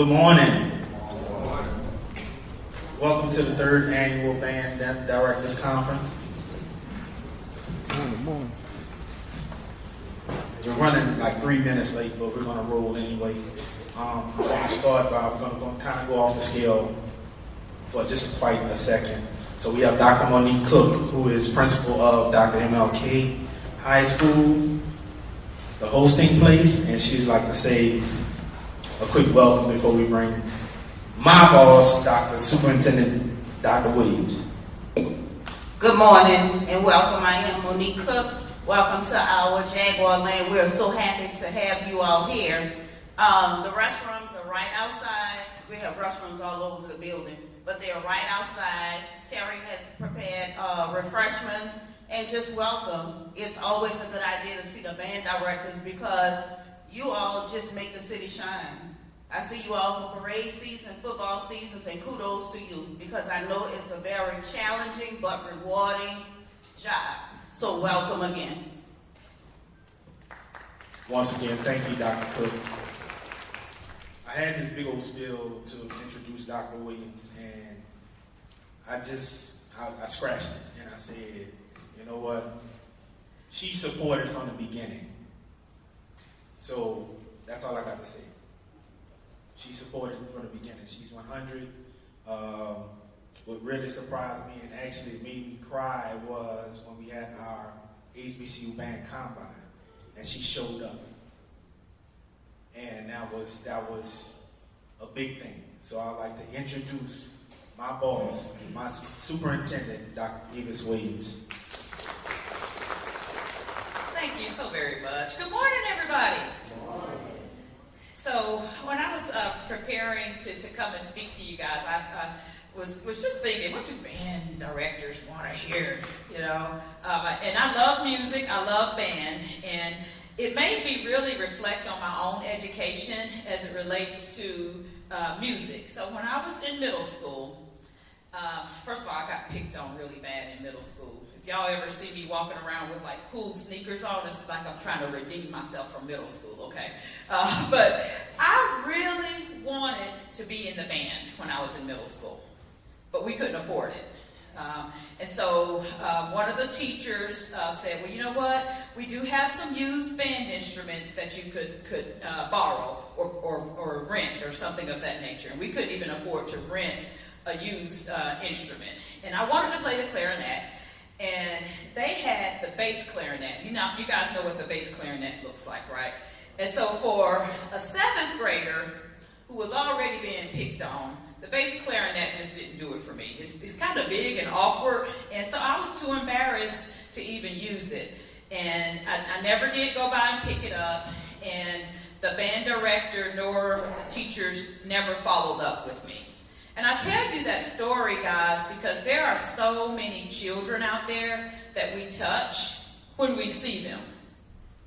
Good morning. Welcome to the third annual Band Directors Conference. We're running like 3 minutes late, but we're going to roll anyway. I'm going to start by, we're going to kind of go off the scale for just quite a second. So we have Dr. Monique Cook, who is principal of Dr. MLK High School, the hosting place, and she'd like to say a quick welcome before we bring my boss, Dr. Superintendent, Dr. Williams. Good morning and welcome. I am Monique Cook. Welcome to our Jaguar Land. We're so happy to have you all here. The restrooms are right outside. We have restrooms all over the building, but they're right outside. Terry has prepared refreshments, and just welcome. It's always a good idea to see the band directors because you all just make the city shine. I see you all for parade season, football seasons, and kudos to you because I know it's a very challenging but rewarding job. So welcome again. Once again, thank you, Dr. Cook. I had this big old spiel to introduce Dr. Williams, and I scratched it, and I said, you know what? She supported from the beginning. So that's all I got to say. She supported from the beginning. She's 100. What really surprised me and actually made me cry was when we had our HBCU band combine, and she showed up. And that was a big thing. So I'd like to introduce my boss, my superintendent, Dr. Avis Williams. Thank you so very much. Good morning, everybody. Good morning. So when I was preparing to come and speak to you guys, I was just thinking, what do band directors want to hear? You know, and I love music, I love band, and it made me really reflect on my own education as it relates to music. So when I was in middle school, first of all, I got picked on really bad in middle school. If y'all ever see me walking around with like cool sneakers on, it's like I'm trying to redeem myself from middle school, okay? But I really wanted to be in the band when I was in middle school, but we couldn't afford it. And so one of the teachers said, well, you know what? We do have some used band instruments that you could borrow or rent or something of that nature. And we couldn't even afford to rent a used instrument. And I wanted to play the clarinet. And they had the bass clarinet. You guys know what the bass clarinet looks like, right? And so for a 7th grader who was already being picked on, the bass clarinet just didn't do it for me. It's kind of big and awkward, and so I was too embarrassed to even use it. And I never did go by and pick it up, and the band director nor the teachers never followed up with me. And I tell you that story, guys, because there are so many children out there that we touch when we see them,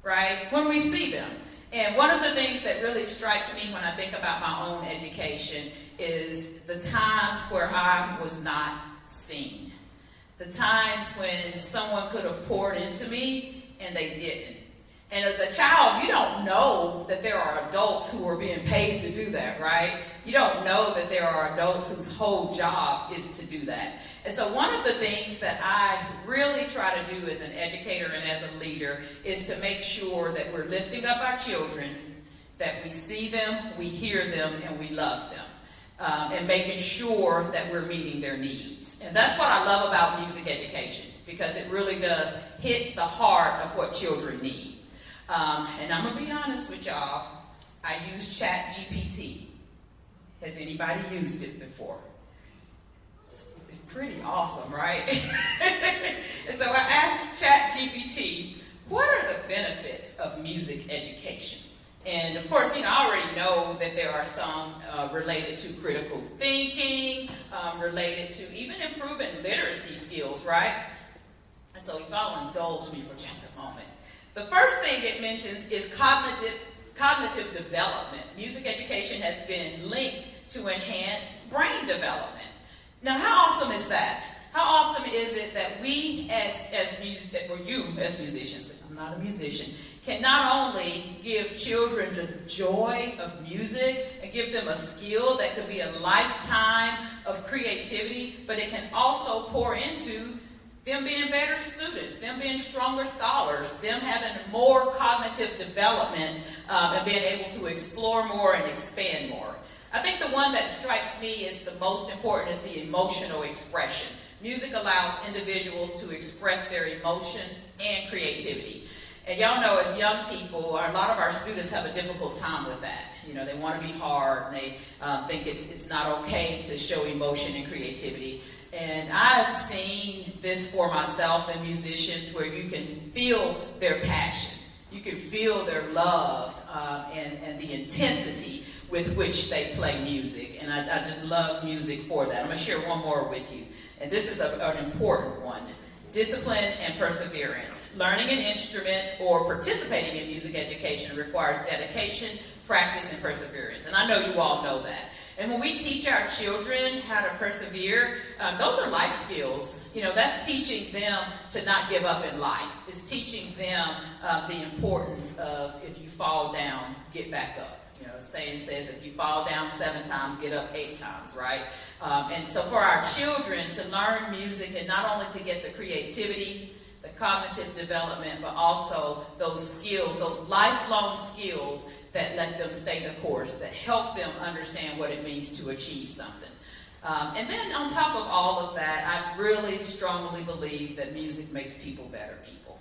right? When we see them. And one of the things that really strikes me when I think about my own education is the times where I was not seen. The times when someone could have poured into me and they didn't. And as a child, you don't know that there are adults who are being paid to do that, right? You don't know that there are adults whose whole job is to do that. And so one of the things that I really try to do as an educator and as a leader is to make sure that we're lifting up our children, that we see them, we hear them, and we love them. And making sure that we're meeting their needs. And that's what I love about music education, because it really does hit the heart of what children need. And I'm going to be honest with y'all, I use ChatGPT. Has anybody used it before? It's pretty awesome, right? And so I asked ChatGPT, what are the benefits of music education? And of course, I already know that there are some related to critical thinking, related to even improving literacy skills, right? And so if y'all indulge me for just a moment. The first thing it mentions is cognitive development. Music education has been linked to enhanced brain development. Now, how awesome is that? How awesome is it that we as musicians, because I'm not a musician, can not only give children the joy of music and give them a skill that could be a lifetime of creativity, but it can also pour into them being better students, them being stronger scholars, them having more cognitive development, and being able to explore more and expand more. I think the one that strikes me as the most important is the emotional expression. Music allows individuals to express their emotions and creativity. And y'all know as young people, a lot of our students have a difficult time with that. You know, they want to be hard, and they think it's not okay to show emotion and creativity. And I've seen this for myself and musicians where you can feel their passion. You can feel their love and the intensity with which they play music. And I just love music for that. I'm going to share one more with you. And this is an important one. Discipline and perseverance. Learning an instrument or participating in music education requires dedication, practice, and perseverance. And I know you all know that. And when we teach our children how to persevere, those are life skills. You know, that's teaching them to not give up in life. It's teaching them the importance of if you fall down, get back up. You know, the saying says if you fall down 7 times, get up 8 times, right? And so for our children to learn music and not only to get the creativity, the cognitive development, but also those skills, those lifelong skills that let them stay the course, that help them understand what it means to achieve something. And then on top of all of that, I really strongly believe that music makes people better people.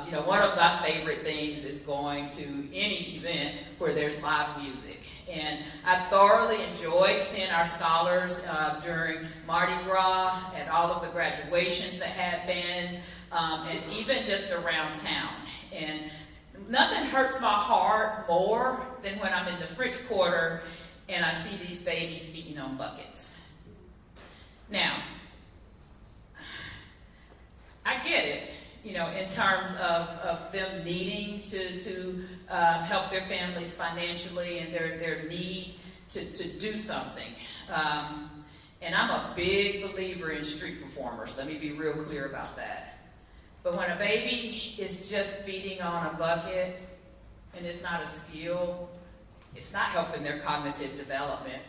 You know, one of my favorite things is going to any event where there's live music. And I thoroughly enjoyed seeing our scholars during Mardi Gras and all of the graduations that had bands, and even just around town. And nothing hurts my heart more than when I'm in the French Quarter and I see these babies beating on buckets. Now, I get it, you know, in terms of them needing to help their families financially and their need to do something. And I'm a big believer in street performers. Let me be real clear about that. But when a baby is just beating on a bucket and it's not a skill, it's not helping their cognitive development.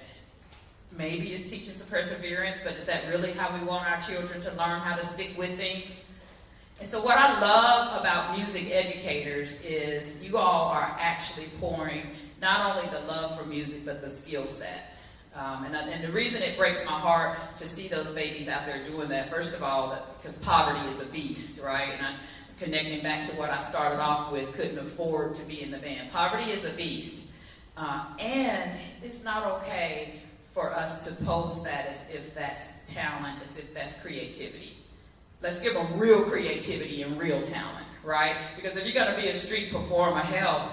Maybe it's teaching some perseverance, but is that really how we want our children to learn how to stick with things? And so what I love about music educators is you all are actually pouring not only the love for music, but the skill set. And the reason it breaks my heart to see those babies out there doing that, first of all, because poverty is a beast, right? And I'm connecting back to what I started off with, couldn't afford to be in the band. Poverty is a beast. And it's not okay for us to pose that as if that's talent, as if that's creativity. Let's give them real creativity and real talent, right? Because if you're going to be a street performer, hell,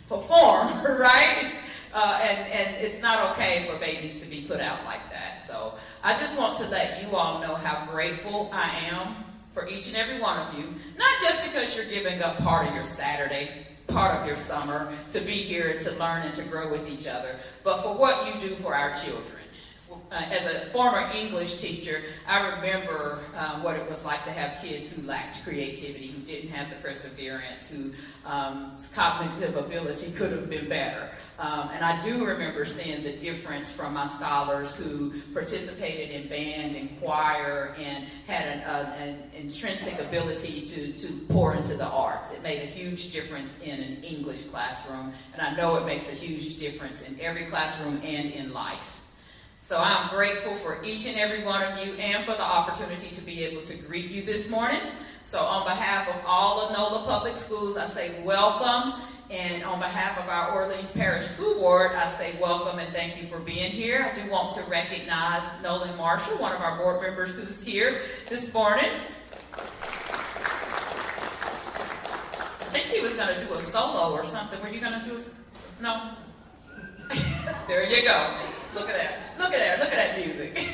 perform, right? And it's not okay for babies to be put out like that. So I just want to let you all know how grateful I am for each and every one of you. Not just because you're giving up part of your Saturday, part of your summer to be here to learn and to grow with each other, but for what you do for our children. As a former English teacher, I remember what it was like to have kids who lacked creativity, who didn't have the perseverance, whose cognitive ability could have been better. And I do remember seeing the difference from my scholars who participated in band and choir and had an intrinsic ability to pour into the arts. It made a huge difference in an English classroom, and I know it makes a huge difference in every classroom and in life. So I'm grateful for each and every one of you and for the opportunity to be able to greet you this morning. So on behalf of all of NOLA Public Schools, I say welcome. And on behalf of our Orleans Parish School Board, I say welcome and thank you for being here. I do want to recognize Nolan Marshall, one of our board members who's here this morning. I think he was going to do a solo or something. Were you going to do a... No? There you go. Look at that. Look at that. Look at that music.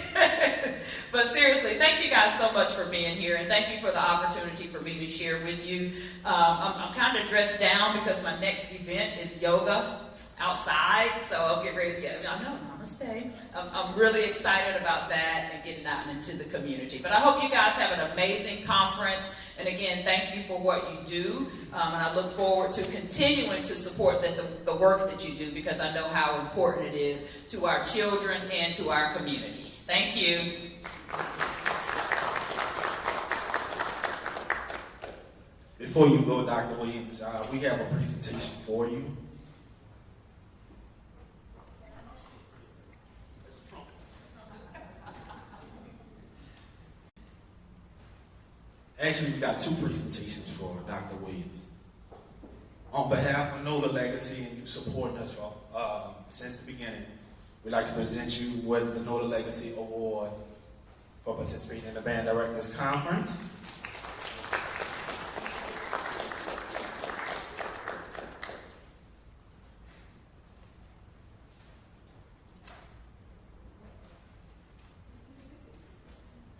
But seriously, thank you guys so much for being here, and thank you for the opportunity for me to share with you. I'm kind of dressed down because my next event is yoga outside, so I'll get ready to get, I know, namaste. I'm really excited about that and getting out into the community. But I hope you guys have an amazing conference. And again, thank you for what you do. And I look forward to continuing to support the work that you do, because I know how important it is to our children and to our community. Thank you. Before you go, Dr. Williams, we have a presentation for you. Actually, we got two presentations for Dr. Williams. On behalf of NOLA Legacy and you supporting us for, since the beginning, we'd like to present you with the NOLA Legacy Award for participating in the Band Directors Conference.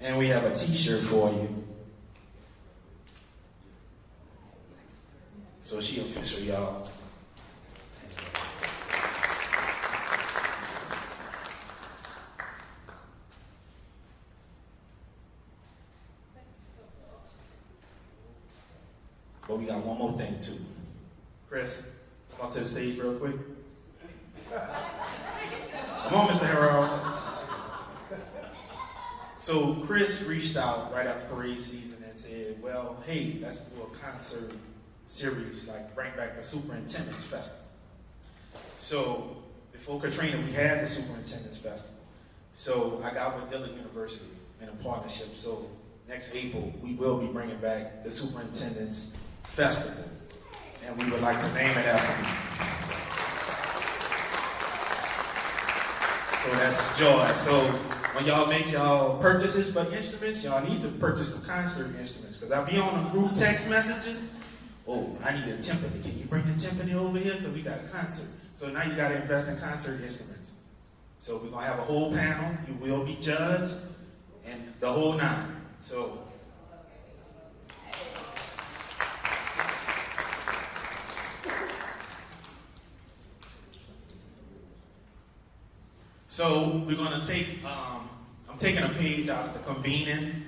And we have a t-shirt for you. So she official, y'all. But we got one more thing too. Chris, come up to the stage real quick. Come on, Mr. Harold. So Chris reached out right after parade season and said, well, hey, let's do a concert series, like bring back the Superintendent's Festival. So before Katrina, we had the Superintendent's Festival. So I got with Dillon University in a partnership. So next April, we will be bringing back the Superintendent's Festival. And we would like to name it after me. So that's joy. So when y'all make y'all purchases for instruments, y'all need to purchase some concert instruments. Because I'll be on the group text messages. Oh, I need a timpani. Can you bring the timpani over here? Because we got a concert. So now you got to invest in concert instruments. So we're going to have a whole panel. You will be judged. And the whole nine. So we're going to take, I'm taking a page out of the convening.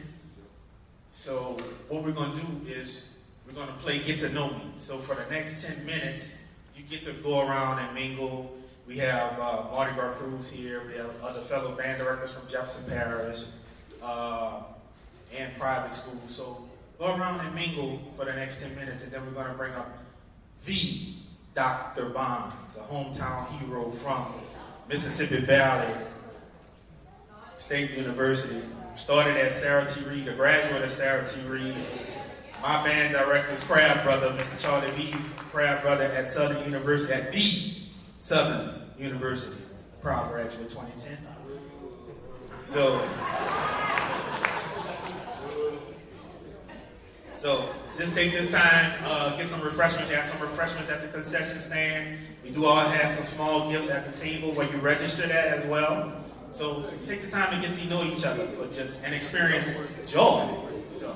So what we're going to do is we're going to play Get to Know Me. So for the next 10 minutes, you get to go around and mingle. We have Mardi Gras crews here. We have other fellow band directors from Jefferson Parish and private schools. So go around and mingle for the next 10 minutes, and then we're going to bring up the Dr. Bonds, a hometown hero from Mississippi Valley State University. Started at Sarah T. Reed, a graduate of Sarah T. Reed. My band director's crab brother, Mr. Charlie B's crab brother at Southern University, at the Southern University. Proud graduate 2010. So just take this time, get some refreshments. They have some refreshments at the concession stand. We do all have some small gifts at the table where you register that as well. So take the time to get to know each other, but just and experience joy. So.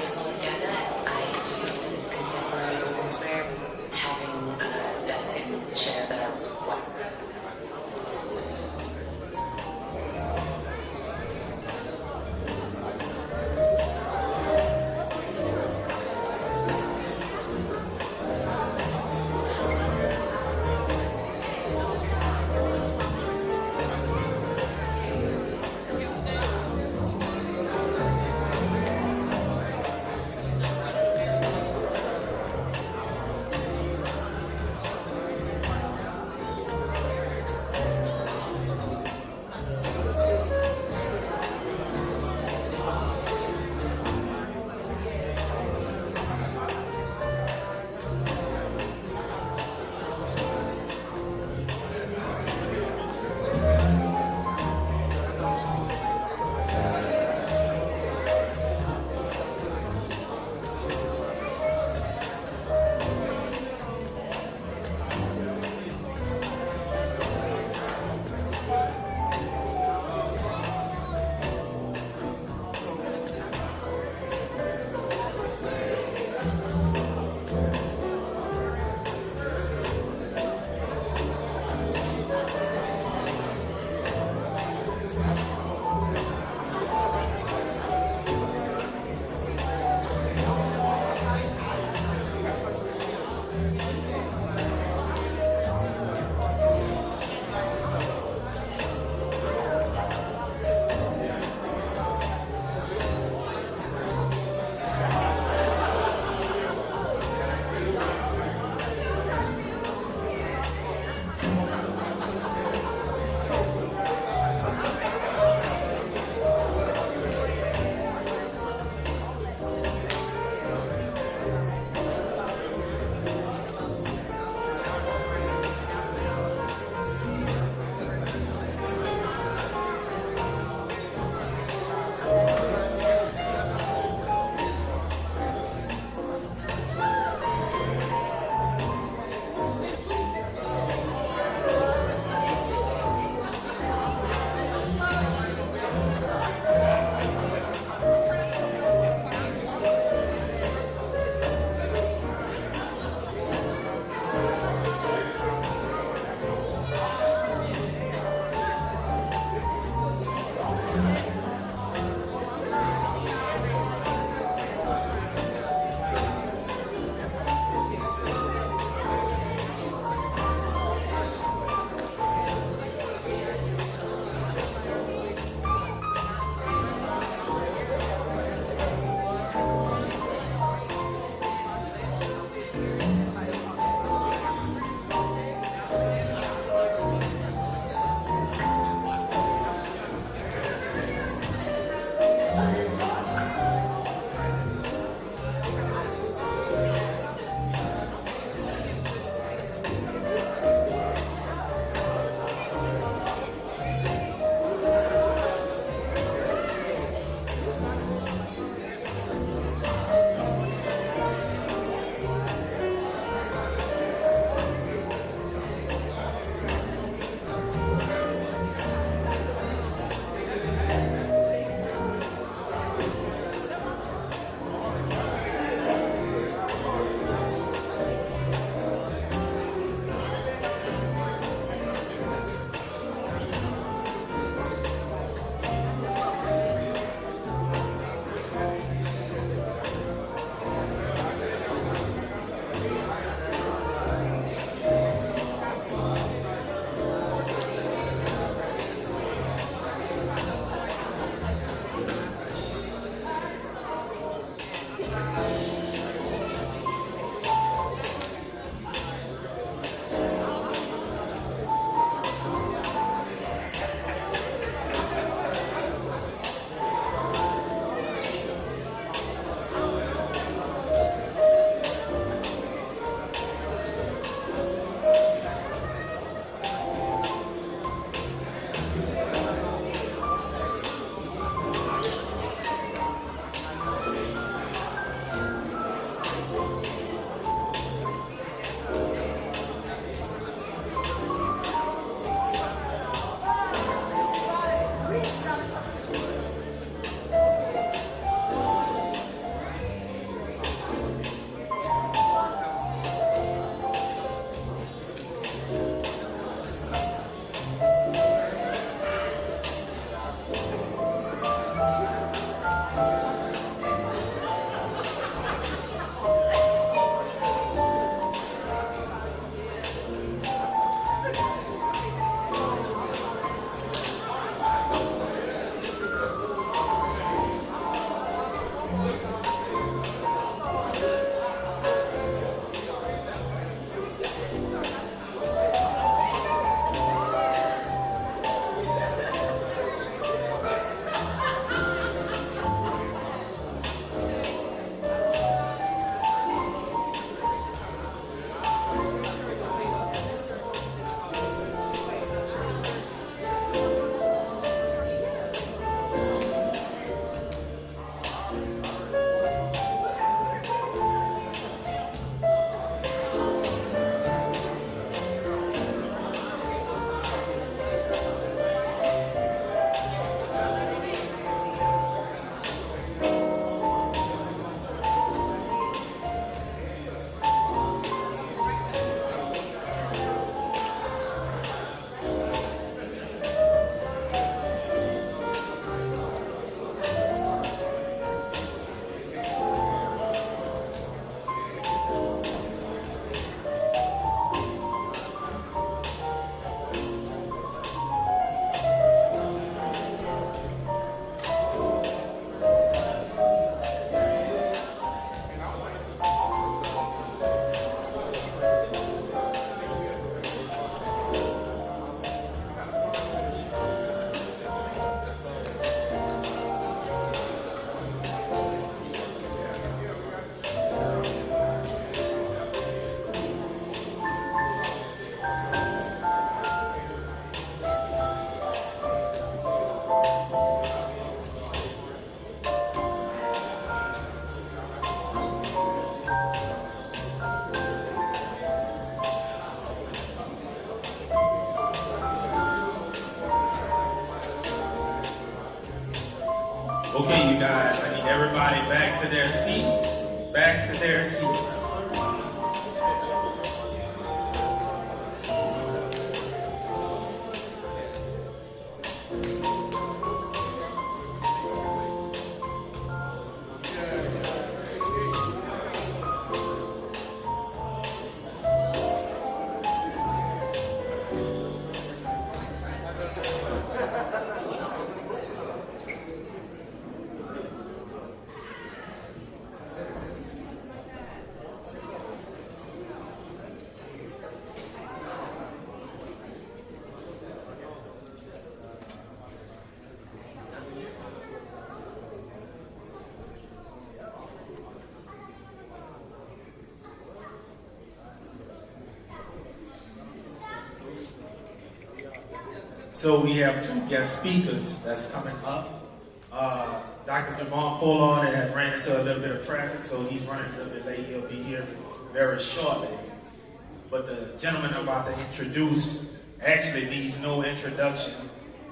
based on data, I do contemporary menswear, having a desk and chair that are white. guys. I need everybody back to their seats. Back to their seats. So we have two guest speakers that's coming up. Dr. Javon Pollard had ran into a little bit of traffic, so he's running a little bit late. He'll be here very shortly. But the gentleman I'm about to introduce actually needs no introduction.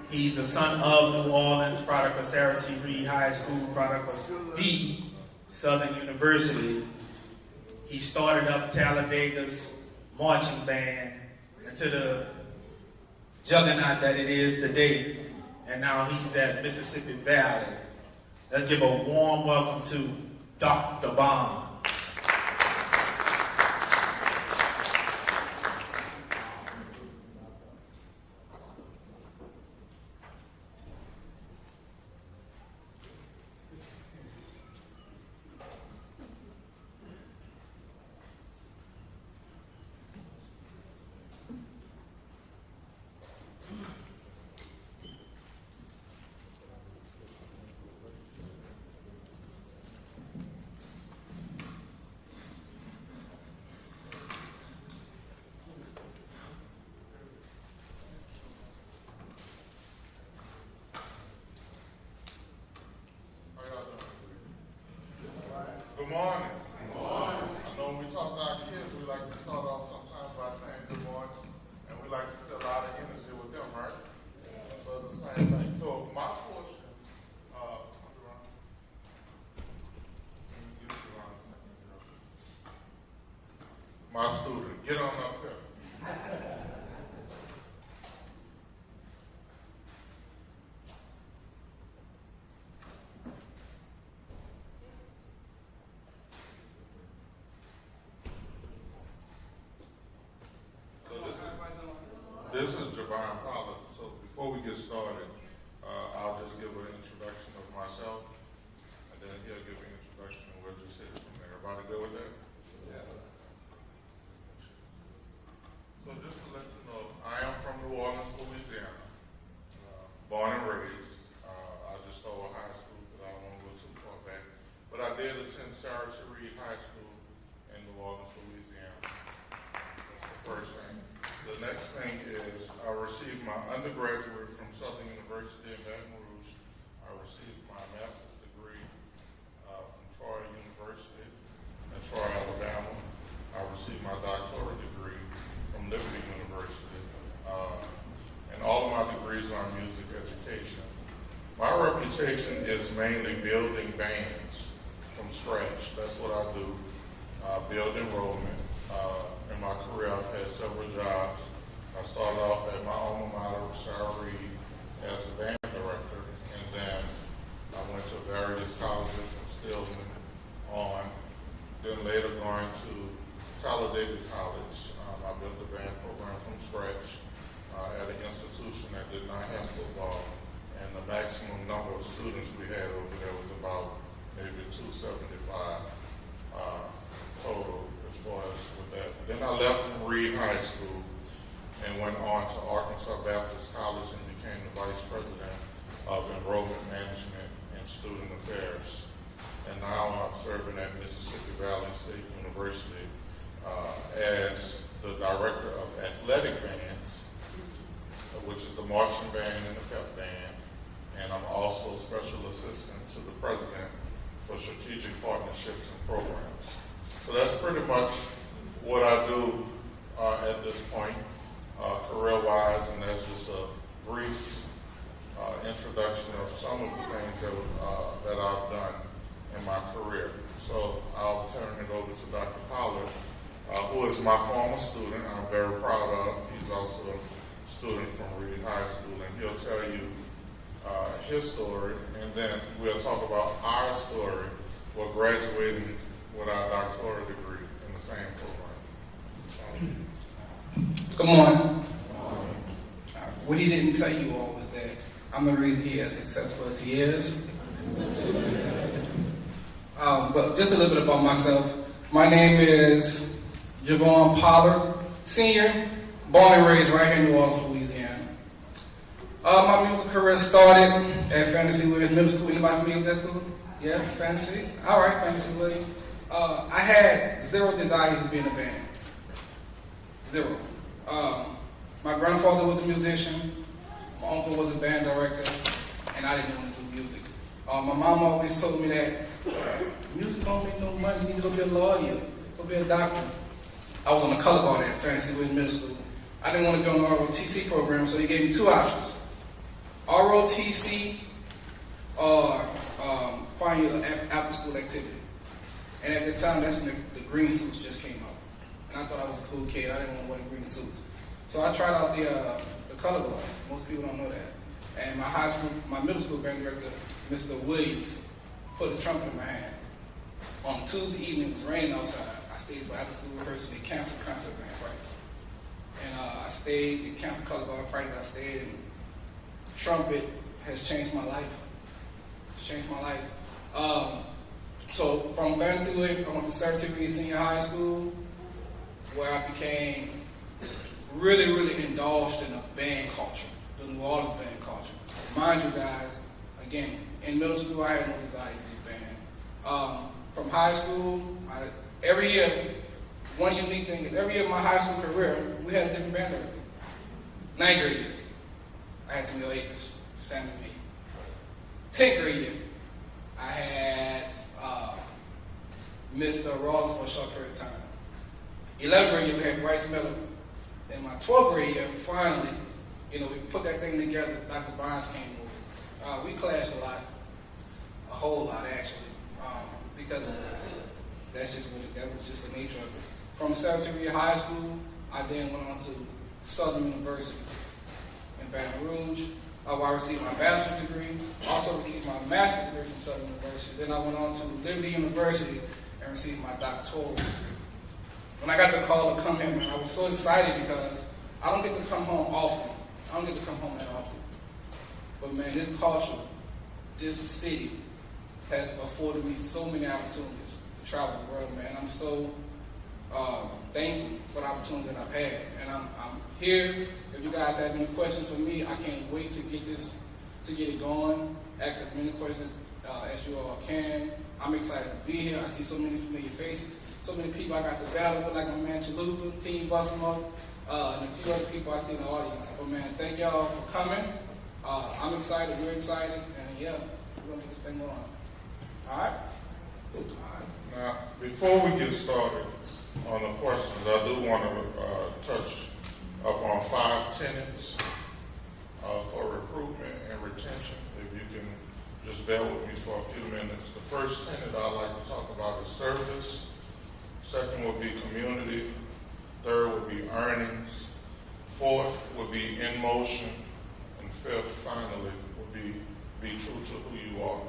He's a son of New Orleans, product of Sarah T. Reed High School, product of the Southern University. He started up Talladega's marching band into the juggernaut that it is today, and now he's at Mississippi Valley. Let's give a warm welcome to Dr. Bond. Good morning. Good morning. I know when we talk to our kids, we like to start off sometimes by saying good morning, and we like to still a lot of energy with them, right? So it's the same thing. So my portion, my student, get on up here. This is Javon Pollard. So before we get started, I'll just give an introduction of myself, and then he'll give an introduction, and we'll just hit it from there. Everybody good with that? Yeah. So just to let you know, I am from New Orleans, Louisiana, born and raised. I just started high school, but I don't want to go too far back. But I did attend Sarah T. Reed High School in New Orleans, Louisiana. That's the first thing. The next thing is I received my undergraduate from Southern University in Baton Rouge. I received my master's degree from Troy University in Troy, Alabama. I received my doctoral degree from Liberty University. And all of my degrees are in music education. My reputation is mainly building bands from scratch. That's what I do, build enrollment. In my career, I've had several jobs. I started off at my alma mater, Sarah Reed, as a band director, and then I went to various colleges from Stillman on. Then later going to Talladega College. I built a band program from scratch at an institution that did not have football, and the maximum number of students we had over there was about maybe 275 total as far as with that. Then I left from Reed High School and went on to Arkansas Baptist College and became the Vice President of Enrollment Management and Student Affairs. And now I'm serving at Mississippi Valley State University as the Director of Athletic Bands, which is the marching band and the pep band. And I'm also Special Assistant to the President for Strategic Partnerships and Programs. So that's pretty much what I do at this point, career-wise, and that's just a brief introduction of some of the things that I've done in my career. So I'll turn it over to Dr. Pollard, who is my former student. I'm very proud of. He's also a student from Reed High School, and he'll tell you his story, and then we'll talk about our story. We're graduating with our doctoral degree in the same program. Good morning. What he didn't tell you all was that I'm the reason he is successful as he is. But just a little bit about myself. My name is Javon Pollard, senior, born and raised right here in New Orleans, Louisiana. My music career started at Fantasy Williams Middle School. Anybody familiar with that school? Yeah, Fantasy? All right, Fantasy Williams. I had zero desires to be in a band. Zero. My grandfather was a musician, my uncle was a band director, and I didn't want to do music. My mom always told me that music don't make no money, you need to go be a lawyer, go be a doctor. I was on the color guard at Fantasy Williams Middle School. I didn't want to be on the ROTC program, so they gave me two options. ROTC or find your after school activity. And at the time, that's when the green suits just came out. And I thought I was a cool kid. I didn't want to wear the green suits. So I tried out the color guard. Most people don't know that. And my middle school band director, Mr. Williams, put a trumpet in my hand. On Tuesday evening, it was raining outside. I stayed for after school rehearsal. They canceled concert band practice. And I stayed, they canceled color guard practice. I stayed, and trumpet has changed my life. It's changed my life. So from Fantasy Williams, I went to Certificate Senior High School, where I became really, really indulged in a band culture, the New Orleans band culture. Mind you guys, again, in middle school, I had no desire to be a band. From high school, every year, one unique thing is every year of my high school career, we had a different band director. 9th grade year, I had Miguel, Sam and me. 10th grade year, I had Mr. Rawls for a short period of time. 11th grade year, we had Bryce Miller. In my 12th grade year, finally, we put that thing together. Dr. Barnes came over. We clashed a whole lot actually, because that was just the nature of it. From Secretariat High School, I then went on to Southern University in Baton Rouge, where I received my bachelor's degree. Also received my master's degree from Southern University. Then I went on to Liberty University and received my doctoral. When I got the call to come in, man, I was so excited because I don't get to come home often. I don't get to come home that often. But man, this culture, this city has afforded me so many opportunities to travel the world, man. I'm so thankful for the opportunities that I've had. And I'm here. If you guys have any questions for me, I can't wait to get it going. Ask as many questions as you all can. I'm excited to be here. I see so many familiar faces. So many people I got to battle with, like my man Chalupa, Team Bussimo, and a few other people I see in the audience. But man, thank y'all for coming. I'm excited, we're excited, and yeah, we're gonna get this thing going. All right? Now, before we get started on the questions, I do want to touch upon 5 tenets for recruitment and retention. If you can just bear with me for a few minutes. The first tenet I'd like to talk about is service. Second would be community. Third would be earnings. Fourth would be in motion. And fifth, finally, would be true to who you are.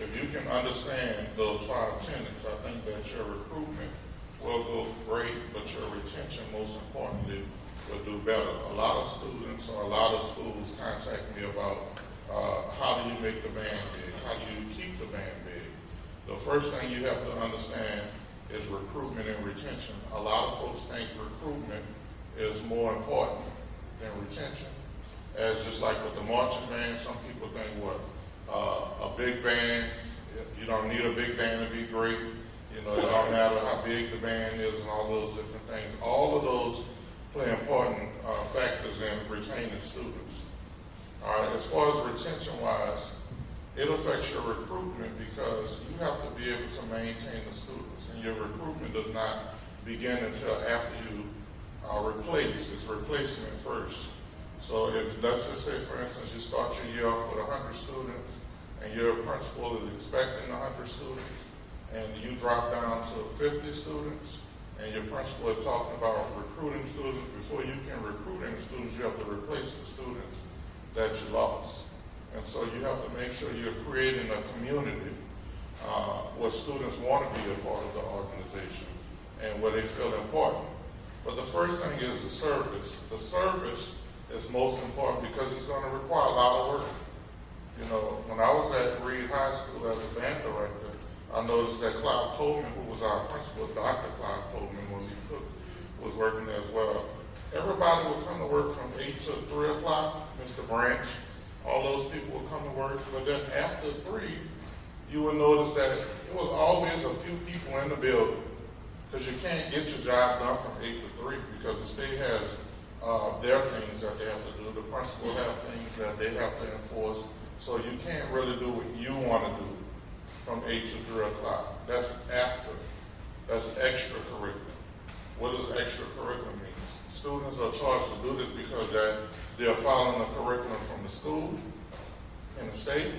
If you can understand those 5 tenets, I think that your recruitment will go great, but your retention, most importantly, will do better. A lot of students or a lot of schools contact me about how do you make the band big? How do you keep the band big? The first thing you have to understand is recruitment and retention. A lot of folks think recruitment is more important than retention. As just like with the marching band, some people think, a big band, you don't need a big band to be great. It don't matter how big the band is and all those different things. All of those play important factors in retaining students. All right, as far as retention-wise, it affects your recruitment because you have to be able to maintain the students. And your recruitment does not begin until after you replace. It's replacement first. So if, let's just say, for instance, you start your year off with 100 students, and your principal is expecting 100 students, and you drop down to 50 students, and your principal is talking about recruiting students, before you can recruit any students, you have to replace the students that you lost. And so you have to make sure you're creating a community where students want to be a part of the organization and where they feel important. But the first thing is the service. The service is most important because it's going to require a lot of work. You know, when I was at Reed High School as a band director, I noticed that Clive Coleman, who was our principal, Dr. Clive Coleman, when he was working there as well. Everybody would come to work from 8 to 3 o'clock, Mr. Branch, all those people would come to work, but then after 3, you would notice that it was always a few people in the building, because you can't get your job done from 8 to 3 because the state has their things that they have to do. The principal have things that they have to enforce. So you can't really do what you want to do from 8 to 3 o'clock. That's after. That's extracurricular. What does extracurricular mean? Students are charged to do this because they're following the curriculum from the school and the state.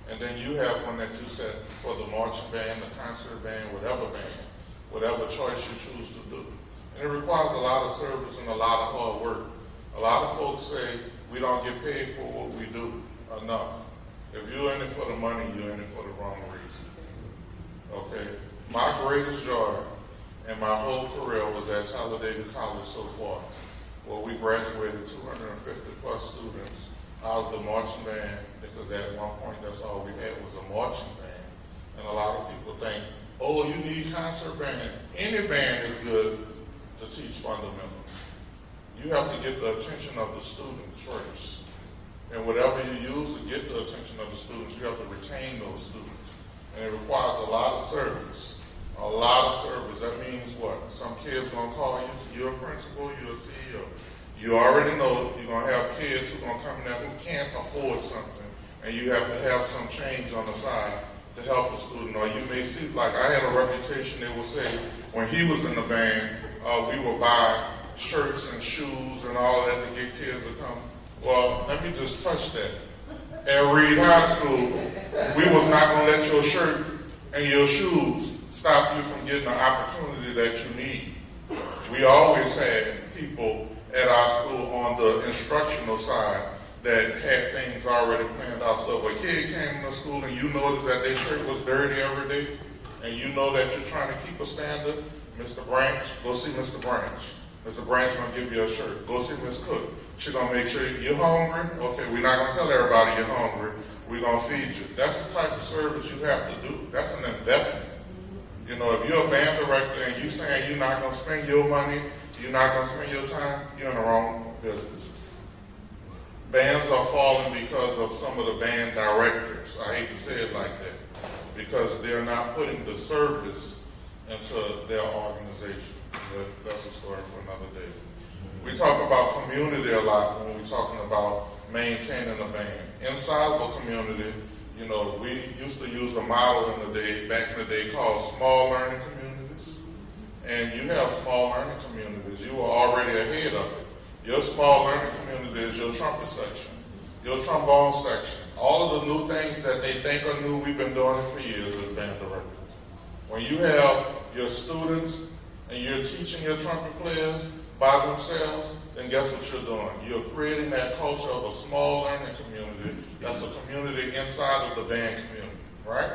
And then you have one that you set for the marching band, the concert band, whatever choice you choose to do. And it requires a lot of service and a lot of hard work. A lot of folks say we don't get paid for what we do enough. If you're in it for the money, you're in it for the wrong reason. Okay? My greatest joy in my whole career was at Talladega College so far, where we graduated 250 plus students out of the marching band, because at one point that's all we had was a marching band. And a lot of people think, oh, you need concert band. Any band is good to teach fundamentals. You have to get the attention of the students first. And whatever you use to get the attention of the students, you have to retain those students. And it requires a lot of service. A lot of service. That means what? Some kid's going to call you. You're a principal, you're a CEO. You already know you're going to have kids who are going to come in there who can't afford something. And you have to have some change on the side to help the student. Or you may see, like I had a reputation, they would say, when he was in the band, we would buy shirts and shoes and all that to get kids to come. Well, let me just touch that. At Reed High School, we was not going to let your shirt and your shoes stop you from getting the opportunity that you need. We always had people at our school on the instructional side that had things already planned out. So if a kid came to school and you noticed that their shirt was dirty every day, and you know that you're trying to keep a standard, Mr. Branch, go see Mr. Branch. Mr. Branch is going to give you a shirt. Go see Ms. Cook. She's going to make sure you're hungry. Okay, we're not going to tell everybody you're hungry. We're going to feed you. That's the type of service you have to do. That's an investment. You know, if you're a band director and you're saying you're not going to spend your money, you're not going to spend your time, you're in the wrong business. Bands are falling because of some of the band directors. I hate to say it like that, because they're not putting the service into their organization. But that's a story for another day. We talk about community a lot when we're talking about maintaining a band. Inside of a community, you know, we used to use a model back in the day called small learning communities. And you have small learning communities. You are already ahead of it. Your small learning community is your trumpet section, your trombone section. All of the new things that they think are new, we've been doing it for years as band directors. When you have your students and you're teaching your trumpet players by themselves, then guess what you're doing? You're creating that culture of a small learning community. That's a community inside of the band community, right?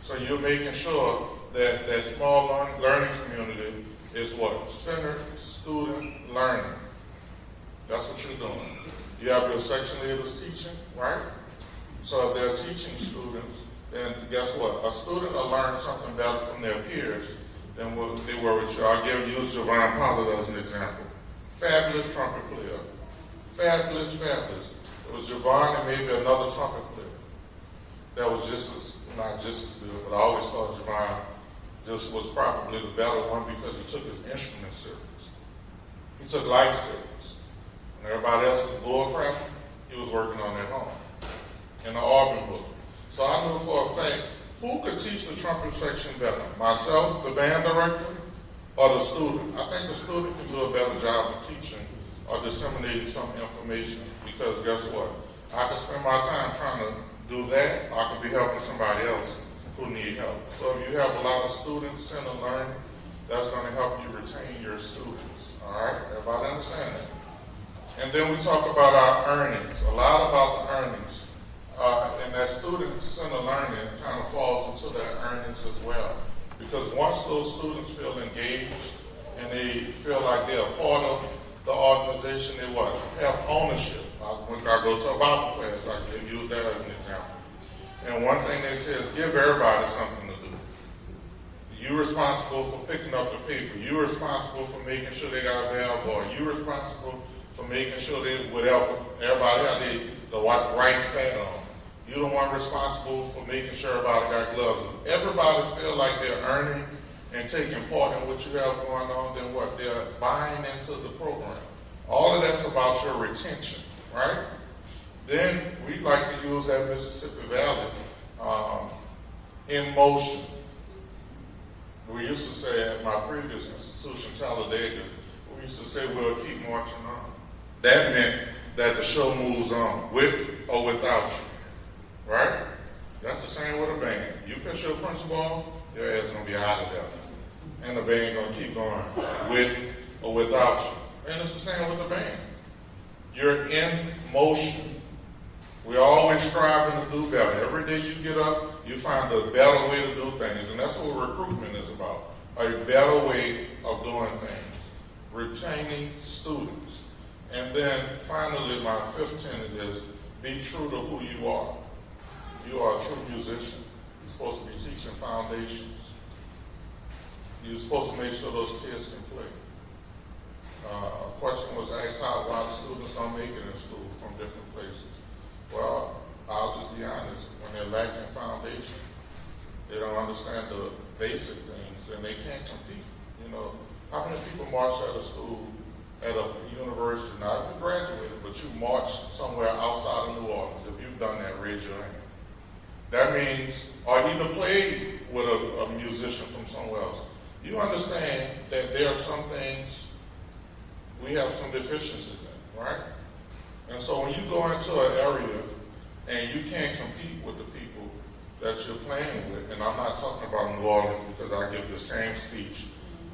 So you're making sure that that small learning community is what? Centered student learning. That's what you're doing. You have your section leaders teaching, right? So if they're teaching students, then guess what? A student will learn something better from their peers than what they were with you. I'll use Javon Pollard as an example. Fabulous trumpet player. Fabulous. It was Juvon and maybe another trumpet player that was not just as good, but I always thought Javon just was probably the better one because he took his instrument serious. He took life serious. When everybody else was bullcrap, he was working on that home in the organ book. So I knew for a fact, who could teach the trumpet section better? Myself, the band director, or the student? I think the student can do a better job of teaching or disseminating some information, because guess what? I can spend my time trying to do that, or I could be helping somebody else who need help. So if you have a lot of student-centered learning, that's going to help you retain your students. All right? Everybody understand that? And then we talk about our earnings, a lot about the earnings. And that student-centered learning kind of falls into their earnings as well. Because once those students feel engaged and they feel like they're a part of the organization, they what? Have ownership. When I go to a Bible class, I can use that as an example. And one thing they say is give everybody something to do. You're responsible for picking up the paper. You're responsible for making sure they got a valve board. You're responsible for making sure they, whatever, everybody has the right span on. You're the one responsible for making sure everybody got gloves on. Everybody feel like they're earning and taking part in what you have going on, then what? They're buying into the program. All of that's about your retention, right? Then we like to use that Mississippi Valley in motion. We used to say at my previous institution, Talladega, we used to say we'll keep marching on. That meant that the show moves on, with or without you, right? That's the same with a band. You piss your principal off, your ass gonna be out of there. And the band gonna keep going, with or without you. And it's the same with the band. You're in motion. We're always striving to do better. Every day you get up, you find a better way to do things. And that's what recruitment is about, a better way of doing things. Retaining students. And then finally, my fifth tenet is be true to who you are. If you are a true musician, you're supposed to be teaching foundations. You're supposed to make sure those kids can play. A question was asked why the students don't make it in school from different places. Well, I'll just be honest, when they're lacking foundation, they don't understand the basic things, and they can't compete. You know, how many people march out of school at a university, not even graduated, but you marched somewhere outside of New Orleans? If you've done that, raise your hand. That means, or either played with a musician from somewhere else. You understand that there are some things we have some deficiencies in, right? And so when you go into an area and you can't compete with the people that you're playing with, and I'm not talking about New Orleans because I give the same speech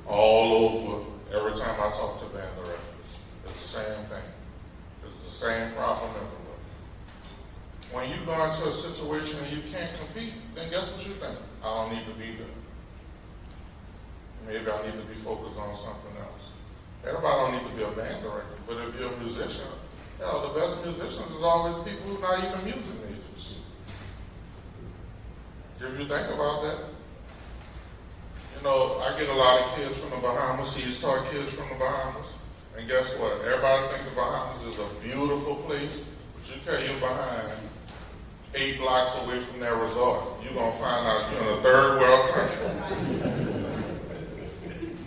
all over every time I talk to band directors. It's the same thing. It's the same problem everywhere. When you go into a situation and you can't compete, then guess what you think? I don't need to be there. Maybe I need to be focused on something else. Everybody don't need to be a band director, but if you're a musician, hell, the best musicians is always people who are not even music majors. If you think about that, you know, I get a lot of kids from the Bahamas, East Star kids from the Bahamas, and guess what? Everybody thinks the Bahamas is a beautiful place, but you carry your behind 8 blocks away from that resort. You're going to find out you're in a third world country.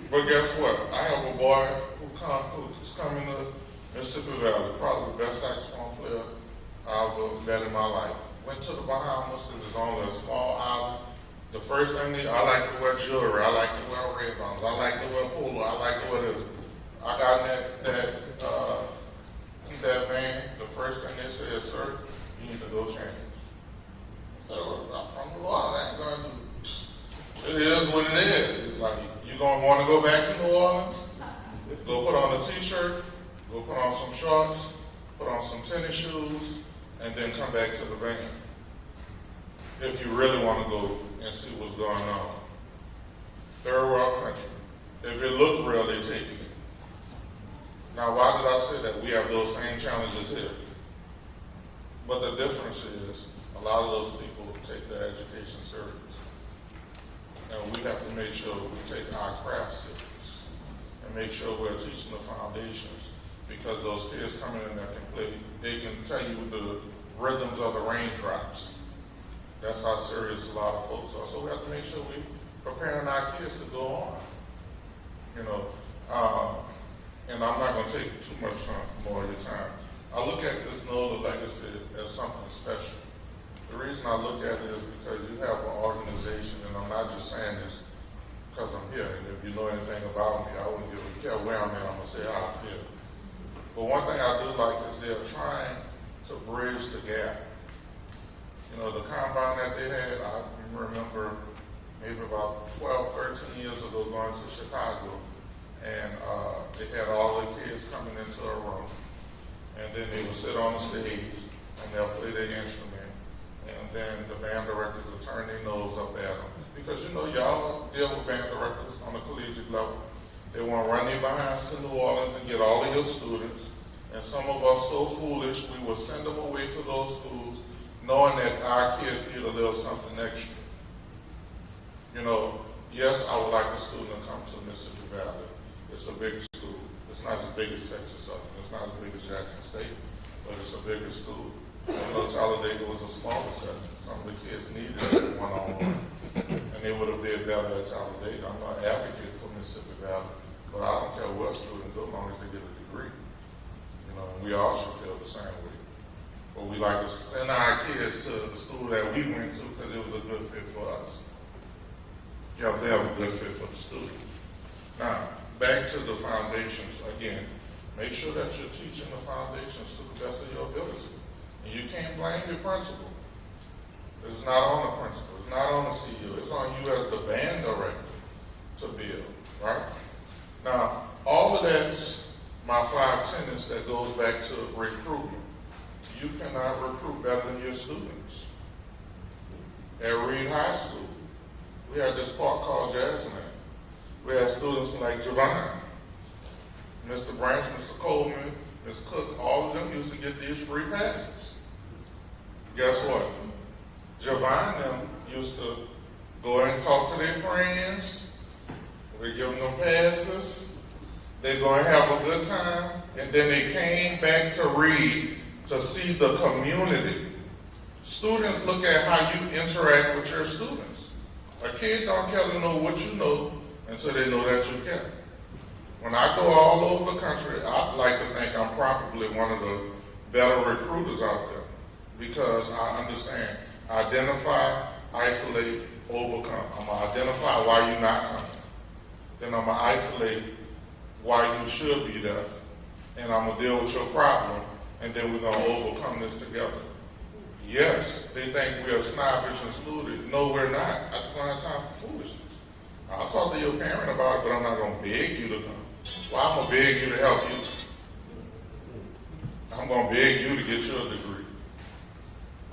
But guess what? I have a boy who's coming to Mississippi Valley, probably the best saxophone player I've ever met in my life. Went to the Bahamas because it's only a small island. The first thing I like to wear jewelry, I like to wear red-bones, I like to wear polo, I like to wear this. I got in that van, the first thing they said, sir, you need to go change. So I'm from New Orleans, I ain't going to do it. Is what it is. Like, you going to want to go back to New Orleans? Go put on a t-shirt, go put on some shorts, put on some tennis shoes, and then come back to the van. If you really want to go and see what's going on. Third world country. If it look real, they're taking it. Now, why did I say that? We have those same challenges here. But the difference is, a lot of those people take their education serious. And we have to make sure we take our craft serious and make sure we're teaching the foundations, because those kids coming in there can play, they can tell you the rhythms of the raindrops. That's how serious a lot of folks are. So we have to make sure we're preparing our kids to go on. You know, and I'm not going to take too much more of your time. I look at this NOLA legacy as something special. The reason I look at it is because you have an organization, and I'm not just saying this because I'm here. And if you know anything about me, I wouldn't care where I'm at, I'm going to say how I feel. But one thing I do like is they're trying to bridge the gap. You know, the combine that they had, I remember maybe about 12, 13 years ago going to Chicago, and they had all the kids coming into a room, and then they would sit on the stage, and they'll play their instrument, and then the band directors will turn their nose up at them. Because, you know, y'all deal with band directors on a collegiate level. They want to run their behinds to New Orleans and get all of your students, and some of us so foolish, we will send them away to those schools knowing that our kids need a little something extra. You know, yes, I would like the student to come to Mississippi Valley. It's a big school. It's not as big as Texas Southern. It's not as big as Jackson State, but it's a bigger school. You know, Talladega was a smaller section. Some of the kids needed it one-on-one, and they would have did better at Talladega. I'm not an advocate for Mississippi Valley, but I don't care what student go as long as they get a degree. You know, and we all should feel the same way. But we like to send our kids to the school that we went to because it was a good fit for us. You have to have a good fit for the student. Now, back to the foundations again. Make sure that you're teaching the foundations to the best of your ability. And you can't blame your principal. It's not on the principal. It's not on the CEO. It's on you as the band director to build, right? Now, all of that's my 5 tenets that goes back to recruitment. You cannot recruit better than your students. At Reed High School, we had this park called Jazzland. We had students like Juvon, Mr. Branch, Mr. Coleman, Ms. Cook, all of them used to get these free passes. Guess what? Javon and them used to go and talk to their friends. They give them passes. They go and have a good time. And then they came back to Reed to see the community. Students look at how you interact with your students. A kid don't care to know what you know until they know that you care. When I go all over the country, I like to think I'm probably one of the better recruiters out there because I understand identify, isolate, overcome. I'm going to identify why you're not coming. Then I'm going to isolate why you should be there. And I'm going to deal with your problem, and then we're going to overcome this together. Yes, they think we are snobbish and snooty. No, we're not. I just don't have time for foolishness. I'll talk to your parent about it, but I'm not going to beg you to come. Well, I'm going to beg you to help you. I'm going to beg you to get you a degree.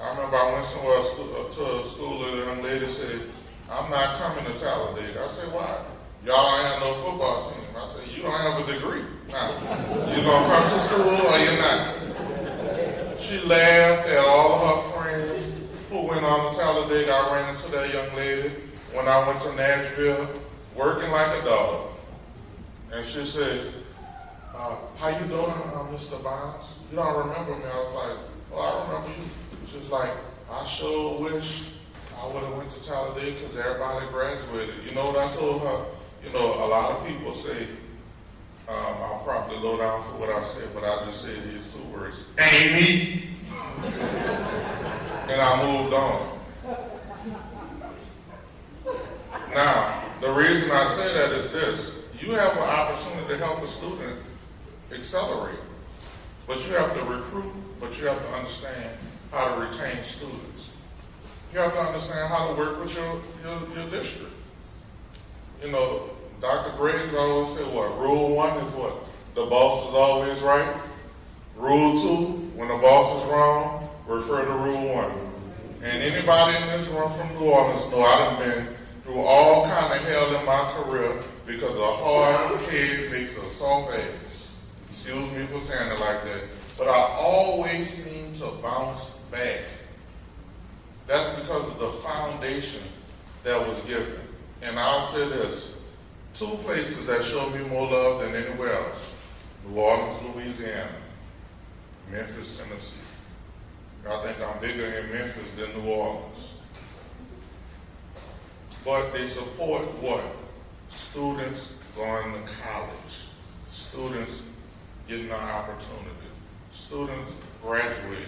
I remember I went somewhere to a school and a young lady said, I'm not coming to Talladega. I said, why? Y'all don't have no football team. I said, you don't have a degree. Now, you going to come to school or you're not? She laughed at all of her friends who went on to Talladega. I ran into that young lady when I went to Nashville, working like a dog. And she said, how you doing, Mr. Bonds? You don't remember me? I was like, well, I remember you. She was like, I sure wish I would have went to Talladega because everybody graduated. You know what I told her? You know, a lot of people say, I'll probably low down for what I said, but I just said these 2 words, ain't me. And I moved on. Now, the reason I say that is this. You have an opportunity to help a student accelerate, but you have to recruit, but you have to understand how to retain students. You have to understand how to work with your district. You know, Dr. Briggs always said what? Rule 1 is what? The boss is always right. Rule 2, when the boss is wrong, refer to Rule 1. And anybody in this room from New Orleans know I've been through all kind of hell in my career because a hard kid makes a soft ass. Excuse me for saying it like that. But I always seem to bounce back. That's because of the foundation that was given. And I'll say this, 2 places that show me more love than anywhere else. New Orleans, Louisiana, Memphis, Tennessee. I think I'm bigger in Memphis than New Orleans. But they support what? Students going to college. Students getting an opportunity. Students graduating.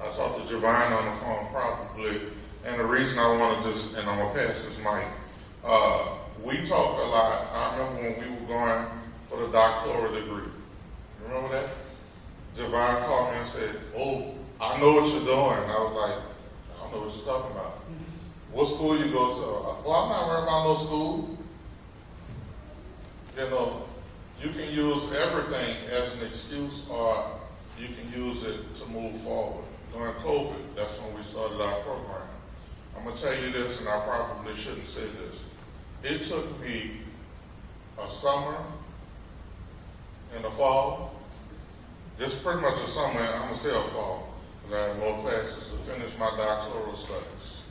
I talked to Javon on the phone probably, and the reason I want to just, and I'm going to pass this mic, we talked a lot. I remember when we were going for the doctoral degree. Remember that? Javon called me and said, "Oh, I know what you're doing." And I was like, "I don't know what you're talking about. What school you go to?" "Well, I'm not worried about no school." You know, you can use everything as an excuse, or you can use it to move forward. During COVID, that's when we started our program. I'm going to tell you this, and I probably shouldn't say this. It took me a summer and a fall, just pretty much a summer, and I'm going to say a fall, because I had more classes to finish my doctoral studies.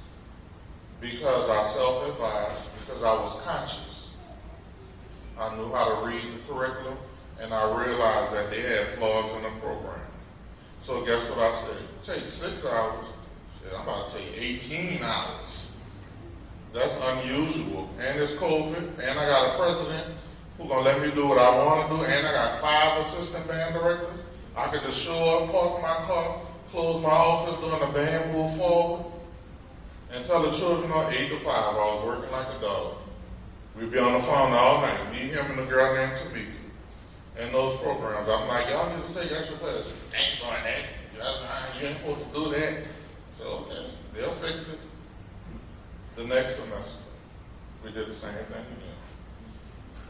Because I self-advised, because I was conscious. I knew how to read the curriculum, and I realized that they had flaws in the program. So guess what I said? Take 6 hours. Shit, I'm about to take 18 hours. That's unusual. And it's COVID, and I got a president who's going to let me do what I want to do, and I got 5 assistant band directors. I could just show up, park my car, close my office, doing the band move forward, and tell the children on 8 to 5 I was working like a dog. We'd be on the phone all night, me, him, and the girl named Tamika. In those programs, I'm like, y'all need to take extra classes. Ain't doing that. You ain't supposed to do that. So, okay, they'll fix it. The next semester, we did the same thing again.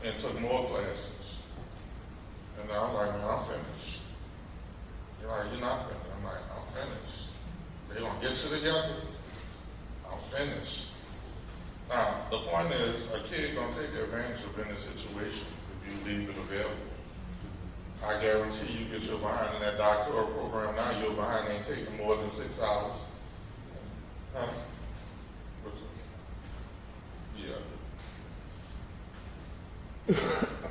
And took more classes. And I was like, man, I'm finished. You're like, you're not finished. I'm like, I'm finished. They gonna get you together? I'm finished. Now, the point is, a kid gonna take advantage of any situation if you leave it available. I guarantee you get your behind in that doctoral program now, your behind ain't taking more than 6 hours. Huh? Yeah.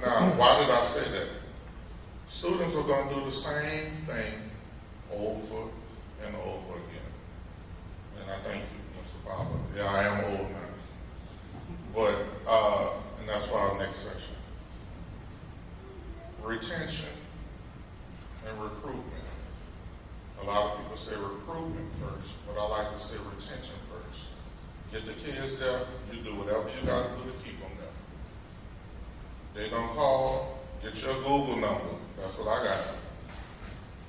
Now, why did I say that? Students are going to do the same thing over and over again. And I thank you, Mr. Pollard. Yeah, I am old now. But, and that's for our next section. Retention and recruitment. A lot of people say recruitment first, but I like to say retention first. Get the kids there, you do whatever you got to do to keep them there. They're going to call, get your Google number. That's what I got.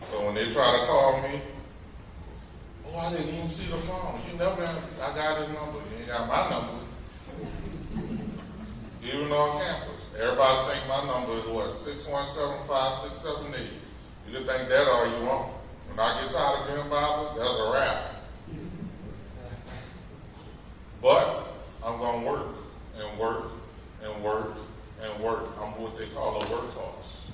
So when they try to call me, oh, I didn't even see the phone. You never, I got his number. You ain't got my number. Even on campus. Everybody think my number is what? 617-5678. You can think that all you want. When I get tired of getting bothered, that's a wrap. But I'm going to work and work and work and work. I'm what they call a workhorse.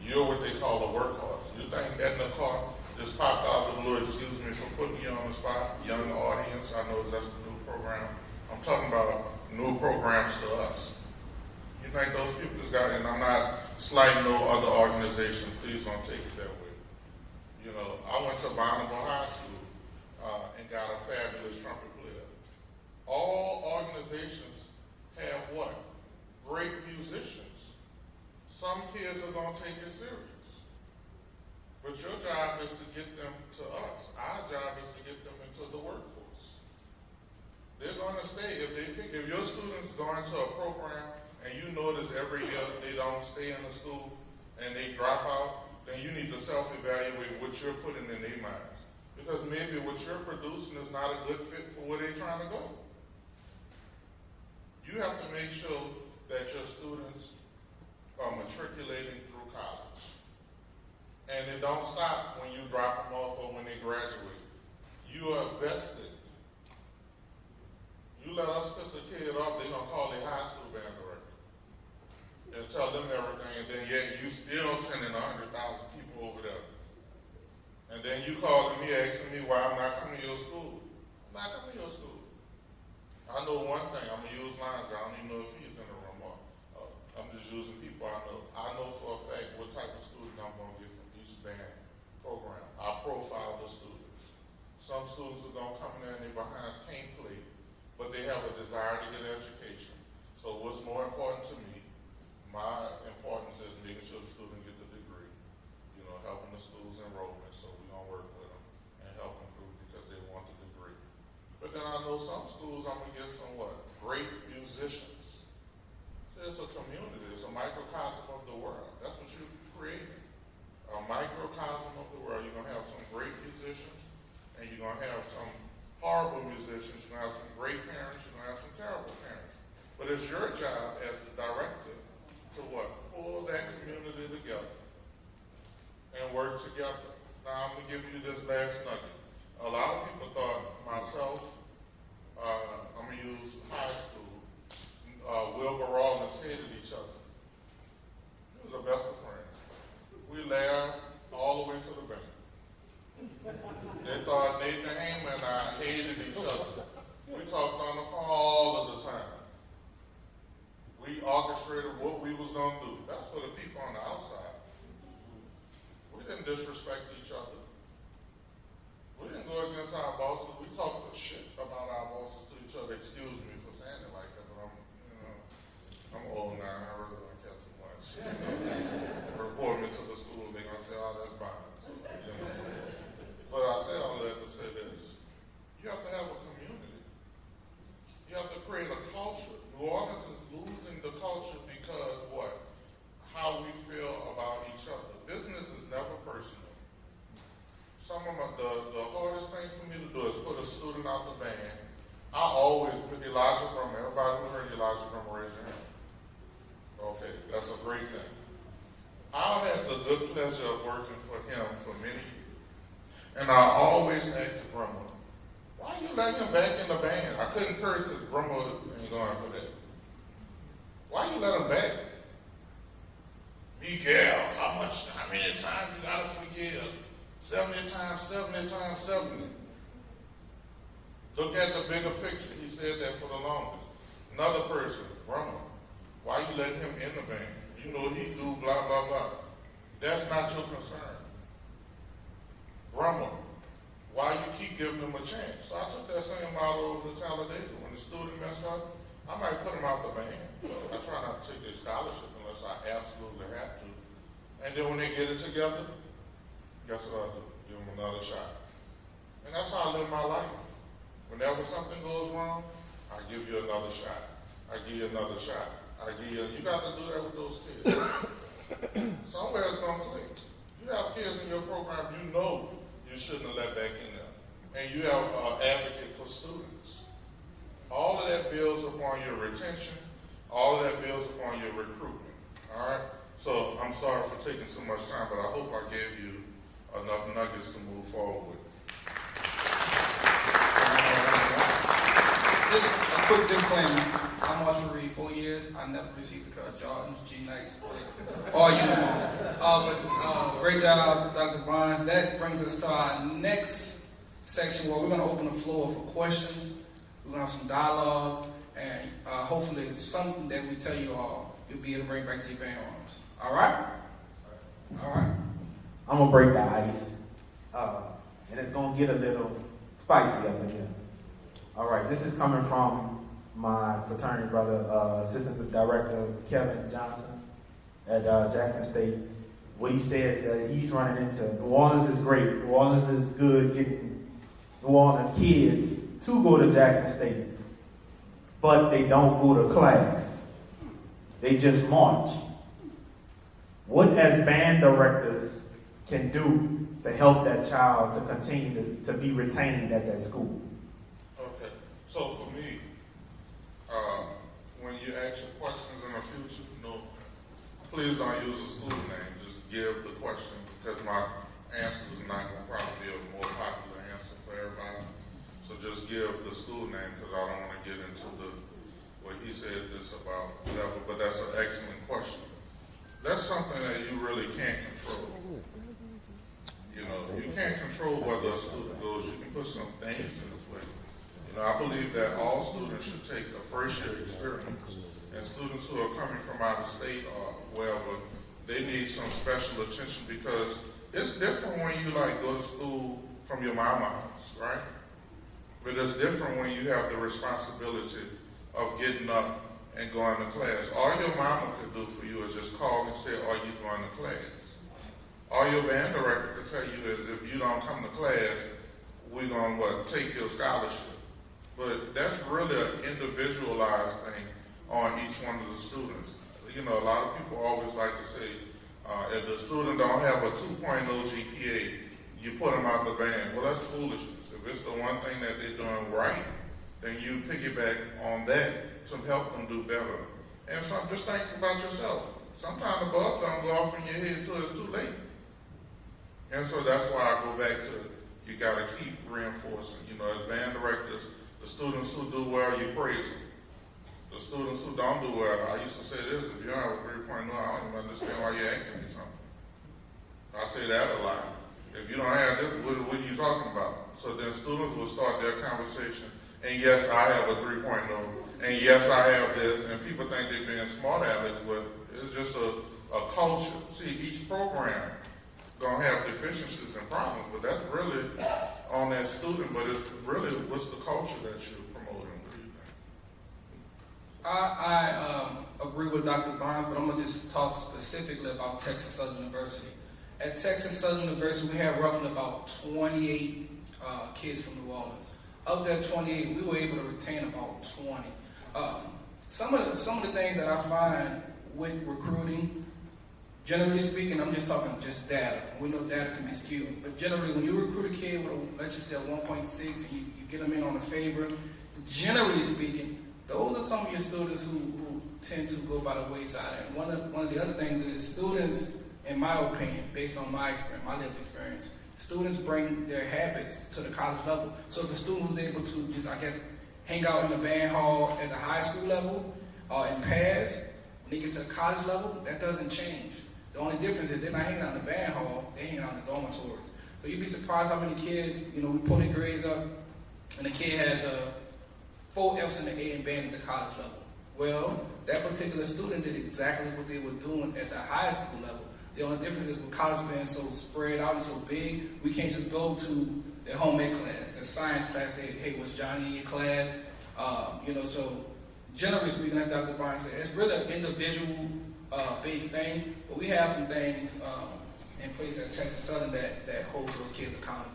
You're what they call a workhorse. You think that in the car just popped out of the blue, excuse me for putting you on the spot, young audience, I know that's the new program. I'm talking about new programs to us. You think those people just got, and I'm not slighting no other organization, please don't take it that way. You know, I went to Bonneville High School and got a fabulous trumpet player. All organizations have what? Great musicians. Some kids are going to take it serious. But your job is to get them to us. Our job is to get them into the workforce. They're going to stay. If your student's going to a program and you notice every year they don't stay in the school and they drop out, then you need to self-evaluate what you're putting in their minds. Because maybe what you're producing is not a good fit for where they're trying to go. You have to make sure that your students are matriculating through college. And it don't stop when you drop them off or when they graduate. You are vested. You let us piss a kid off, they're going to call their high school band director and tell them everything, and then yet you still sending 100,000 people over there. And then you calling me asking me why I'm not coming to your school. I'm not coming to your school. I know one thing, I'm going to use lines, I don't even know if he's in the room or I'm just using people I know. I know for a fact what type of student I'm going to get from each band program. I profile the students. Some students are going to come in there and their behinds can't play, but they have a desire to get education. So what's more important to me, my importance is making sure the student get the degree, you know, helping the schools enrollment, so we're going to work with them and help them through because they want the degree. But then I know some schools I'm going to get some what? Great musicians. So it's a community, it's a microcosm of the world. That's what you're creating, a microcosm of give you this last nugget. A lot of people thought myself, I'm going to use high school, Wilbur Rawlins hated each other. He was our best of friends. We laughed all the way to the bank. They thought Nathan Heyman and I hated each other. We talked on the phone all of the time. We orchestrated what we was going to do. That's for the people on the outside. We didn't disrespect each other. We didn't go against our bosses. We talked the shit about our bosses to each other. Excuse me for saying it like that, but I'm old now. I really don't care too much. Report me to the school, they're going to say, oh, that's violence. But I say all that to say this. You have to have a community. You have to create a culture. New Orleans is losing the culture because what? How we feel about each other. Business is never personal. Some of the hardest thing for me to do is put a student out the band. I always put Elijah Brummer. Everybody who heard Elijah Brummer, raise your hand. Okay, that's a great thing. I had the good pleasure of working for him for many years. And I always asked Brummer, why you let him back in the band? I couldn't curse because Brummer ain't going for that. Why you let him back? Miguel, how many times you gotta forgive? 70 times 70 times 70. Look at the bigger picture. He said that for the longest. Another person, Brummer, why you letting him in the band? You know he do blah, blah, blah. That's not your concern. Brummer, why you keep giving them a chance? So I took that same model over to Talladega. When the student mess up, I might put them out the band. I try not to take their scholarship unless I absolutely have to. And then when they get it together, guess what I do? Give them another shot. And that's how I live my life. Whenever something goes wrong, I give you another shot. I give you another shot. You got to do that with those kids. Somewhere it's going to click. You have kids in your program you know you shouldn't have let back in there. And you have an advocate for students. All of that builds upon your retention. All of that builds upon your recruitment. All right? So I'm sorry for taking so much time, but I hope I gave you enough nuggets to move forward with. Just a quick disclaimer. I'm Marshall Reed, 4 years. I never received a pair of Jordans, G-Nikes, or uniform. Great job, Dr. Barnes. That brings us to our next section where we're going to open the floor for questions. We're going to have some dialogue, and hopefully it's something that we tell you all you'll be able to bring back to your band rooms. All right? All right. I'm going to break the ice, and it's going to get a little spicy up in here. All right, this is coming from my fraternity brother, Assistant Director Kevin Johnson at Jackson State. What he says that he's running into, New Orleans is great. New Orleans is good getting New Orleans kids to go to Jackson State, but they don't go to class. They just march. What as band directors can do to help that child to continue to be retained at that school? Okay, so for me, when you ask your questions in the future, please don't use a school name. Just give the question because my answer is not going to probably be a more popular answer for everybody. So just give the school name because I don't want to get into what he said this about whatever, but that's an excellent question. That's something that you really can't control. You can't control whether a student goes. You can put some things in this way. I believe that all students should take a first-year experience. And students who are coming from out of state or wherever, they need some special attention because it's different when you go to school from your mama house, right? But it's different when you have the responsibility of getting up and going to class. All your mama could do for you is just call and say, are you going to class? All your band director could tell you is if you don't come to class, we're going to take your scholarship. But that's really an individualized thing on each one of the students. A lot of people always like to say, if the student don't have a 2.0 GPA, you put them out the band. Well, that's foolishness. If it's the one thing that they're doing right, then you piggyback on that to help them do better. And just think about yourself. Sometimes the bulb don't go off in your head until it's too late. And so that's why I go back to, you gotta keep reinforcing, you know, as band directors, the students who do well, you praise them. The students who don't do well, I used to say this, if you don't have a 3.0, I don't even understand why you're asking me something. I say that a lot. If you don't have this, what are you talking about? So then students will start their conversation, and yes, I have a 3.0, and yes, I have this, and people think they're being smart alecks, but it's just a culture. See, each program gonna have deficiencies and problems, but that's really on that student, but it's really, what's the culture that you're promoting? What do you think? I agree with Dr. Barnes, but I'm going to just talk specifically about Texas Southern University. At Texas Southern University, we have roughly about 28 kids from New Orleans. Of that 28, we were able to retain about 20. Some of the things that I find with recruiting, generally speaking, I'm just talking just data. We know data can be skewed, but generally when you recruit a kid with, let's just say, a 1.6, and you get them in on a favor, generally speaking, those are some of your students who tend to go by the wayside. And one of the other things is students, in my opinion, based on my experience, my lived experience, students bring their habits to the college level. So if the student was able to just, I guess, hang out in the band hall at the high school level and pass, when they get to the college level, that doesn't change. The only difference is they're not hanging out in the band hall, they're hanging out in the dormitories. So you'd be surprised how many kids, we pull their grades up, and the kid has 4 F's and an A in band at the college level. Well, that particular student did exactly what they were doing at the high school level. The only difference is with college being so spread out and so big, we can't just go to their home ec class, their science class, say, hey, was Johnny in your class? So generally speaking, like Dr. Barnes said, it's really an individual based thing, but we have some things in place at Texas Southern that hold those kids accountable.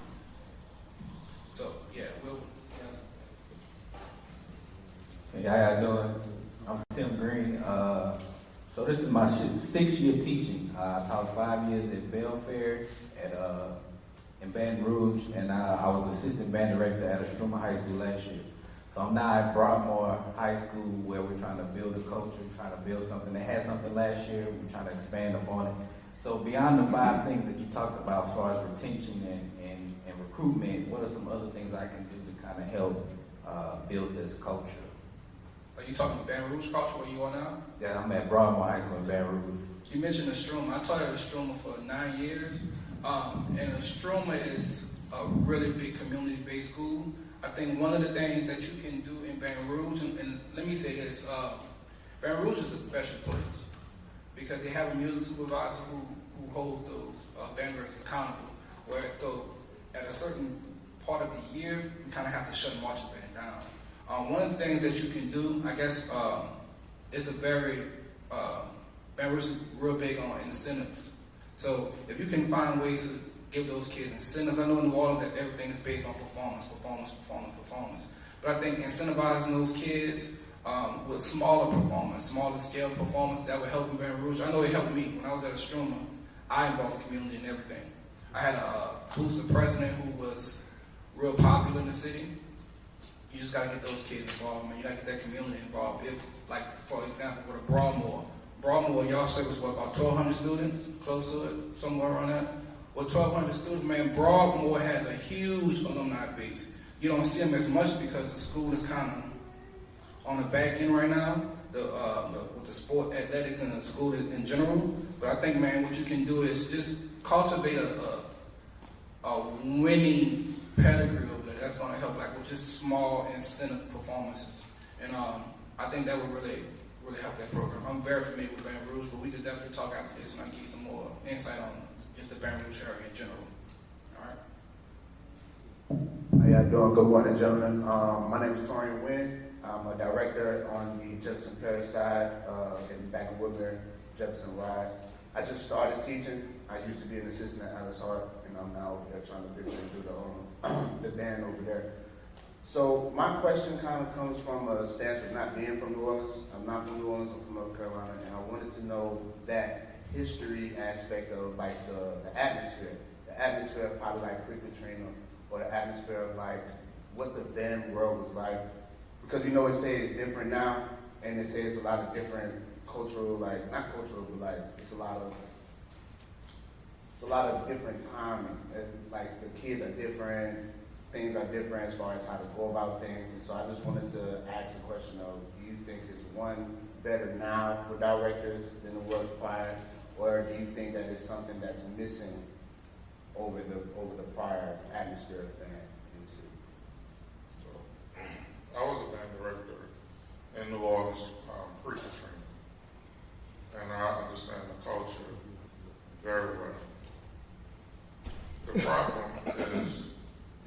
So, yeah, Hey, how y'all doing? I'm Tim Green. So this is my 6th year teaching. I taught 5 years at Belfair, in Baton Rouge, and I was assistant band director at Estruma High School last year. So I'm now at Broadmoor High School, where we're trying to build a culture, trying to build something. They had something last year, we're trying to expand upon it. So beyond the 5 things that you talked about as far as retention and recruitment, what are some other things I can do to kind of help build this culture? Are you talking Baton Rouge culture where you are now? Yeah, I'm at Broadmoor High School in Baton Rouge. You mentioned Estruma. I taught at Estruma for 9 years. And Estruma is a really big community-based school. I think one of the things that you can do in Baton Rouge, and let me say this, Baton Rouge is a special place because they have a music supervisor who holds those band directors accountable. So at a certain part of the year, you kind of have to shut marching band down. One of the things that you can do, I guess, is Baton Rouge is real big on incentives. So if you can find ways to give those kids incentives, I know in New Orleans that everything is based on performance. But I think incentivizing those kids with smaller scale performance, that would help in Baton Rouge. I know it helped me. When I was at Estruma, I involved the community in everything. I had a booster president who was real popular in the city. You just got to get those kids involved, man. You got to get that community involved. If, like, for example, with a Broadmoor, y'all say was what, about 1,200 students, close to it, somewhere around that? With 1,200 students, man, Broadmoor has a huge alumni base. You don't see them as much because the school is kind of on the back end right now, with the sport athletics and the school in general. But I think, man, what you can do is just cultivate a winning pedigree over there. That's going to help, like, with just small incentive performances. And I think that would really help that program. I'm very familiar with Baton Rouge, but we could definitely talk after this and I can give you some more insight on just the Baton Rouge area in general. All right? How y'all doing? Good morning, gentlemen. My name is Torian Wynn. I'm a director on the Jefferson Parish side in back in Woodbury, Jefferson Rise. I just started teaching. I used to be an assistant at Alice Hart, and I'm now over there trying to figure into the band over there. So my question kind of comes from a stance of not being from New Orleans. I'm not from New Orleans, I'm from North Carolina, and I wanted to know that history aspect of like the atmosphere of probably like Quick-Katrina, or the atmosphere of like what the band world was like. Because it says it's different now, and it says a lot of different cultural, like, not cultural, but like it's a lot of it's a lot of different timing. Like the kids are different, things are different as far as how to go about things. And so I just wanted to ask a question of, do you think is one better now for directors than it was prior? Or do you think that it's something that's missing over the prior atmosphere of band in the city? So, I was a band director in New Orleans pre-Katrina, and I understand the culture very well. The problem is,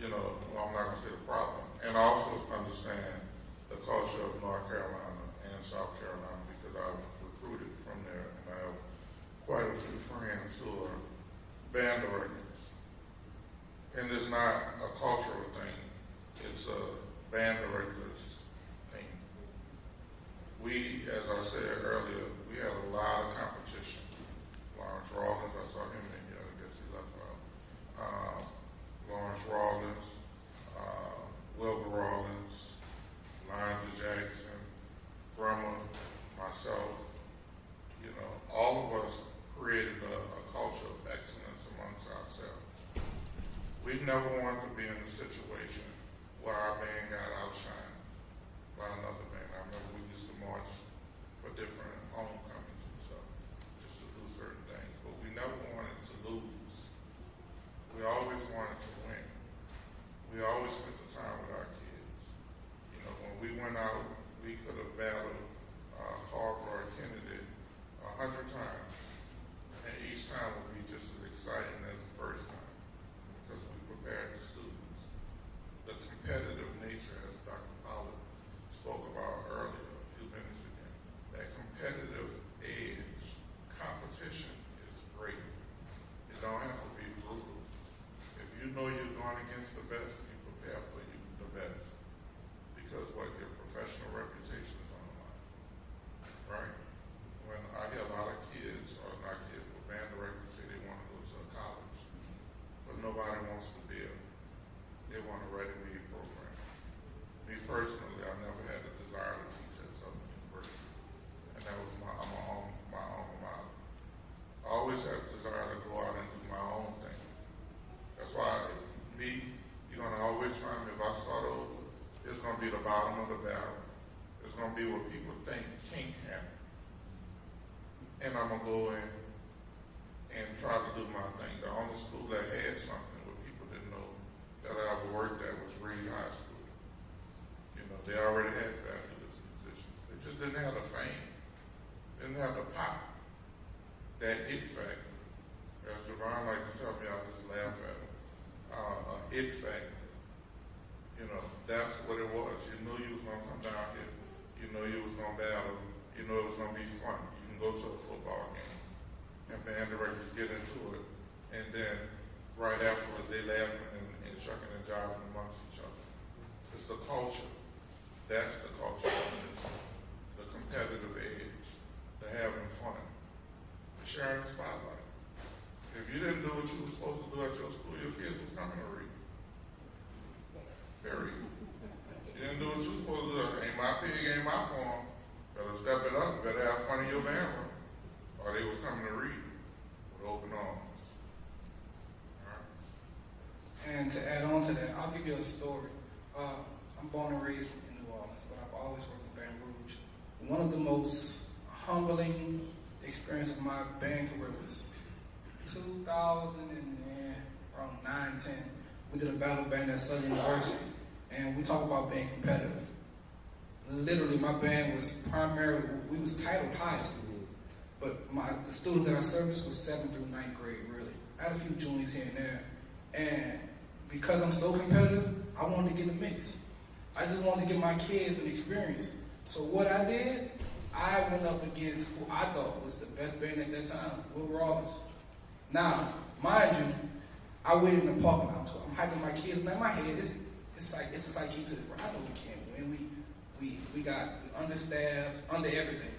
I'm not going to say the problem, and I also understand the culture of North Carolina and South Carolina because I was recruited from there, and I have quite a few friends who are band directors. And it's not a cultural thing, it's a band director's thing. We, as I said earlier, we had a lot of competition. Lawrence Rawlins, I saw him in here, I guess he left out. Lawrence Rawlins, Wilbur Rawlins, Lyons Jackson, Bremer, myself, all of us created a culture of excellence amongst ourselves. We never wanted to be in a situation where our band got outshined by another band. I remember we used to march for different homecomings and stuff, just to do certain things. But we never wanted to lose. We always wanted to win. We always spent the time with our kids. When we went out, we could have battled Carver or Kennedy 100 times. And each time would be just as exciting as the first time because we prepared the students. The competitive nature, as Dr. Pollard spoke about earlier a few minutes ago, that competitive edge, competition is great. It don't have to be brutal. If you know you're going against the best, you prepare for the best. Because your professional reputation is on the line, right? When I hear a lot of kids, or not kids, but band directors say they want to go to a college, but nobody wants to be they want a ready-made program. Me personally, I never had a desire to teach at Southern University, and that was my alma mater. I always had a desire to go out and do my own thing. That's why you're going to always find me, if I start over, it's going to be the bottom of the barrel. It's going to be what people think can't happen. And I'm going to go in and try to do my thing. The only school that had something where people didn't know that I ever worked at was Reed High School. They already had fabulous musicians. They just didn't have the fame, didn't have the pop, that it factor. As Juvon liked to tell me, I just laugh at him. It factor. That's what it was. You knew you was going to come down here. You know you was going to battle. You know it was going to be fun. You can go to a football game and band directors get into it. And then right afterwards, they laughing and shucking and jiving amongst each other. It's the culture. That's the culture of this. The competitive edge, the having fun, the sharing the spotlight. If you didn't do what you were supposed to do at your school, your kids was coming to read. Period. You didn't do what you were supposed to do. Ain't my pig, ain't my form. Better step it up. Better have fun in your band room. Or they was coming to read with open arms. All right. And to add on to that, I'll give you a story. I'm born and raised in New Orleans, but I've always worked in Baton Rouge. One of the most humbling experiences of my band career was 2009, 10. We did a battle band at Southern University, and we talk about being competitive. Literally, my band was we was titled high school, but the students that I serviced was 7th through 9th grade, really. I had a few juniors here and there, and because I'm so competitive, I wanted to get in the mix. I just wanted to give my kids an experience. So what I did, I went up against who I thought was the best band at that time, Wilbur Rawlins. Now, mind you, I waited in the parking lot. I'm hyping my kids. Man, my head, it's a psyche to the ground. I know we can't win. We understaffed, under everything.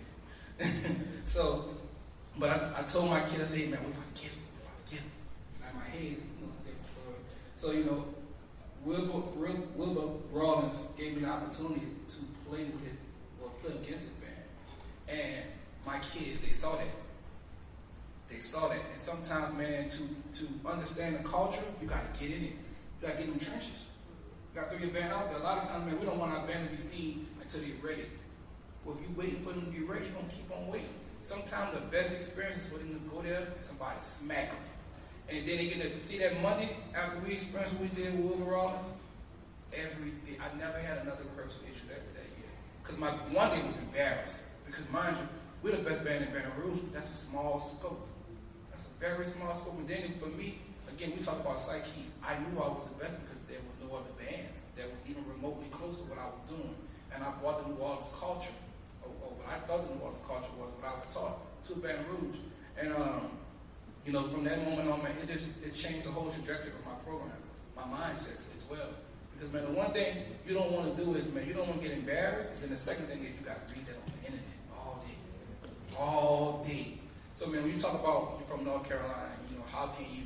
So, but I told my kids, I said, hey, man, we're about to get him. Now my head is, it's a different story. So, Wilbur Rawlins gave me the opportunity to play against his band. And my kids, they saw that. And so sometimes, man, to understand the culture, you got to get in it. You got to get in the trenches. You got to throw your band out there. A lot of times, man, we don't want our band to be seen until they're ready. Well, if you waiting for them to be ready, you're going to keep on waiting. Sometimes the best experience is for them to go there and somebody smack them. And then they get to see that Monday after we experienced what we did with Wilbur Rollins. Every day, I never had another personal issue that year. Because my one day was embarrassed. Because mind you, we're the best band in Baton Rouge, but that's a small scope. That's a very small scope. And then for me, again, we talk about psyche. I knew I was the best because there was no other bands that were even remotely close to what I was doing. And I brought the New Orleans culture, or what I thought the New Orleans culture was, what I was taught, to Baton Rouge. And you know, from that moment on, man, it changed the whole trajectory of my program, my mindset as well. Because, man, the one thing you don't want to do is, man, you don't want to get embarrassed. And then the second thing is you got to read that on the internet all day. So, man, when you talk about you're from North Carolina, you know, how can you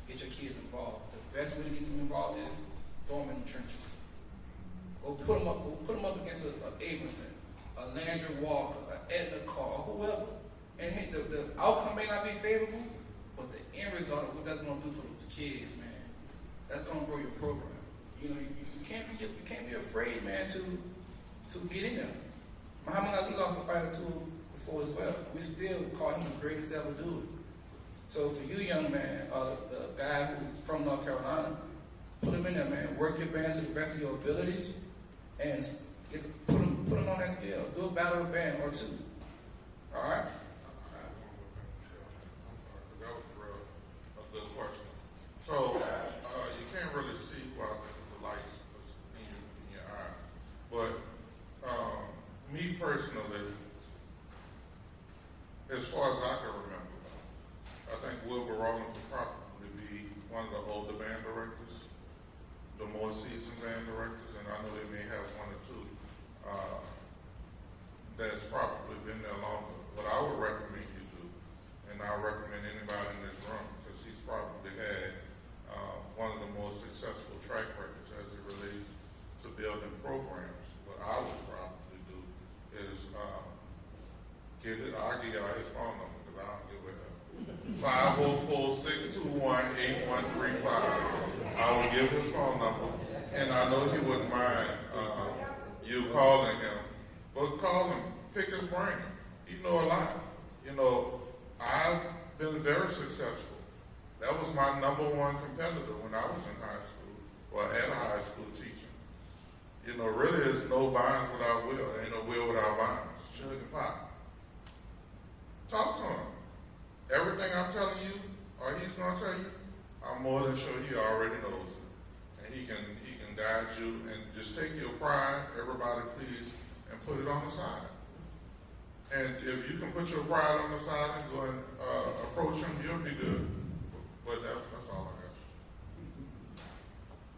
get your kids involved? The best way to get them involved is throw them in the trenches. Go put them up against a Abramson, a Landry Walker, an Edna Carr, or whoever. And hey, the outcome may not be favorable, but the end result of what that's going to do for those kids, man, that's going to grow your program. You know, you can't be afraid, man, to get in there. Muhammad Ali lost a fight or two before as well. We still call him the greatest to ever do it. So for you, young man, the guy who's from North Carolina, put him in there, man. Work your band to the best of your abilities, and put him on that scale. Do a battle of band or two. All right. That was a good question. So you can't really see while the lights was in your eye. But me personally, as far as I can remember, I think Wilbur Rollins would probably be one of the older band directors, the more seasoned band directors, and I know they may have one or two that's probably been there longer. What I would recommend you do, and I recommend anybody in this room, because he's probably had one of the most successful track records as it relates to building programs. What I would probably do is get it. I'll give y'all his phone number because I don't give it up. 504-621-8135. I will give his phone number, and I know he wouldn't mind you calling him. But call him, pick his brain. He know a lot. You know, I've been very successful. That was my #1 competitor when I was in high school, or at high school teaching. You know, really there's no binds without will. There ain't no will without binds. Sugar and pop. Talk to him. Everything I'm telling you, or he's gonna tell you, I'm more than sure he already knows it. And he can guide you, and just take your pride, everybody please, and put it on the side. And if you can put your pride on the side and go and approach him, you'll be good. But that's all I got.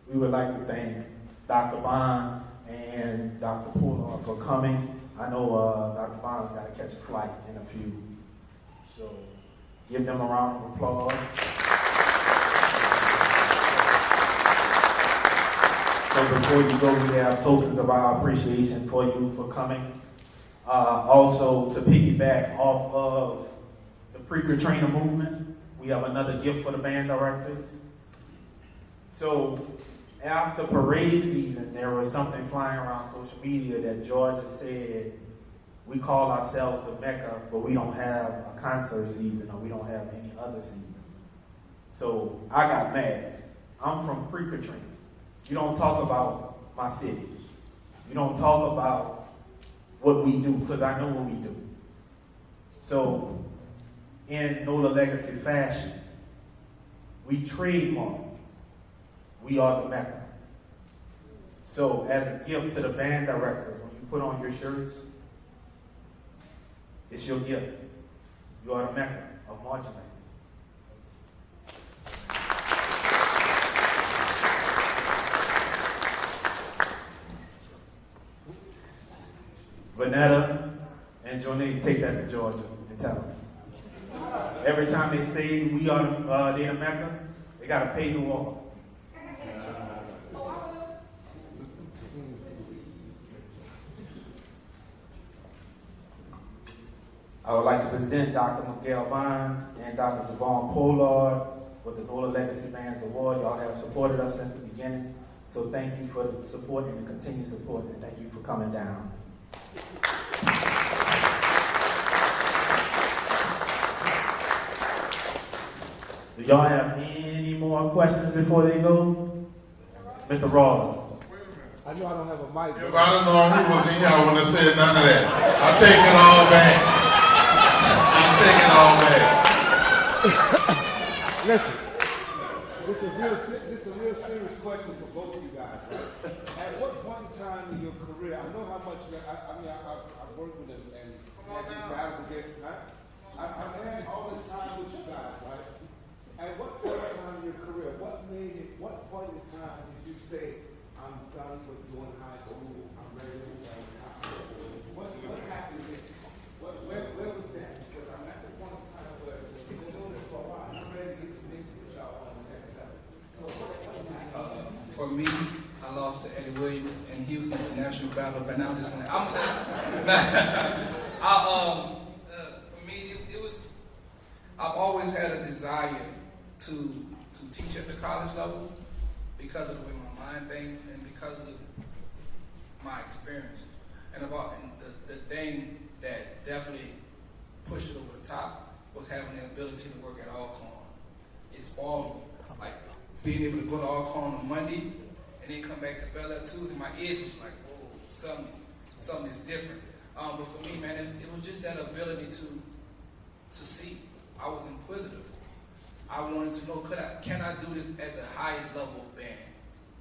We would like to thank Dr. Bonds and Dr. Pollard for coming. I know Dr. Bonds got to catch a flight in a few. So give them a round of applause. So before you go, we have tokens of our appreciation for you for coming. Also, to piggyback off of the pre-trainer movement, we have another gift for the band directors. So after parade season, there was something flying around social media that Georgia said, we call ourselves the Mecca, but we don't have a concert season, or we don't have any other season. So I got mad. I'm from pre-Katrina. You don't talk about my city. You don't talk about what we do, because I know what we do. So in NOLA legacy fashion, we trademark, we are the Mecca. So as a gift to the band directors, when you put on your shirts, it's your gift. You are the Mecca of marching bands. Vanetta and Jonee, take that to Georgia and tell them. Every time they say we are they the Mecca, they got to pay New Orleans. I would like to present Dr. Miguel and Dr. Javon Pollard with the NOLA Legacy Bands Award. Y'all have supported us since the beginning, so thank you for the support and the continued support, and thank you for coming down. Do y'all have any more questions before they go? Mr. Rawls. I know I don't have a mic. If I'd have known he was in here, I wouldn't have said none of that. I take it all back. I take it all back. Listen, this is a real serious question for both of you guys. Right? At what point in time in your career, I know how much, I've worked with them and had these battles against, right? I've had all this time with you guys, right? At what point in time in your career, what point in time did you say, I'm done for doing high school, I'm ready to move on? What happened there? Where was that? Because I'm at the point in time where I've been doing it for a while, I'm ready to get the next y'all on the next level. For me, I lost to Eddie Williams in Houston in the national battle, but now I'm just gonna. For me, it was. I've always had a desire to teach at the college level because of the way my mind thinks and because of my experience. And the thing that definitely pushed it over the top was having the ability to work at Alcorn. It spoiled me. Like being able to go to Alcorn on Monday and then come back to Bel Air Tuesday, my ears was like, whoa, something is different. But for me, man, it was just that ability to see. I was inquisitive. I wanted to know, can I do this at the highest level of band,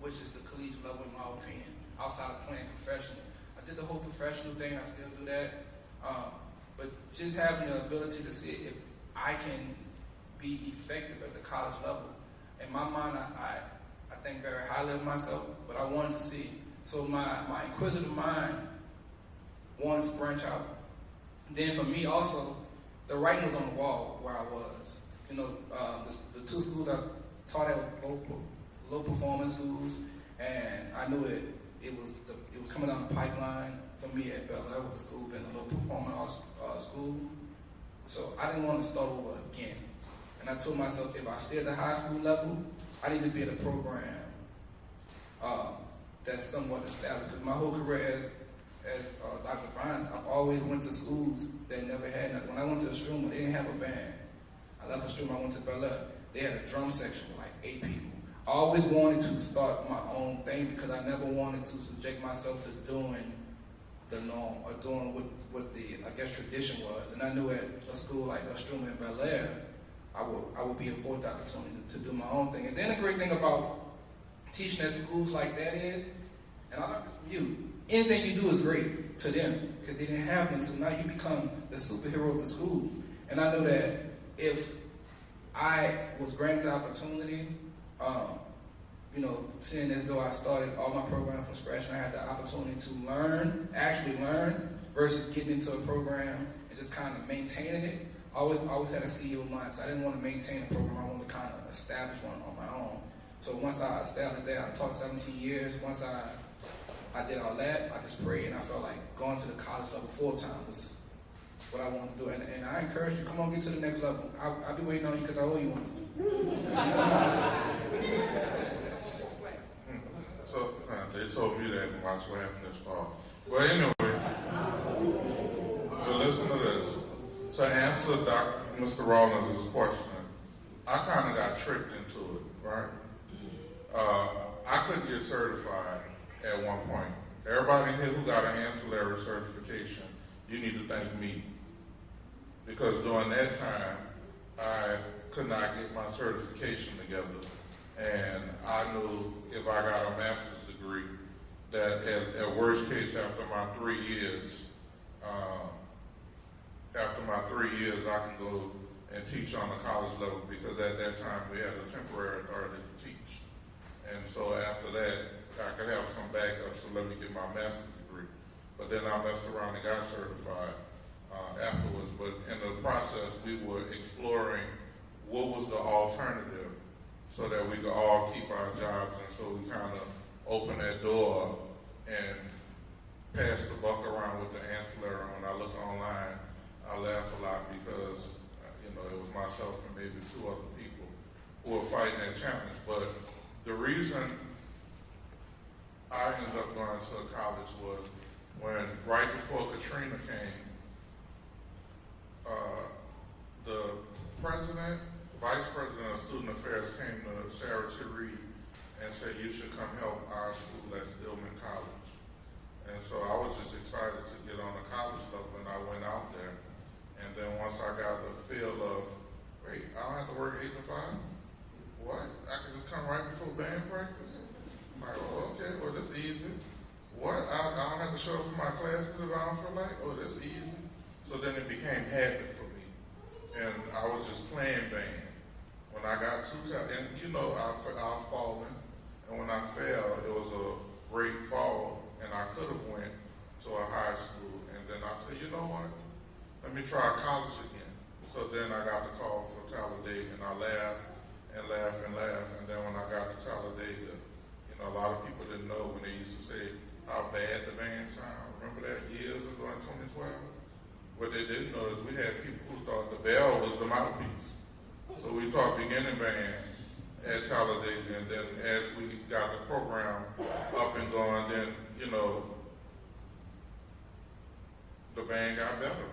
which is the collegiate level in my opinion, outside of playing professional. I did the whole professional thing, I still do that. But just having the ability to see if I can be effective at the college level. In my mind, I think very highly of myself, but I wanted to see. So my inquisitive mind wanted to branch out. Then for me also, the writing was on the wall where I was. You know, the two schools I taught at were both low performance schools, and I knew it was coming down the pipeline for me at Bel Air with the school being a low performing school. So I didn't want to start over again. And I told myself if I stay at the high school level, I need to be at a program that's somewhat established. Because my whole career as Dr. Bynes, I've always went to schools that never had nothing. When I went to Estruma, they didn't have a band. I left Estruma, I went to Bel Air. They had a drum section with like 8 people. I always wanted to start my own thing because I never wanted to subject myself to doing the norm or doing what the, I guess, tradition was. And I knew at a school like Estruma and Bel Air, I would be afforded the opportunity to do my own thing. And then the great thing about teaching at schools like that is, and I learned this from you, anything you do is great to them because they didn't have them. So now you become the superhero of the school. And I know that if I was granted the opportunity, seeing as though I started all my programs from scratch and I had the opportunity to actually learn, versus getting into a program and just kind of maintaining it. I always had a CEO mind, so I didn't want to maintain a program. I wanted to kind of establish one on my own. So once I established that, I taught 17 years. Once I did all that, I just prayed, and I felt like going to the college level full-time was what I wanted to do. And I encourage you, come on, get to the next level. I'll be waiting on you because I owe you one. So they told me that and watch what happened this fall. Well, anyway, but listen to this. To answer Mr. Rollins' question, I kind of got tricked into it, right? I couldn't get certified at one point. Everybody here who got an ancillary certification, you need to thank me. Because during that time, I could not get my certification together. And I knew if I got a master's degree, that at worst case, after my 3 years, I can go and teach on the college level, because at that time we had a temporary authority to teach. And so after that, I could have some backup, so let me get my master's degree. But then I messed around and got certified afterwards. But in the process, we were exploring what was the alternative so that we could all keep our jobs. And so we kind of opened that door and passed the buck around with the ancillary. When I look online, I laugh a lot because, it was myself and maybe two other people who were fighting at champions. But the reason I ended up going to a college was when, right before Katrina came, the president, vice president of student affairs came to Sarah T. Reed and said, you should come help our school at Stillman College. And so I was just excited to get on the college stuff when I went out there. And then once I got the feel of, wait, I don't have to work 8 to 5? What? I can just come right before band practice? I'm like, oh, okay, well, that's easy. What? I don't have to show up for my classes if I don't feel like? Oh, that's easy. So then it became habit for me. And I was just playing band. When I got too tired, and I've fallen. And when I fell, it was a great fall. And I could have went to a high school. And then I said, you know what? Let me try college again. So then I got the call for Talladega, and I laughed and laughed and laughed. And then when I got to Talladega, a lot of people didn't know when they used to say how bad the band sound. Remember that years ago in 2012? What they didn't know is we had people who thought the bell was the mouthpiece. So we taught beginning band at Talladega, and then as we got the program up and going, then, the band got better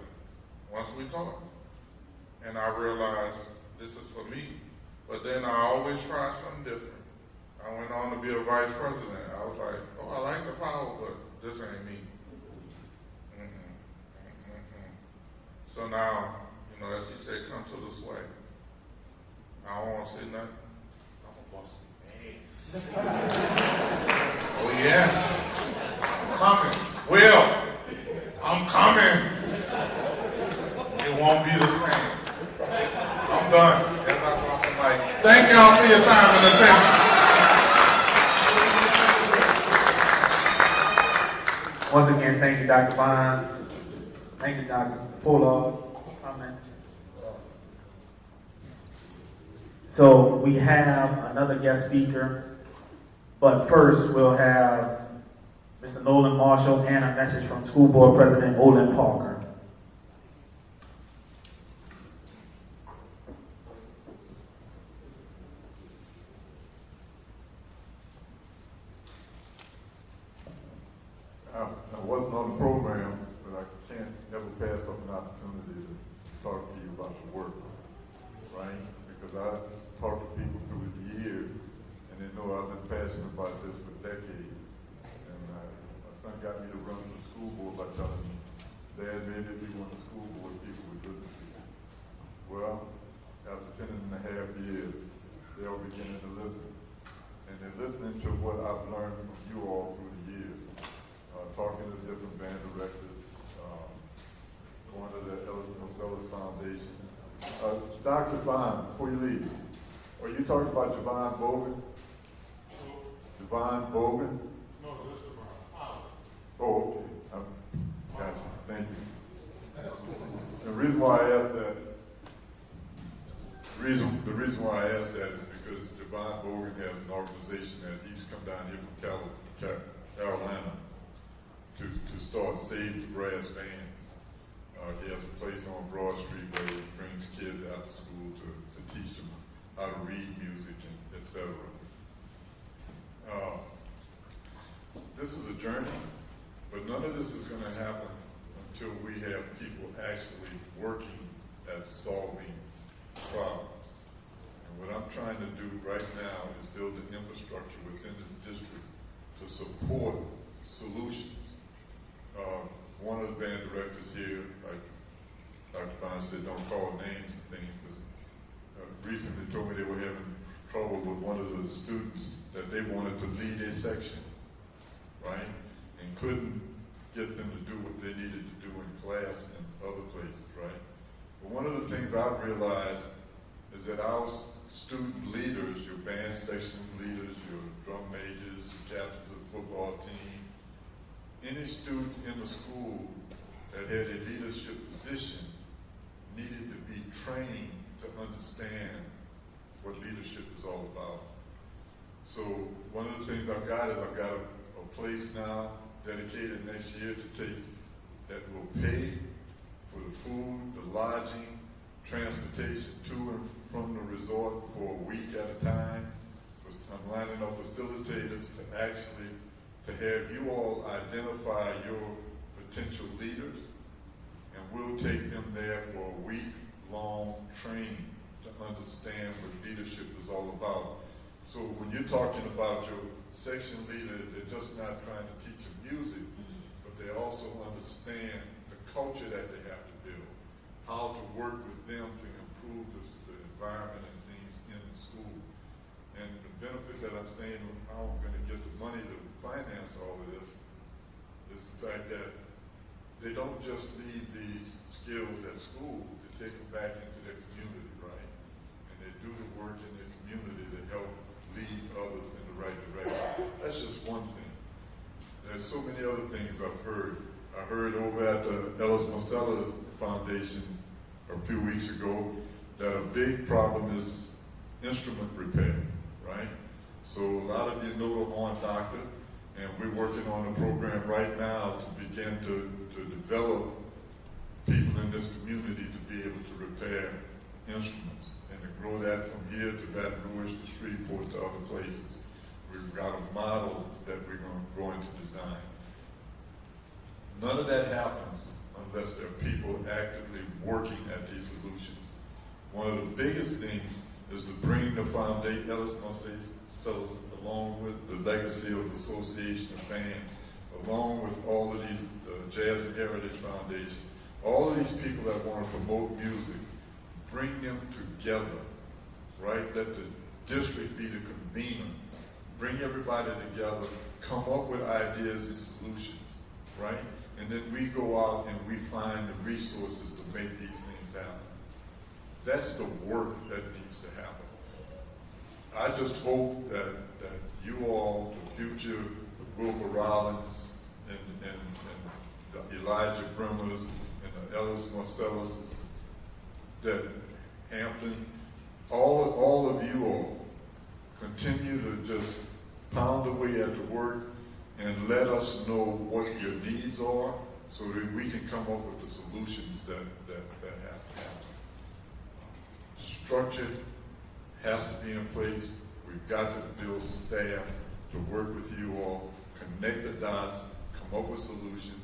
once we taught. And I realized this is for me. But then I always try something different. I went on to be a vice president. I was like, oh, I like the power, but this ain't me. So now, as you say, come to the sway. I don't want to say nothing. I'm going to bust some ass. Oh, yes. I'm coming. Will, I'm coming. It won't be the same. I'm done. As I drop the mic. Thank y'all for your time and attention. Once again, thank you, Dr. Bond. Thank you, Dr. Pollard. Comment. So we have another guest speaker, but first we'll have Mr. Nolan Marshall and a message from School Board President Olin Parker. I wasn't on the program, but I can't never pass up an opportunity to talk to you about your work, right? Because I talk to people through the years, and they know I've been passionate about this for decades. And my son got me to run the school board by telling me, Dad, maybe if you won the school board, people would listen to you. Well, after 10.5 years, they're beginning to listen. And they're listening to what I've learned from you all through the years. Talking to different band directors, going to the Ellison Marcellus Foundation. Dr. Bond, before you leave, are you talking about Javon Bogan? Javon Bogan? No, this is Javon. Oh, okay. Gotcha. Thank you. The reason why I asked that, the reason why I asked that is because Javon Bogan has an organization that he's come down here from Carolina to start Save the Brass Band. He has a place on Broad Street where he brings kids after school to teach them how to read music, and etc. This is a journey, but none of this is going to happen until we have people actually working at solving problems. And what I'm trying to do right now is build an infrastructure within the district to support solutions. One of the band directors here, like Dr. Bond said, don't call names and things, but recently told me they were having trouble with one of the students that they wanted to lead a section, right? And couldn't get them to do what they needed to do in class and other places, right? But one of the things I've realized is that our student leaders, your band section leaders, your drum majors, your captains of the football team, any student in the school that had a leadership position needed to be trained to understand what leadership is all about. So one of the things I've got is I've got a place now dedicated next year to take that will pay for the the food, the lodging, transportation to and from the resort for a week at a time. I'm lining up facilitators to actually to have you all identify your potential leaders, and we'll take them there for a week-long training to understand what leadership is all about. So when you're talking about your section leader, they're just not trying to teach you music, but they also understand the culture that they have to build, how to work with them to improve the environment and things in the school. And the benefit that I'm saying of how I'm going to get the money to finance all of this is the fact that they don't just leave these skills at school, they take them back into their community, right? And they do the work in their community to help lead others in the right direction. That's just one thing. There's so many other things I've heard. I heard over at the Ellis Marcella Foundation a few weeks ago that a big problem is instrument repair, right? So a lot of you know the horn doctor, and we're working on a program right now to begin to develop people in this community to be able to repair instruments and to grow that from here to Baton Rouge to Shreveport to other places. We've got a model that we're going to design. None of that happens unless there are people actively working at these solutions. One of the biggest things is to bring the foundation, Ellis Marcella, along with the legacy of the Association of Bands, along with all of these Jazz and Heritage Foundation, all of these people that want to promote music, bring them together, right? Let the district be the convener. Bring everybody together, come up with ideas and solutions, right? And then we go out and we find the resources to make these things happen. That's the work that needs to happen. I just hope that you all, the future Wilbur Rollins and the Elijah Bremers and the Ellis Marcellus, that Hampton, all of you all continue to just pound away at the work and let us know what your needs are so that we can come up with the solutions that have to happen. Structure has to be in place. We've got to build staff to work with you all, connect the dots, come up with solutions,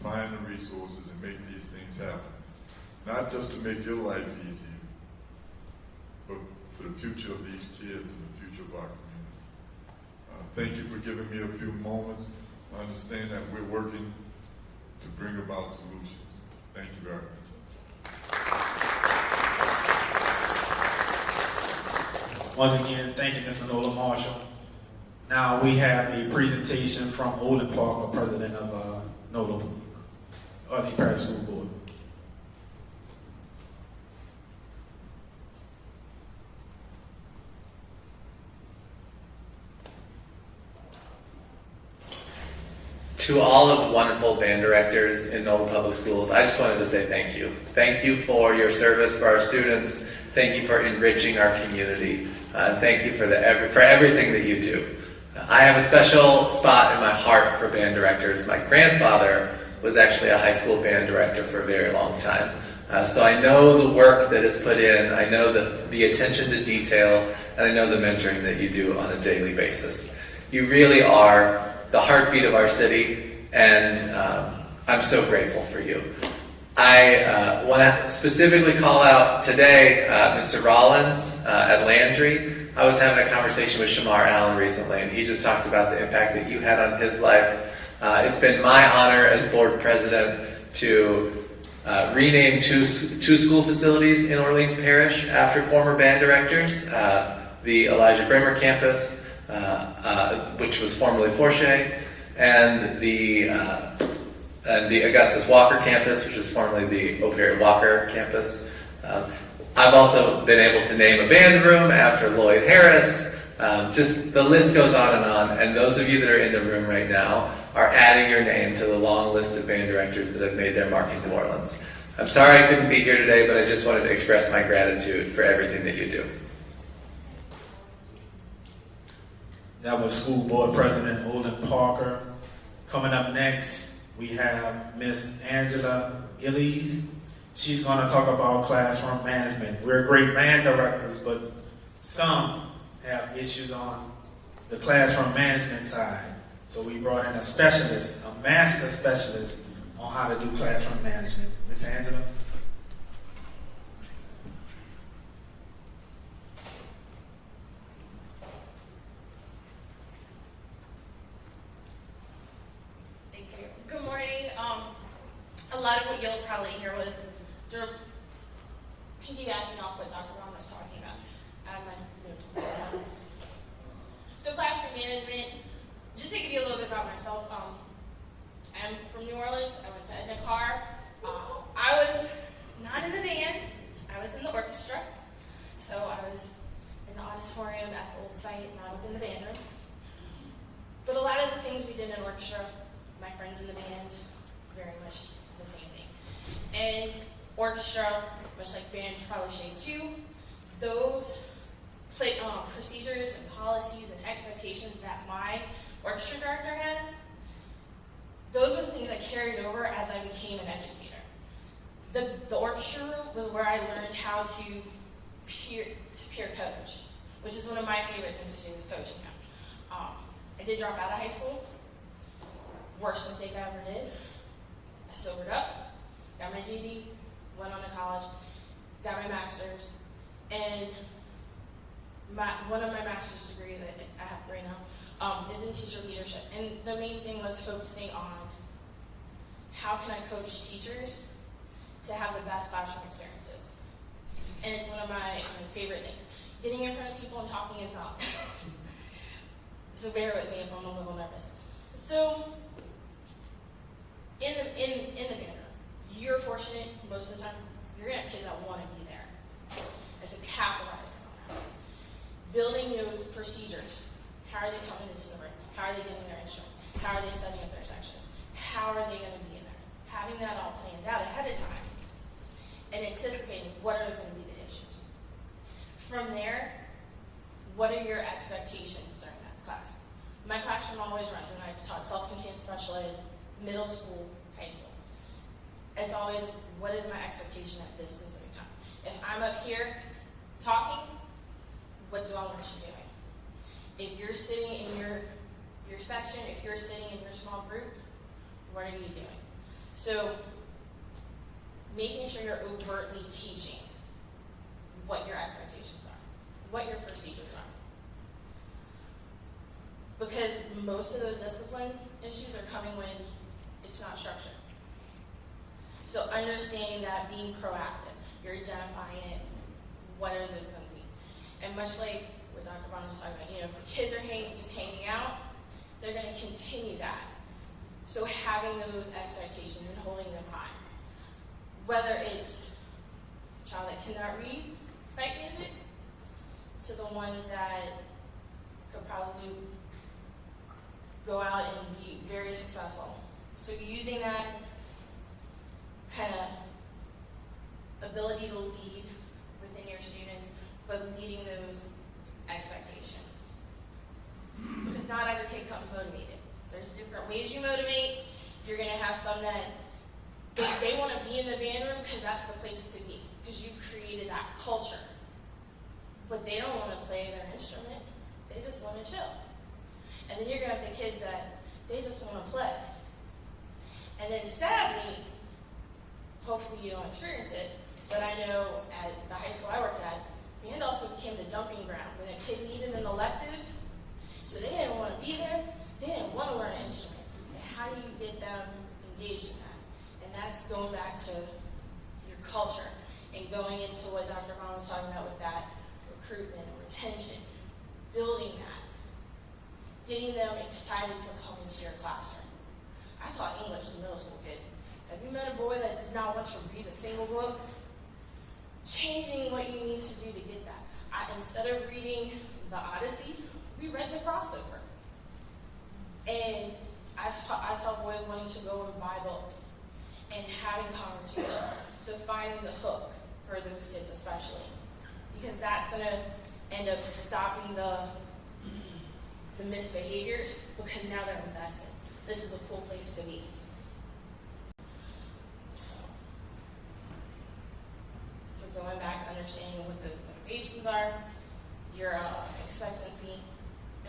find the resources, and make these things happen. Not just to make your life easier, but for the future of these kids and the future of our community. Thank you for giving me a few moments. I understand that we're working to bring about solutions. Thank you very much. Once again, thank you, Mr. NOLA Marshall. Now we have a presentation from Olin Parker, president of NOLA, the Parish School Board. To all of the wonderful band directors in NOLA Public Schools, I just wanted to say thank you. Thank you for your service for our students. Thank you for enriching our community. Thank you for everything that you do. I have a special spot in my heart for band directors. My grandfather was actually a high school band director for a very long time. So I know the work that is put in, I know the attention to detail, and I know the mentoring that you do on a daily basis. You really are the heartbeat of our city, and I'm so grateful for you. I want to specifically call out today Mr. Rollins at Landry. I was having a conversation with Shamar Allen recently, and he just talked about the impact that you had on his life. It's been my honor as board president to rename two school facilities in Orleans Parish after former band directors. The Elijah Bremer campus, which was formerly Forche, and the Augustus Walker campus, which was formerly the O'Perry Walker campus. I've also been able to name a band room after Lloyd Harris. Just the list goes on, and those of you that are in the room right now are adding your name to the long list of band directors that have made their mark in New Orleans. I'm sorry I couldn't be here today, but I just wanted to express my gratitude for everything that you do. That was School Board President Olin Parker. Coming up next, we have Miss Angela Gillies. She's going to talk about classroom management. We're great band directors, but some have issues on the classroom management side. So we brought in a specialist, a master specialist on how to do classroom management. Ms. Angela? Thank you. Good morning. A lot of what you'll probably hear was piggybacking off what Dr. Brown was talking about. So classroom management, just to give you a little bit about myself, I'm from New Orleans. I went to Edna Carr. I was not in the band. I was in the orchestra. So I was in the auditorium at the old site, not up in the band room. But a lot of the things we did in orchestra, my friends in the band, very much the same thing. And orchestra, much like band, probably shaped too. Those procedures and policies and expectations that my orchestra director had, those were the things I carried over as I became an educator. The orchestra room was where I learned how to peer coach, which is one of my favorite things to do is coaching now. I did drop out of high school. Worst mistake I ever did. I sobered up, got my GED, went on to college, got my master's, and one of my master's degrees, I have 3 now, is in teacher leadership. And the main thing was focusing on how can I coach teachers to have the best classroom experiences. And it's one of my favorite things. Getting in front of people and talking is not. So bear with me if I'm a little nervous. So in the band room, you're fortunate most of the time. You're gonna have kids that want to be there. And so capitalize on that. Building those procedures. How are they coming into the room? How are they getting their instruments? How are they setting up their sections? How are they going to be in there? Having that all planned out ahead of time and anticipating what are going to be the issues. From there, what are your expectations during that class? My classroom always runs, and I've taught self-contained special ed, middle school, high school. It's always, what is my expectation at this specific time? If I'm up here talking, what do I want you doing? If you're sitting in your section, if you're sitting in your small group, what are you doing? So making sure you're overtly teaching what your expectations are, what your procedures are. Because most of those discipline issues are coming when it's not structured. So understanding that, being proactive, you're identifying it, what are those going to be? And much like what Dr. Brown was talking about, if the kids are just hanging out, they're going to continue that. So having those expectations and holding them high. Whether it's a child that cannot read, sight visit, to the ones that could probably go out and be very successful. So using that kind of ability to lead within your students, but leading those expectations. Because not every kid comes motivated. There's different ways you motivate. You're going to have some that they want to be in the band room because that's the place to be, because you've created that culture. But they don't want to play their instrument. They just want to chill. And then you're going to have the kids that they just want to play. And then sadly, hopefully you don't experience it, but I know at the high school I worked at, band also became the dumping ground. When a kid needed an elective, so they didn't want to be there, they didn't want to learn an instrument. And how do you get them engaged in that? And that's going back to your culture and going into what Dr. Brown was talking about with that recruitment and retention, building that, getting them excited to come into your classroom. I taught English to middle school kids. Have you met a boy that did not want to read a single book? Changing what you need to do to get that. Instead of reading the Odyssey, we read the crossover. And I saw boys wanting to go and buy books and having conversations. So finding the hook for those kids especially. Because that's going to end up stopping the misbehaviors, because now they're invested. This is a cool place to be. understanding what those motivations are, your expectancy,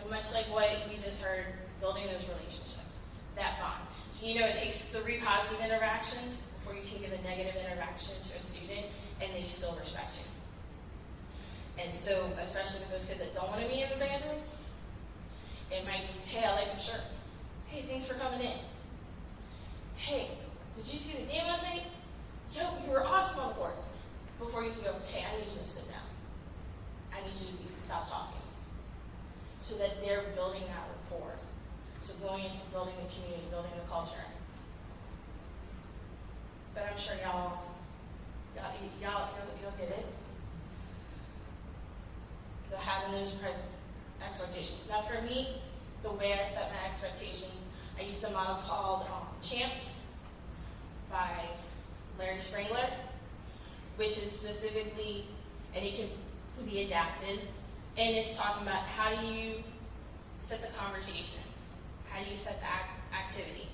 and much like what we just heard, building those relationships, that bond. So you know it takes 3 positive interactions before you can give a negative interaction to a student and they still respect you. And so, especially with those kids that don't want to be in the band room, it might be, hey, I like your shirt. Hey, thanks for coming in. Hey, did you see the game last night? Yo, you were awesome on the court. Before you can go, hey, I need you to sit down. I need you to stop talking. So that they're building that rapport. So going into building the community, building the culture. But I'm sure y'all get it. So having those expectations. Now for me, the way I set my expectations, I used a model called Champs by Larry Springler, which is specifically, and it can be adapted, and it's talking about how do you set the conversation, how do you set the activity,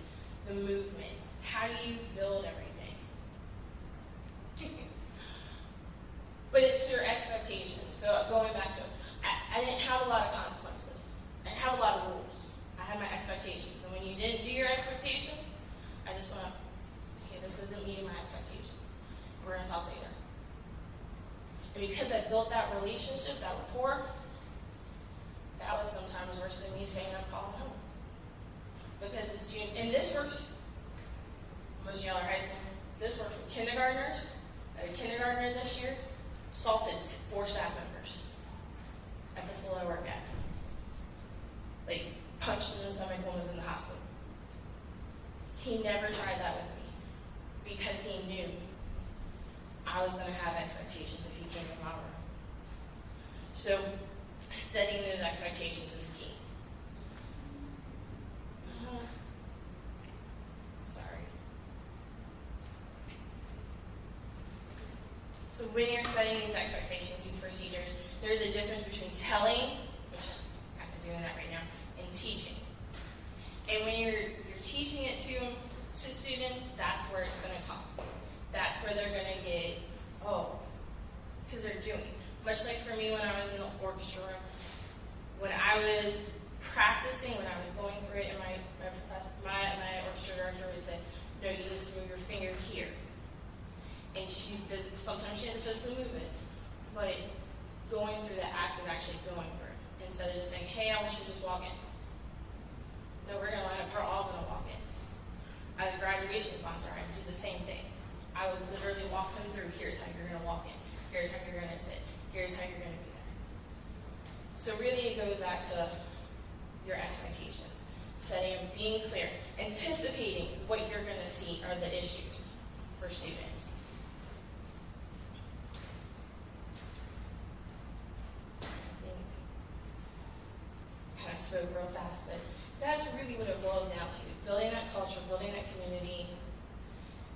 the movement, how do you build everything. But it's your expectations. So going back to, I didn't have a lot of consequences. I didn't have a lot of rules. I had my expectations. And when you didn't do your expectations, I just went, hey, this isn't meeting my expectation. We're going to talk later. And because I built that relationship, that rapport, that was sometimes worse than me staying up calling home. Because the student, and this works, most of y'all are high school, this works with kindergartners. A kindergartner this year assaulted 4 staff members at the school I work at. Like, punched in the stomach, one was in the hospital. He never tried that with me because he knew I was going to have expectations if he came in my room. So, setting those expectations is key. Sorry. So when you're setting these expectations, these procedures, there's a difference between telling, which I'm kind of doing that right now, and teaching. And when you're teaching it to students, that's where it's going to come. That's where they're going to get, oh, because they're doing. Much like for me when I was in the orchestra room, when I was practicing, when I was going through it, and my orchestra director would say, no, you need to move your finger here. And sometimes she had to physically move it, but going through the act of actually going through it, instead of just saying, hey, I want you to just walk in. No, we're going to line up, we're all going to walk in. As a graduation sponsor, I do the same thing. I would literally walk them through, here's how you're going to walk in, here's how you're going to sit, here's how you're going to be there. So really it goes back to your expectations, setting, being clear, anticipating what you're going to see are the issues for students. I spoke real fast, but that's really what it boils down to, is building that culture, building that community,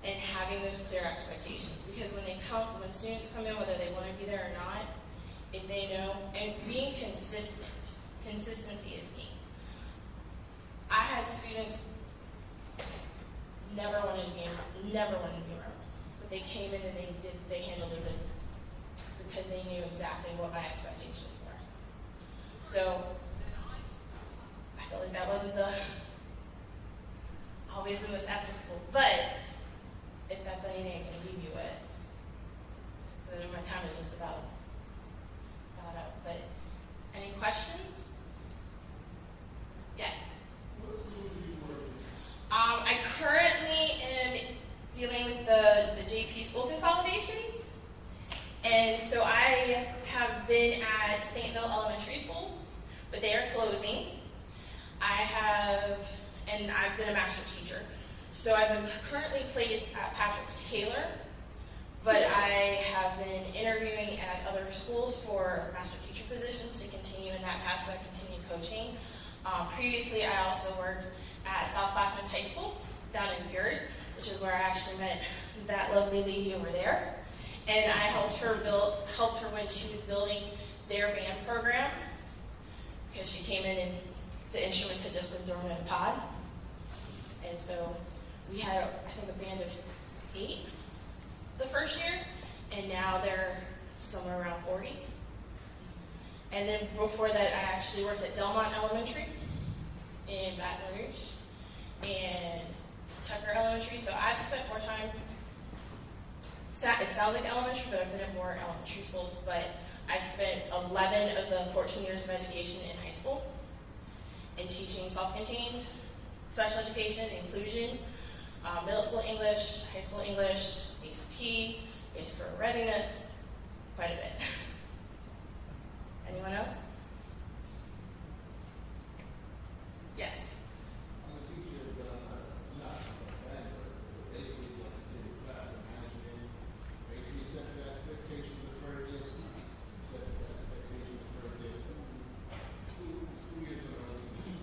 and having those clear expectations. Because when students come in, whether they want to be there or not, if they know, and being consistent, consistency is key. I had students never wanted to be around, but they came in and they handled their business because they knew exactly what my expectations were. So I felt like that wasn't always the most applicable, but if that's anything I can leave you with, because I know my time is just about up. But any questions? Yes. What schools do you work with? I currently am dealing with the JP school consolidations, and so I have been at Saintville Elementary School, but they are closing. I've been a master teacher. So I've been currently placed at Patrick Taylor, but I have been interviewing at other schools for master teacher positions to continue in that path, so I continue coaching. Previously, I also worked at South Clackamas High School down in Beers, which is where I actually met that lovely lady over there. And I helped her when she was building their band program, because she came in and the instruments had just been thrown in a pod. And so we had, I think, a band of 8 the first year, and now they're somewhere around 40. And then before that, I actually worked at Delmont Elementary in Baton Rouge and Tucker Elementary. So I've spent more time, it sounds like elementary, but I've been at more elementary schools. But I've spent 11 of the 14 years of education in high school in teaching self-contained, special education, inclusion, middle school English, high school English, ACT, basic career readiness, quite a bit. Anyone else? Yes. I'm a teacher, but I'm not a manager. Basically, like I said, classroom management, basically set the expectations of further day school. Set the expectations of further day school. School years are on school.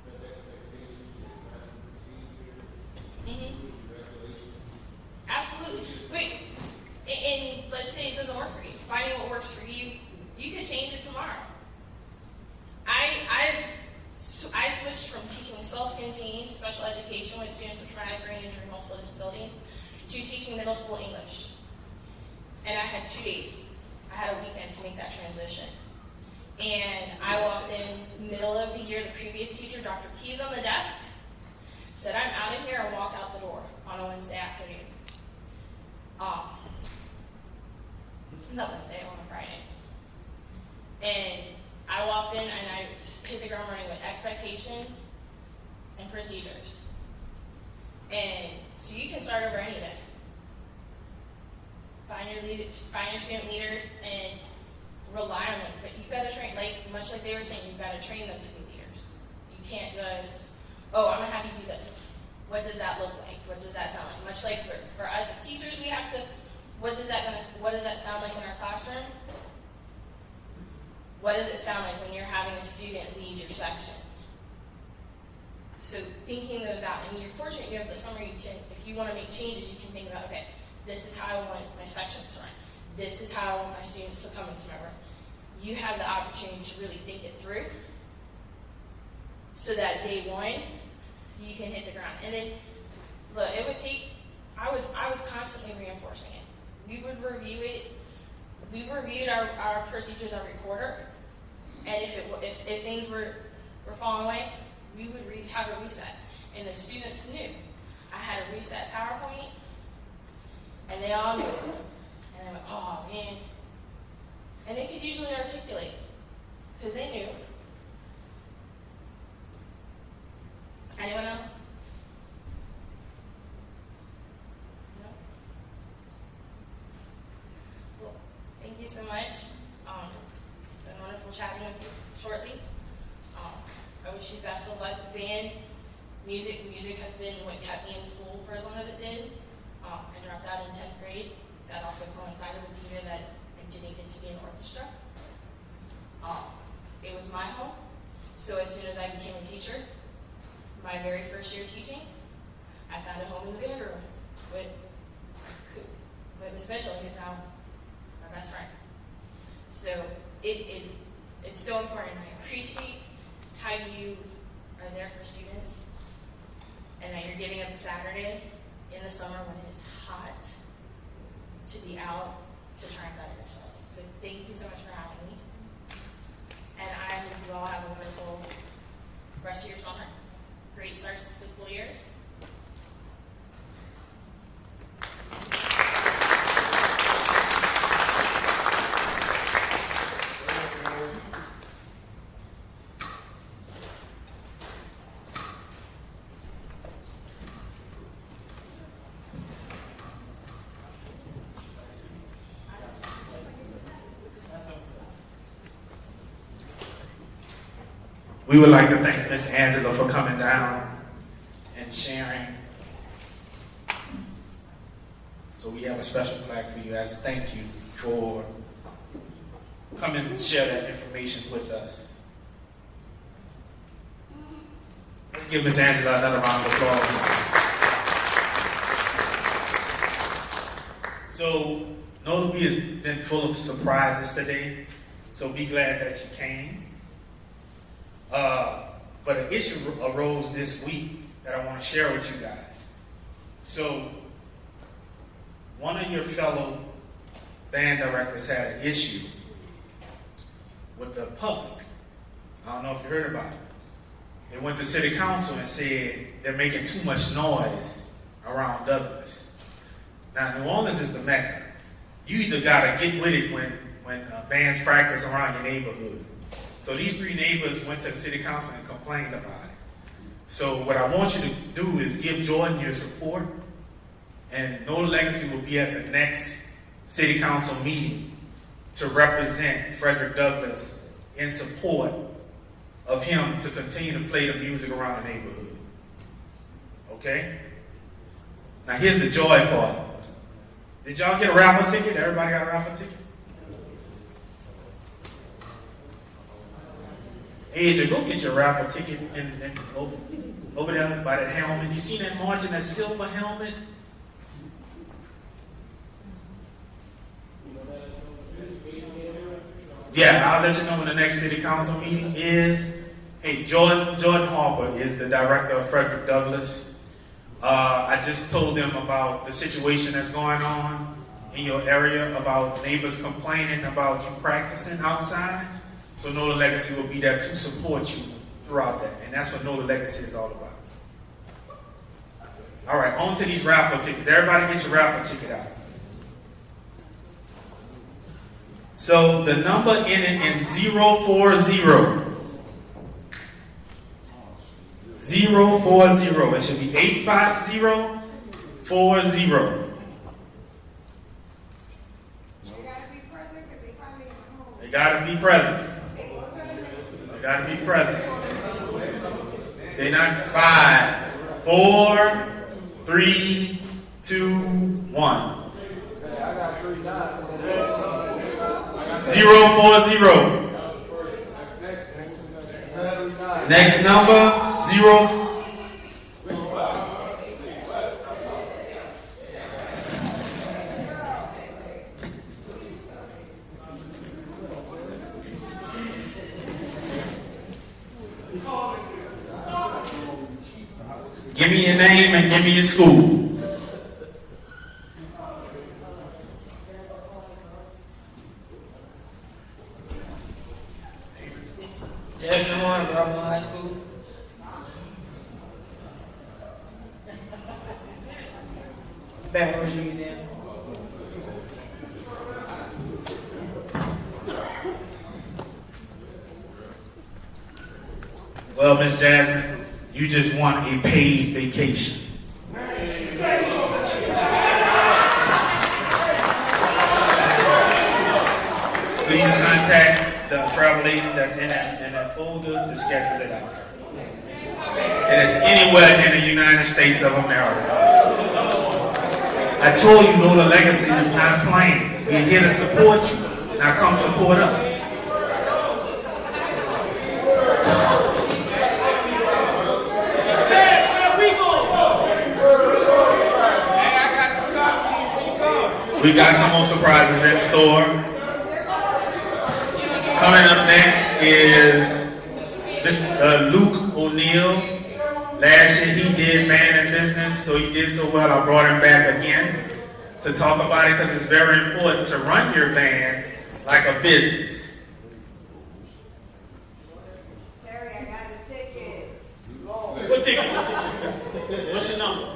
Set the expectations, classroom procedure, regulations. Absolutely. Wait, and let's say it doesn't work for you. Finding what works for you, you can change it tomorrow. I switched from teaching self-contained special education with students with traumatic brain injury and multiple disabilities to teaching middle school English. And I had 2 days. I had a weekend to make that transition. And I walked in middle of the year, the previous teacher, Dr. Keys on the desk, said, I'm out of here, and walked out the door on a Wednesday afternoon. Not Wednesday, on a Friday. And I walked in and I hit the ground running with expectations and procedures. And so you can start over any day. Find your leaders, find your student leaders, and rely on them. But you've got to train, much like they were saying, you've got to train them to be leaders. You can't just, oh, I'm gonna have you do this. What does that look like? What does that sound like? Much like for us as teachers, we have to. What does that sound like in our classroom? What does it sound like when you're having a student lead your section? So thinking those out, and you're fortunate you have the summer. You can, if you want to make changes, you can think about, okay, this is how I want my sections to run. This is how I want my students to come into my room. You have the opportunity to really think it through, so that day one, you can hit the ground. And then, look, it would take. I was constantly reinforcing it. We would review it. We reviewed our procedures every quarter, and if things were falling away, we would have a reset. And the students knew. I had a reset PowerPoint, and they all knew. And they went, oh man. And they could usually articulate, because they knew. Anyone else? No? Well, thank you so much. It's been wonderful chatting with you shortly. I wish you best of luck with band. Music has been what kept me in school for as long as it did. I dropped out in 10th grade. That also coincided with the year that I didn't get to be in orchestra. It was my home. So as soon as I became a teacher, my very first year teaching, I found a home in the band room with Miss Mitchell, who's now my best friend. So it's so important. I appreciate how you are there for students, and that you're giving up Saturday in the summer when it is hot to be out to try and better yourselves. So thank you so much for having me. And I hope you all have a wonderful rest of your summer. Great starts to school years. We would like to thank Ms. Angela for coming down and sharing. So we have a special plaque for you as a thank you for coming and share that information with us. Let's give Ms. Angela another round of applause. So NOLA has been full of surprises today, so be glad that you came. But an issue arose this week that I want to share with you guys. So, one of your fellow band directors had an issue with the public. I don't know if you heard about it. They went to city council and said they're making too much noise around Douglas. Now, New Orleans is the Mecca. You either gotta get with it when bands practice around your neighborhood. So these 3 neighbors went to the city council and complained about it. So what I want you to do is give Jordan your support, and NOLA Legacy will be at the next city council meeting to represent Frederick Douglass in support of him to continue to play the music around the neighborhood. Okay? Now here's the joy part. Did y'all get a raffle ticket? Everybody got a raffle ticket? Asia, go get your raffle ticket and over there by that helmet. You see that margin, that silver helmet? Yeah, I'll let you know when the next city council meeting is. Hey, Jordan Harper is the director of Frederick Douglass. I just told them about the situation that's going on in your area, about neighbors complaining about you practicing outside. So NOLA Legacy will be there to support you throughout that. And that's what NOLA Legacy is all about. All right, on to these raffle tickets. Everybody get your raffle ticket out. So the number ending in 040. 040. It should be 85040. They gotta be present. They gotta be present. They're not 5, 4, 3, 2, 1. 040. Next number 0. Give me your name and give me your school. Juvon, Bravo High School. Baton Rouge, Louisiana. Well, Miss Jasmine, you just want a paid vacation. Please contact the travel agent that's in that folder to schedule it out. And it's anywhere in the United States of America. I told you NOLA Legacy is not playing. We're here to support you. Now come support us. We got some more surprises in store. Coming up next is Mr. Luke O'Neill. Last year he did Man in Business, so he did so well. I brought him back again to talk about it because it's very important to run your band like a business. Terry, I got a ticket. What ticket? What's your number?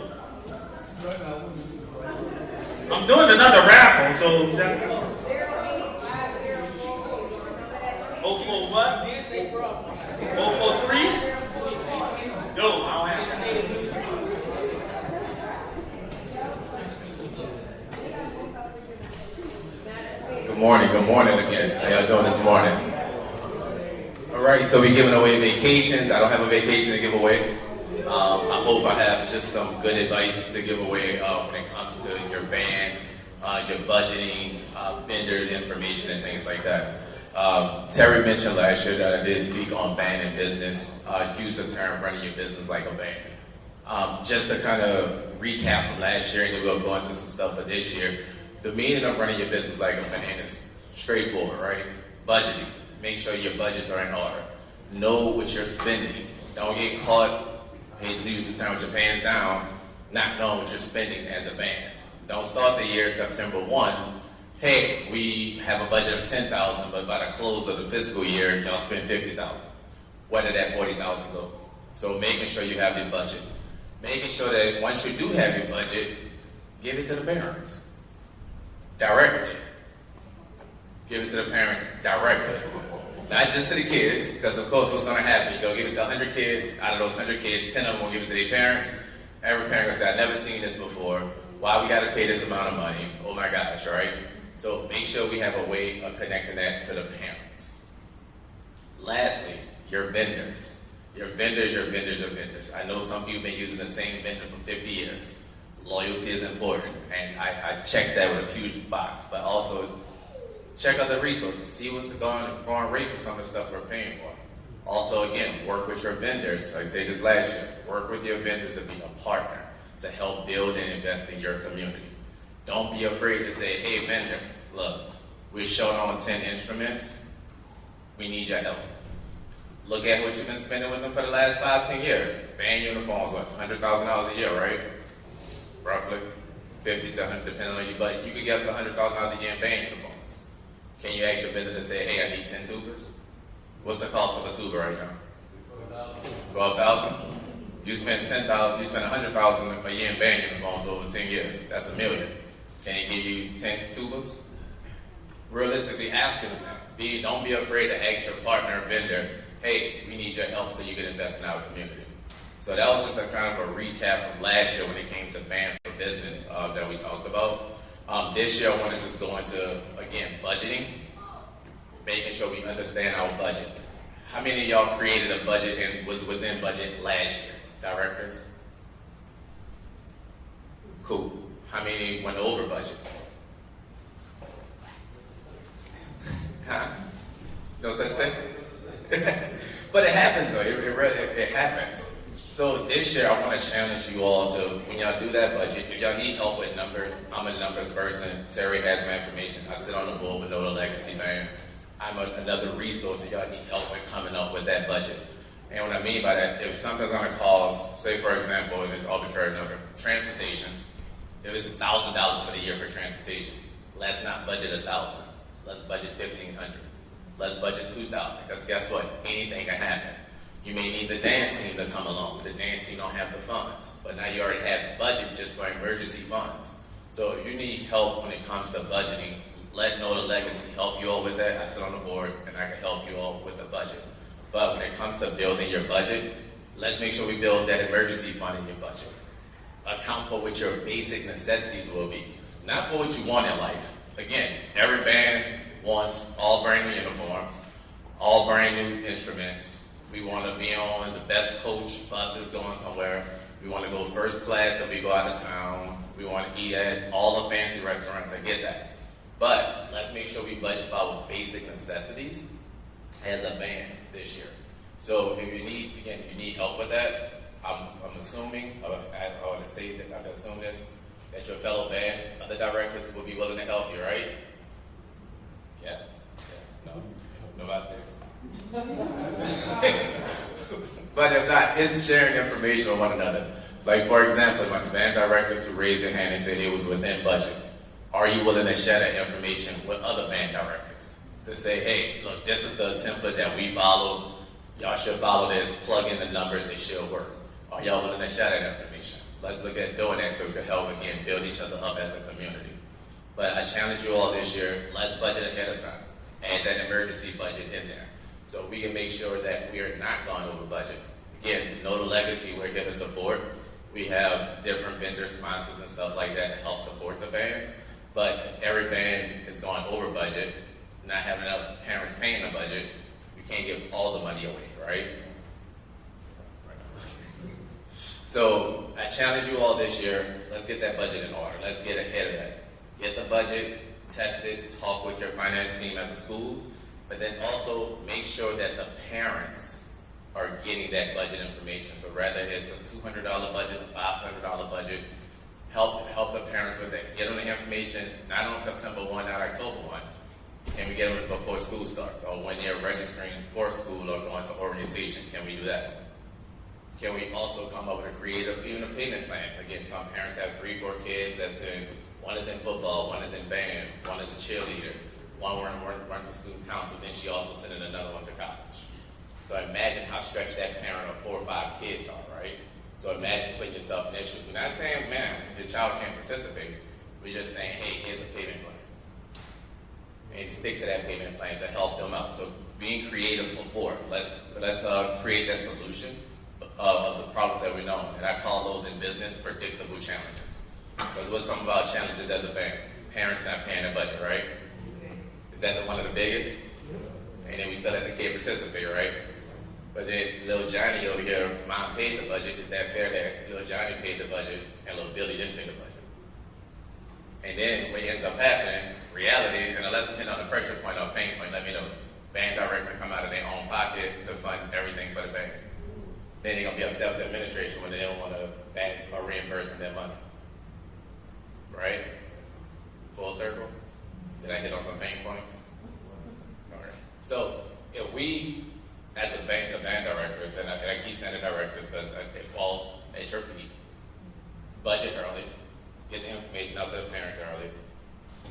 I'm doing another raffle, so that. 04 what? 043? No, I don't have that. Good morning again. How y'all doing this morning? All right, so we're giving away vacations. I don't have a vacation to give away. I hope I have just some good advice to give away when it comes to your band, your budgeting, vendor information, and things like that. Terry mentioned last year that I did speak on band and business. Use the term running your business like a band. Just to kind of recap from last year, and then we'll go into some stuff for this year. The meaning of running your business like a band is straightforward, right? Budgeting. Make sure your budgets are in order. Know what you're spending. Don't get caught, I hate to use the term, with your pants down, not knowing what you're spending as a band. Don't start the year September 1 hey, we have a budget of 10,000, but by the close of the fiscal year, y'all spend 50,000. Where did that 40,000 go? So making sure you have your budget. Making sure that once you do have your budget, give it to the parents directly. Give it to the parents directly. Not just to the kids, because of course what's going to happen, you're going to give it to 100 kids, out of those 100 kids, 10 of them will give it to their parents. Every parent will say, I've never seen this before. Why we got to pay this amount of money? Oh my gosh, right? So make sure we have a way of connecting that to the parents. Lastly, your vendors. Your vendors. I know some people have been using the same vendor for 50 years. Loyalty is important, and I check that with a huge box, but also check out the resources, see what's the going rate for some of the stuff we're paying for. Also, again, work with your vendors. I said this last year, work with your vendors to be a partner, to help build and invest in your community. Don't be afraid to say, hey vendor, look, we're short on 10 instruments, we need your help. Look at what you've been spending with them for the last 5-10 years. Band uniforms, what, $100,000 a year, right? Roughly, 50 to 100, depending on you, but you could get up to $100,000 a year in band uniforms. Can you ask your vendor to say, hey, I need 10 tubers? What's the cost of a tuber right now? 12,000. You spend 10,000. You spend 100,000 a year in band uniforms over 10 years. That's $1 million. Can he give you 10 tubers? Realistically, asking them that. Don't be afraid to ask your partner or vendor, hey, we need your help so you can invest in our community. So that was just a kind of a recap from last year when it came to Band for Business that we talked about. This year I want to just go into, again, budgeting, making sure we understand our budget. How many of y'all created a budget and was within budget last year? Directors? Cool. How many went over budget? Huh? No such thing? But it happens though, it happens. So this year I want to challenge you all to, when y'all do that budget, if y'all need help with numbers, I'm a numbers person, Terry has my information, I sit on the board with NOLA Legacy, man. I'm another resource if y'all need help with coming up with that budget. And what I mean by that, if something's on a cost, say for example, in this arbitrary number, transportation, if it's $1,000 for the year for transportation, let's not budget $1,000, let's budget $1,500. Let's budget $2,000, because guess what? Anything can happen. You may need the dance team to come along, but the dance team don't have the funds. But now you already have budget just for emergency funds. So if you need help when it comes to budgeting, let NOLA Legacy help you all with that. I sit on the board and I can help you all with the budget. But when it comes to building your budget, let's make sure we build that emergency fund in your budget. Account for what your basic necessities will be, not for what you want in life. Again, every band wants all brand new uniforms, all brand new instruments. We want to be on the best coach buses going somewhere. We want to go first class if we go out of town. We want to eat at all the fancy restaurants. I get that. But let's make sure we budget for our basic necessities as a band this year. So if you need, again, you need help with that, I'm assuming, I want to say that I can assume this, that your fellow band, other directors will be willing to help you, right? Yeah. No. Nobody takes. But if not, it's sharing information with one another. Like for example, my band directors who raised their hand and said it was within budget. Are you willing to share that information with other band directors? To say, hey, look, this is the template that we followed. Y'all should follow this, plug in the numbers, they should work. Are y'all willing to share that information? Let's look at doing that so we can help, again, build each other up as a community. But I challenge you all this year, let's budget ahead of time. Add that emergency budget in there. So we can make sure that we are not going over budget. Again, NOLA Legacy, we're here to support. We have different vendor sponsors and stuff like that to help support the bands. But if every band is going over budget, not having enough parents paying the budget, we can't give all the money away, right? So I challenge you all this year, let's get that budget in order. Let's get ahead of that. Get the budget, test it, talk with your finance team at the schools, but then also make sure that the parents are getting that budget information. So rather it's a $200 budget, a $500 budget, help the parents with that. Get them the information, not on September 1, not October 1. Can we get them before school starts? Or when they're registering for school or going to orientation, can we do that? Can we also come up with a creative, even a payment plan? Again, some parents have 3-4 kids that's in One is in football, one is in band, one is a cheerleader, one runs the student council, then she also sending another one to college. So imagine how stretched that parent of 4 or 5 kids are, right? So imagine putting yourself in their shoes. We're not saying, man, your child can't participate. We're just saying, hey, here's a payment plan. And stick to that payment plan to help them out. So being creative before, let's create that solution of the problems that we know. And I call those in business predictable challenges. Because what's some of our challenges as a bank? Parents not paying their budget, right? Is that one of the biggest? And then we still let the kid participate, right? But then little Johnny over here, mom paid the budget. Is that fair that little Johnny paid the budget and little Billy didn't pay the budget? And then what ends up happening, reality, and let's depend on the pressure point or pain point, let me know. Bank director come out of their own pocket to fund everything for the bank. Then they're gonna be upset with the administration when they don't want to bank or reimbursing their money. Right? Full circle? Did I hit on some pain points? All right. So if we, as a bank, the bank directors, and I keep saying the directors because it falls at your feet, budget early, get the information out to the parents early,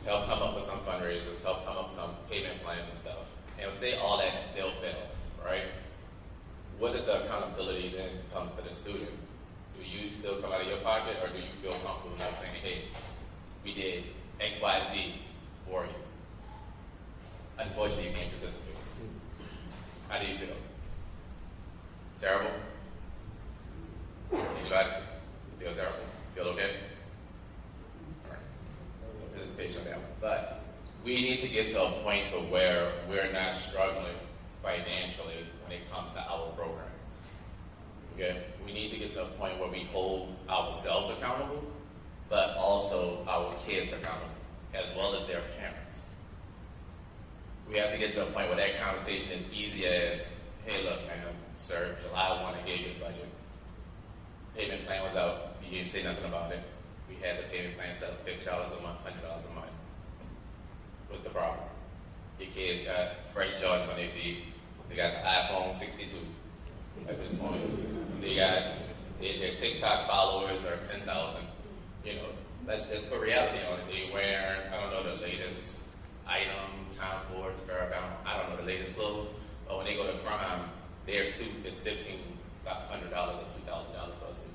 help come up with some fundraisers, help come up with some payment plans and stuff. And say all that still fails, right? What is the accountability then comes to the student? Do you still come out of your pocket, or do you feel comfortable enough saying, hey, we did X, Y, Z for you? Unfortunately, you can't participate. How do you feel? Terrible? Anybody? Feel terrible? Feel okay? All right. Participation on that one. But we need to get to a point to where we're not struggling financially when it comes to our programs. Okay? We need to get to a point where we hold ourselves accountable, but also our kids accountable, as well as their parents. We have to get to a point where that conversation is easy as, hey, look, man, sir, July 1, I gave you the budget. Payment plan was out. You didn't say nothing about it. We had the payment plan set up $50 a month, $100 a month. What's the problem? Your kid got fresh Jordans on their feet. They got the iPhone 62 at this point. They got their TikTok followers are 10,000. You know, let's put reality on it. They wear, I don't know the latest item, Tom Ford's, Paragon, I don't know the latest clothes, but when they go to prom, their suit is $1,500 or $2,000 for a suit.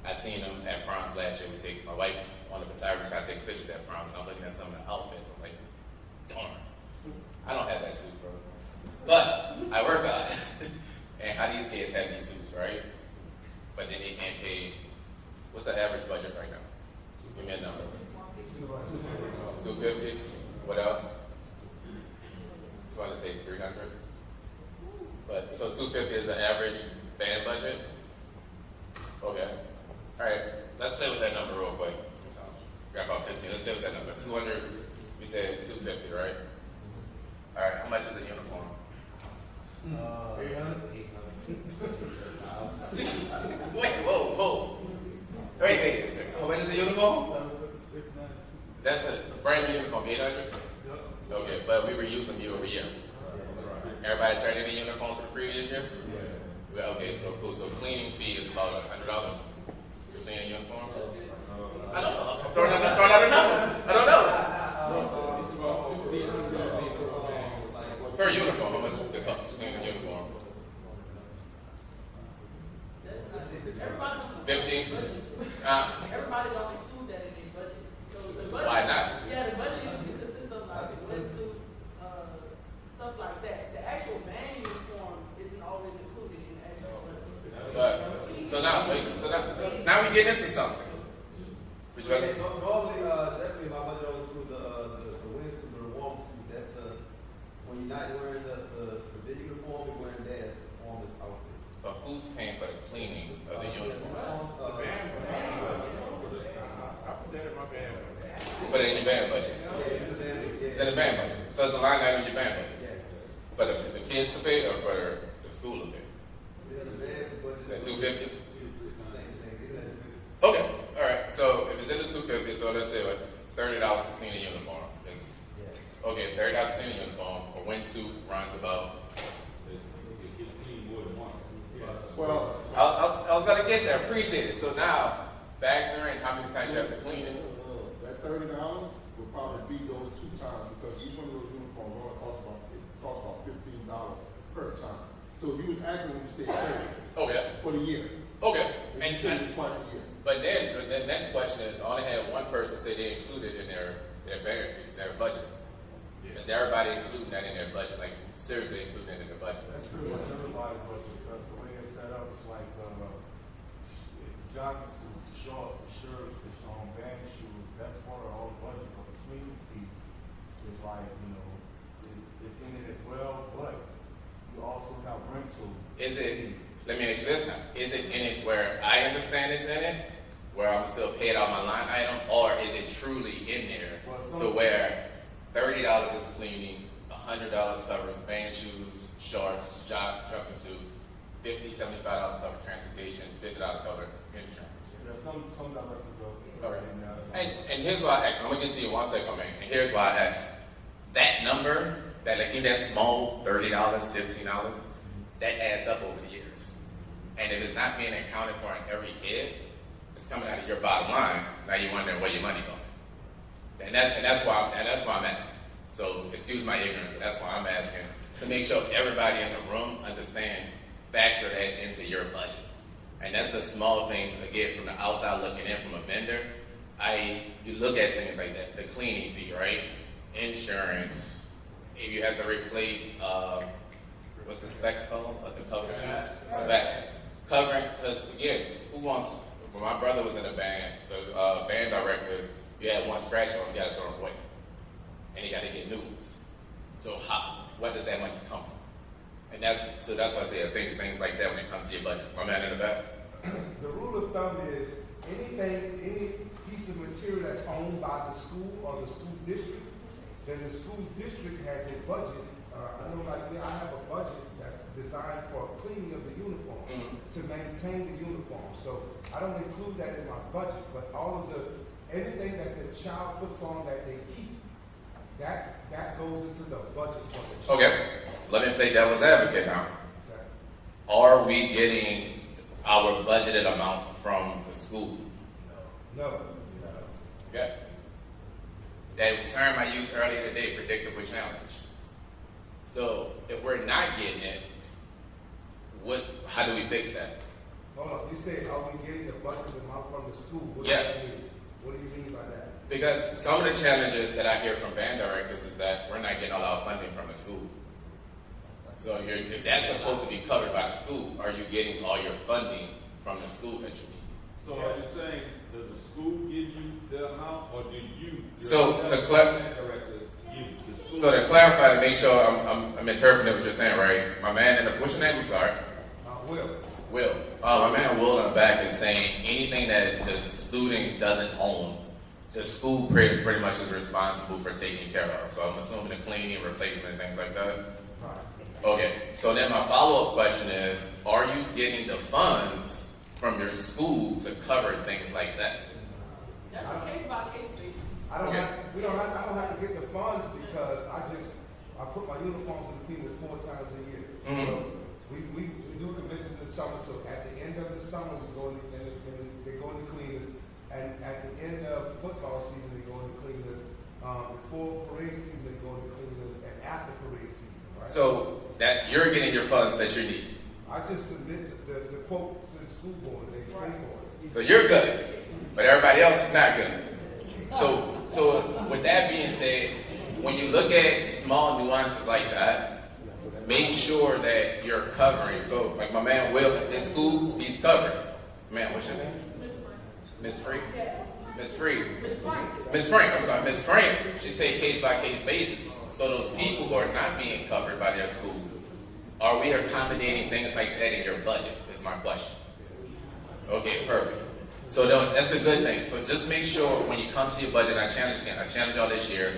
I seen them at proms last year. My wife on the photography side takes pictures at proms. I'm looking at some of the outfits. I'm like, darn, I don't have that suit, bro. But I work on it. And how these kids have these suits, right? But then they can't pay. What's the average budget right now? Give me a number. 250. What else? Just want to say 300. But so 250 is the average band budget. Okay. All right. Let's play with that number real quick. So, grab about 15. Let's play with that number. 200. We said 250, right? All right. How much is a uniform? 800. Wait. Whoa. Wait. How much is a uniform? That's a brand new uniform. 800. Okay, but we reuse them year over year. Everybody turned in the uniforms for the previous year? Yeah. Okay, so cool. So cleaning fee is about $100 to clean a uniform? I don't know. I'm throwing out a number. I don't know. Per uniform, how much does it cost to clean a uniform? 15? Everybody don't include that in their budget. So the budget. Why not? Yeah, the budget usually consists of like wetsuit, stuff like that. The actual band uniform isn't always included in the actual budget. So now we get into something. Which was Normally, definitely my budget always includes the windsuit or the warm suit. That's when you're not wearing the big uniform, you're wearing that as the warmest outfit. But who's paying for the cleaning of the uniform? Put it in your band budget. It's in the band budget. So it's a line item in your band budget. For the kids to pay or for the school to pay? That 250? Okay, all right. So if it's in the 250, so let's say what, $30 to clean a uniform. Okay, $30 to clean a uniform. A windsuit runs about. Well, I was gonna get there. Appreciate it. So now, factor in how many times you have to clean it. $30 would probably be those 2 times, because each one of those uniforms only costs about $15 per time. So you was accurate when you said 30 Okay. for the year. Okay. And you said it twice a year. But then the next question is, I only had one person say they included in their budget. Is everybody including that in their budget? Like seriously including it in their budget? That's pretty much everybody's budget, because the way it's set up is like, jogging suits, the shorts, the shirts, the band shoes, that's part of all the budget. But the cleaning fee is like, it's in it as well, but you also have rental. Is it, let me ask you this now, is it in it where I understand it's in it, where I'm still paid out my line item, or is it truly in there to where $30 is cleaning, $100 covers band shoes, shorts, jumping suit, $50, $75 cover transportation, $50 cover insurance? Yeah, some directors go. Okay. And here's why I asked. I'm gonna get to you in 1 second, man. And here's why I asked. That number, that small $30, $15, that adds up over the years. And if it's not being accounted for in every kid, it's coming out of your bottom line. Now you're wondering where your money going. And that's why I'm asking. So excuse my ignorance, but that's why I'm asking, to make sure everybody in the room understands, factor that into your budget. And that's the small things, again, from the outside looking in from a vendor. You look at things like that, the cleaning fee, right? Insurance, if you have to replace, what's the specs called? The cover shoes? Specs. Covering, because again, when my brother was in the band, the band directors, you had one scratch on, you got to throw it away. And you got to get new ones. So what does that money come from? And that's why I say I think things like that when it comes to your budget. My man in the back. The rule of thumb is any piece of material that's owned by the school or the school district, then the school district has a budget. I know like me, I have a budget that's designed for cleaning of the uniform, to maintain the uniform. So I don't include that in my budget, but anything that the child puts on that they keep, that goes into the budget for the child. Okay, let me play devil's advocate now. Okay. Are we getting our budgeted amount from the school? No. Okay. That term I used earlier today, predictable challenge. So if we're not getting it, how do we fix that? Hold on, you said, are we getting the budget amount from the school? What Yeah. do you mean? What do you mean by that? Because some of the challenges that I hear from band directors is that we're not getting all our funding from the school. So if that's supposed to be covered by the school, are you getting all your funding from the school that you need? So are you saying, does the school give you the amount, or do you? So to clarify, to make sure I'm interpreting what you're saying, right? My man, what's your name? I'm sorry. Will. Will. My man Will in the back is saying anything that the student doesn't own, the school pretty much is responsible for taking care of. So I'm assuming the cleaning, replacement, things like that. Okay. So then my follow-up question is, are you getting the funds from your school to cover things like that? That's a case by case basis. I don't have to get the funds because I put my uniforms in the cleaners 4 times a year. So we do conventions in the summer, so at the end of the summer they go in the cleaners, and at the end of football season they go in the cleaners. Before parade season they go in the cleaners, and after parade season, right? So that you're getting your funds that you need. I just submit the quote to the school board, they pay for it. So you're good, but everybody else is not good. So with that being said, when you look at small nuances like that, make sure that you're covering. So like my man Will at school, he's covered. Man, what's your name? Miss Frank? Miss Frank. Miss Frank, I'm sorry, Miss Frank, she said case by case basis. So those people who are not being covered by their school, are we accommodating things like that in your budget, is my question. Okay, perfect. So that's a good thing. So just make sure when you come to your budget, I challenge y'all this year,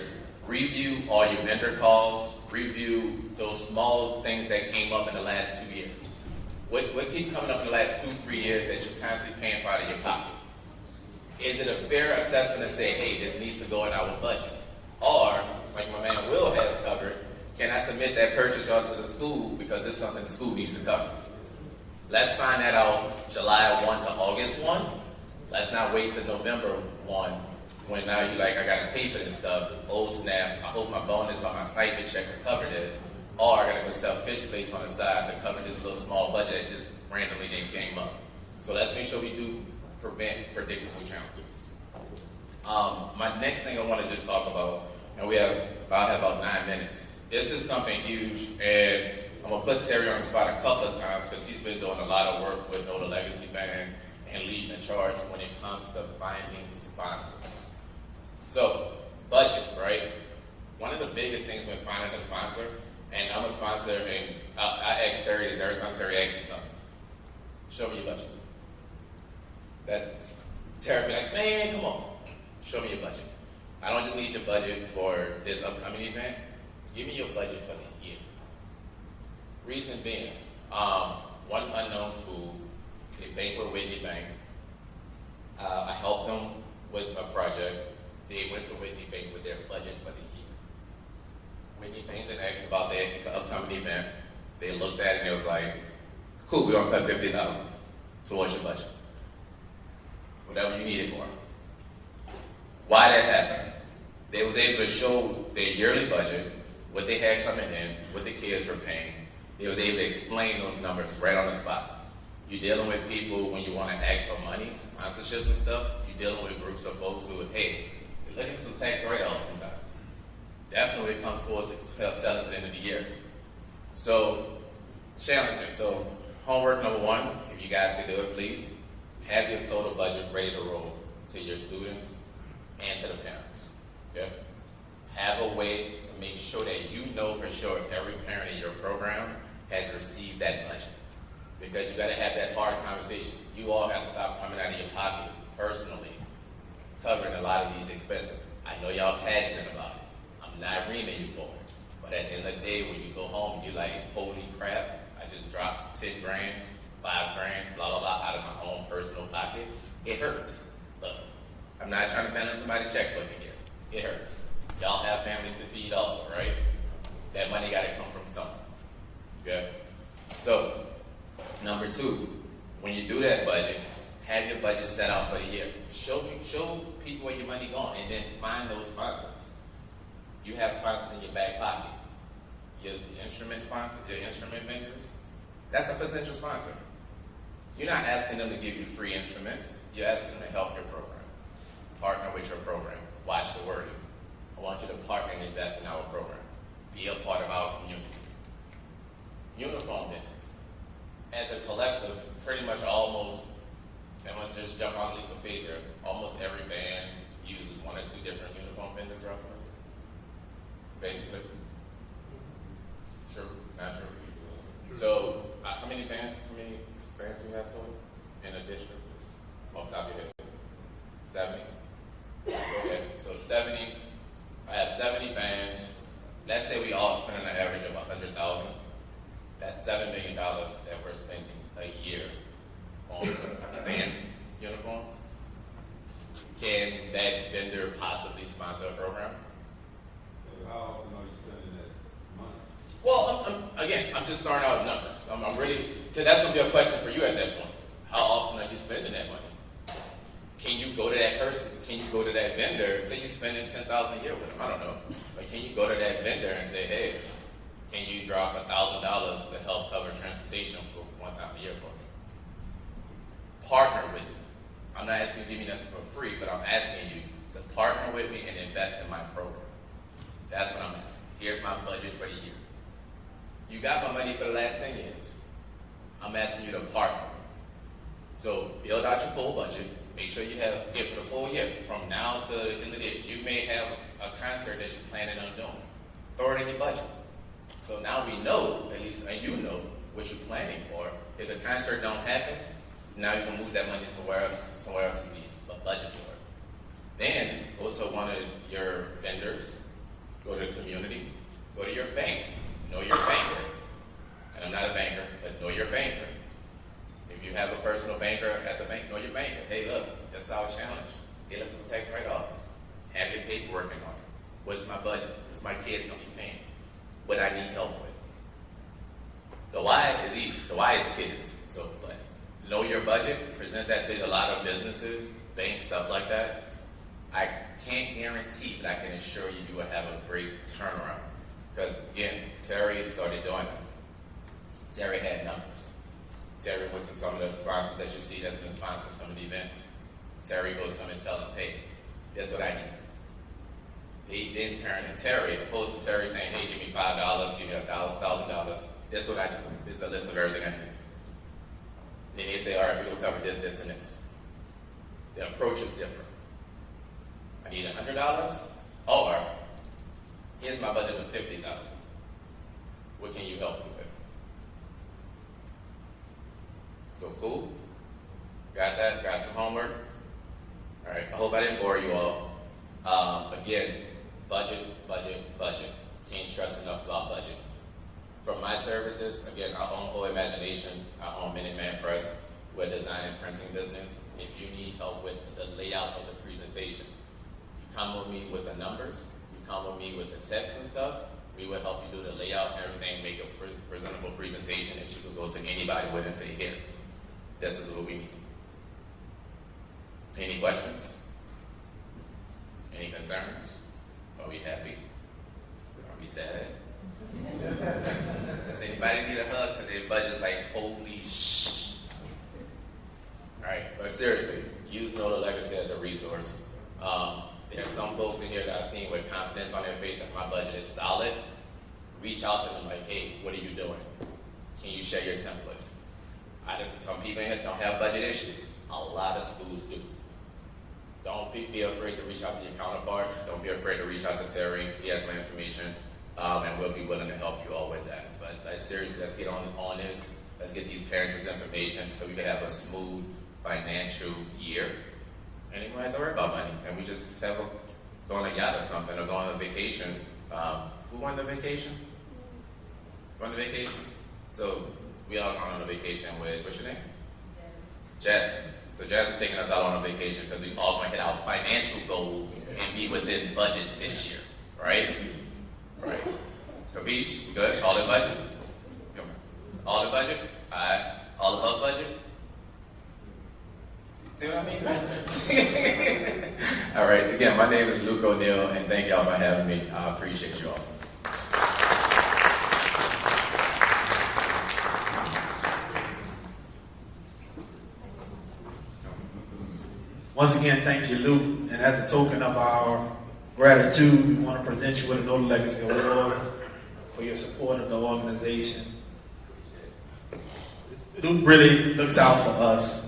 review all your vendor calls, review those small things that came up in the last 2 years. What keep coming up in the last 2-3 years that you're constantly paying for out of your pocket? Is it a fair assessment to say, hey, this needs to go in our budget? Or, like my man Will has covered, can I submit that purchase order to the school because this is something the school needs to cover? Let's find that out July 1 to August 1. Let's not wait till November 1 when now you're like, I gotta pay for this stuff. Oh snap, I hope my bonus on my stipend check will cover this. Or I gotta go sell fish plates on the side to cover this little small budget that just randomly then came up. So let's make sure we do prevent predictable challenges. My next thing I want to just talk about, and I'll have about 9 minutes. This is something huge, and I'm gonna put Terry on the spot a couple of times because he's been doing a lot of work with NOLA Legacy Band and leading the charge when it comes to finding sponsors. So, budget, right? One of the biggest things when finding a sponsor, and I'm a sponsor, and I ask Terry this every time Terry asks me something. Show me your budget. That Terry be like, man, come on, show me your budget. I don't just need your budget for this upcoming event. Give me your budget for the year. Reason being, one unknown school, they bank with Whitney Bank. I helped them with a project. They went to Whitney Bank with their budget for the year. Whitney Bank then asked about their upcoming event. They looked at it and it was like, cool, we're gonna cut $50,000 towards your budget. Whatever you need it for. Why that happened? They was able to show their yearly budget, what they had coming in, what the kids were paying. They was able to explain those numbers right on the spot. You're dealing with people when you want to ask for money, sponsorships and stuff, you're dealing with groups of folks who would, hey, you're looking for some tax write-offs sometimes. Definitely it comes towards the tell us at the end of the year. So, challenging. So, homework number 1, if you guys can do it, please, have your total budget ready to roll to your students and to the parents, okay? Have a way to make sure that you know for sure if every parent in your program has received that budget. Because you gotta have that hard conversation. You all have to stop coming out of your pocket personally, covering a lot of these expenses. I know y'all passionate about it. I'm not reaming you for it. But at the end of the day, when you go home, you're like, holy crap, I just dropped 10 grand, 5 grand, blah, blah, blah, out of my own personal pocket. It hurts. Look, I'm not trying to balance somebody's checkbook here. It hurts. Y'all have families to feed also, right? That money gotta come from somewhere, okay? So, number 2, when you do that budget, have your budget set out for the year. Show people where your money going, and then find those sponsors. You have sponsors in your back pocket. Your instrument sponsors, your instrument vendors, that's a potential sponsor. You're not asking them to give you free instruments. You're asking them to help your program. Partner with your program. Watch the wording. I want you to partner and invest in our program. Be a part of our community. Uniform vendors. As a collective, pretty much almost, and let's just jump on the leap of faith here, almost every band uses 1 or 2 different uniform vendors roughly. Basically. Sure, not sure. So, how many bands do you have total in a district? Off the top of your head. 70? Okay, so 70, I have 70 bands. Let's say we all spend an average of $100,000. That's $7 million that we're spending a year on band uniforms. Can that vendor possibly sponsor a program? How often are you spending that money? Well, I'm just throwing out numbers. I'm really, because that's going to be a question for you at that point. How often are you spending that money? Can you go to that person? Can you go to that vendor? Say you're spending $10,000 a year with them. I don't know. But can you go to that vendor and say, hey, can you drop $1,000 to help cover transportation for 1 time a year for me? Partner with me. I'm not asking you to give me nothing for free, but I'm asking you to partner with me and invest in my program. That's what I'm asking. Here's my budget for the year. You got my money for the last 10 years. I'm asking you to partner. So build out your full budget. Make sure you have it for the full year. From now to the end of the year, you may have a concert that you're planning on doing. Throw it in your budget. So now we know, at least, and you know what you're planning for. If the concert don't happen, now you can move that money somewhere else you need a budget for it. Then go to one of your vendors, go to the community, go to your bank, know your banker. And I'm not a banker, but know your banker. If you have a personal banker at the bank, know your banker. Hey, look, that's our challenge. Get up for tax write-offs. Have your paperwork in order. What's my budget? What's my kids going to be paying? What I need help with. The why is easy. The why is the kids. So, but know your budget. Present that to a lot of businesses, banks, stuff like that. I can't guarantee, but I can assure you, you will have a great turnaround. Because again, Terry started doing it. Terry had numbers. Terry went to some of the sponsors that you see that's been sponsoring some of the events. Terry goes to them and tell them, hey, that's what I need. They then turn to Terry, opposed to Terry saying, hey, give me $5, give me $1,000. That's what I need. This is the list of everything I need. Then they say, all right, we're going to cover this, this, and this. The approach is different. I need $100, or here's my budget of $50,000. What can you help me with? So cool? Got that? Got some homework? All right, I hope I didn't bore you all. Again, budget, budget, budget. Can't stress enough about budget. For my services, again, I own Whole Imagination, I own Minuteman Press, we're a design and printing business. If you need help with the layout of the presentation, you come with me with the numbers, you come with me with the text and stuff, we will help you do the layout and everything, make a presentable presentation that you can go to anybody with and say, here, this is what we need. Any questions? Any concerns? Are we happy? Are we sad? Does anybody need a hug? Because their budget's like, holy shh. Alright, but seriously, use NOLA Legacy as a resource. There are some folks in here that I've seen with confidence on their face that my budget is solid. Reach out to them like, hey, what are you doing? Can you share your template? Some people in here don't have budget issues. A lot of schools do. Don't be afraid to reach out to your counterparts. Don't be afraid to reach out to Terry. He has my information. And we'll be willing to help you all with that. But seriously, let's get on this. Let's get these parents this information so we can have a smooth financial year. And you don't have to worry about money. And we just have go on a yacht or something or go on a vacation. Who won the vacation? Won the vacation? So we all gone on a vacation with, what's your name? Jasmine. So Jasmine taking us out on a vacation because we all going to hit our financial goals and be within budget this year, right? Right. Kabish, we good? All in budget? Come on. All in budget? Alright. All above budget? See what I mean? Alright, again, my name is Luke O'Neill, and thank y'all for having me. I appreciate you all. Once again, thank you, Luke. And as a token of our gratitude, we want to present you with a NOLA Legacy Award for your support of the organization. Luke really looks out for us.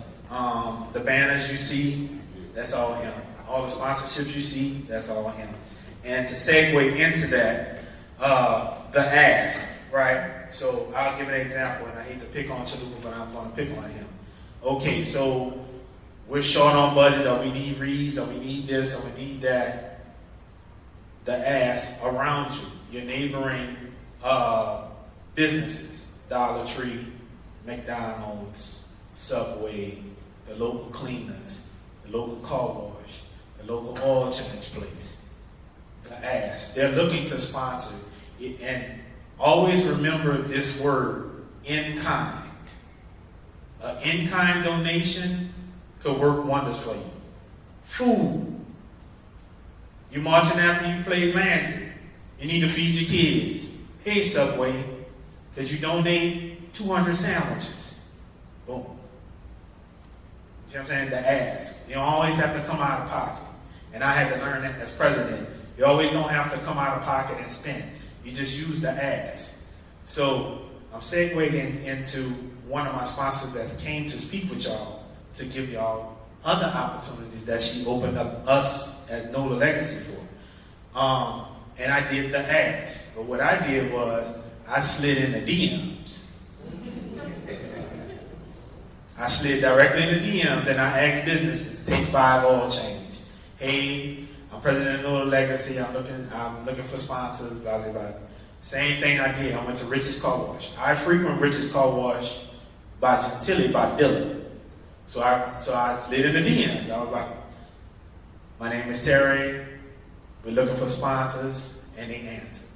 The banners you see, that's all him. All the sponsorships you see, that's all him. And to segue into that, the ask, right? So I'll give an example, and I hate to pick on Chalupa, but I'm going to pick on him. Okay, so we're short on budget, or we need reads, or we need this, or we need that. The ask around you, your neighboring businesses, Dollar Tree, McDonald's, Subway, the local cleaners, the local car wash, the local oil change place. The ask. They're looking to sponsor it, and always remember this word, in kind. An in-kind donation could work wonders for you. Food. You're marching after you play landry. You need to feed your kids. Hey, Subway, could you donate 200 sandwiches? Boom. You know what I'm saying? The ask. You don't always have to come out of pocket. And I had to learn that as president. You always don't have to come out of pocket and spend. You just use the ask. So I'm segueing into one of my sponsors that came to speak with y'all to give y'all other opportunities that she opened up us at NOLA Legacy for. And I did the ask. But what I did was I slid in the DMs. I slid directly in the DMs and I asked businesses, take 5 oil change. Hey, I'm president of NOLA Legacy. I'm looking for sponsors. Blah, blah, blah. Same thing I did. I went to Rich's Car Wash. I frequent Rich's Car Wash by Gentilly, by Dillon. So I slid in the DMs. I was like, my name is Terry. We're looking for sponsors, and they answered.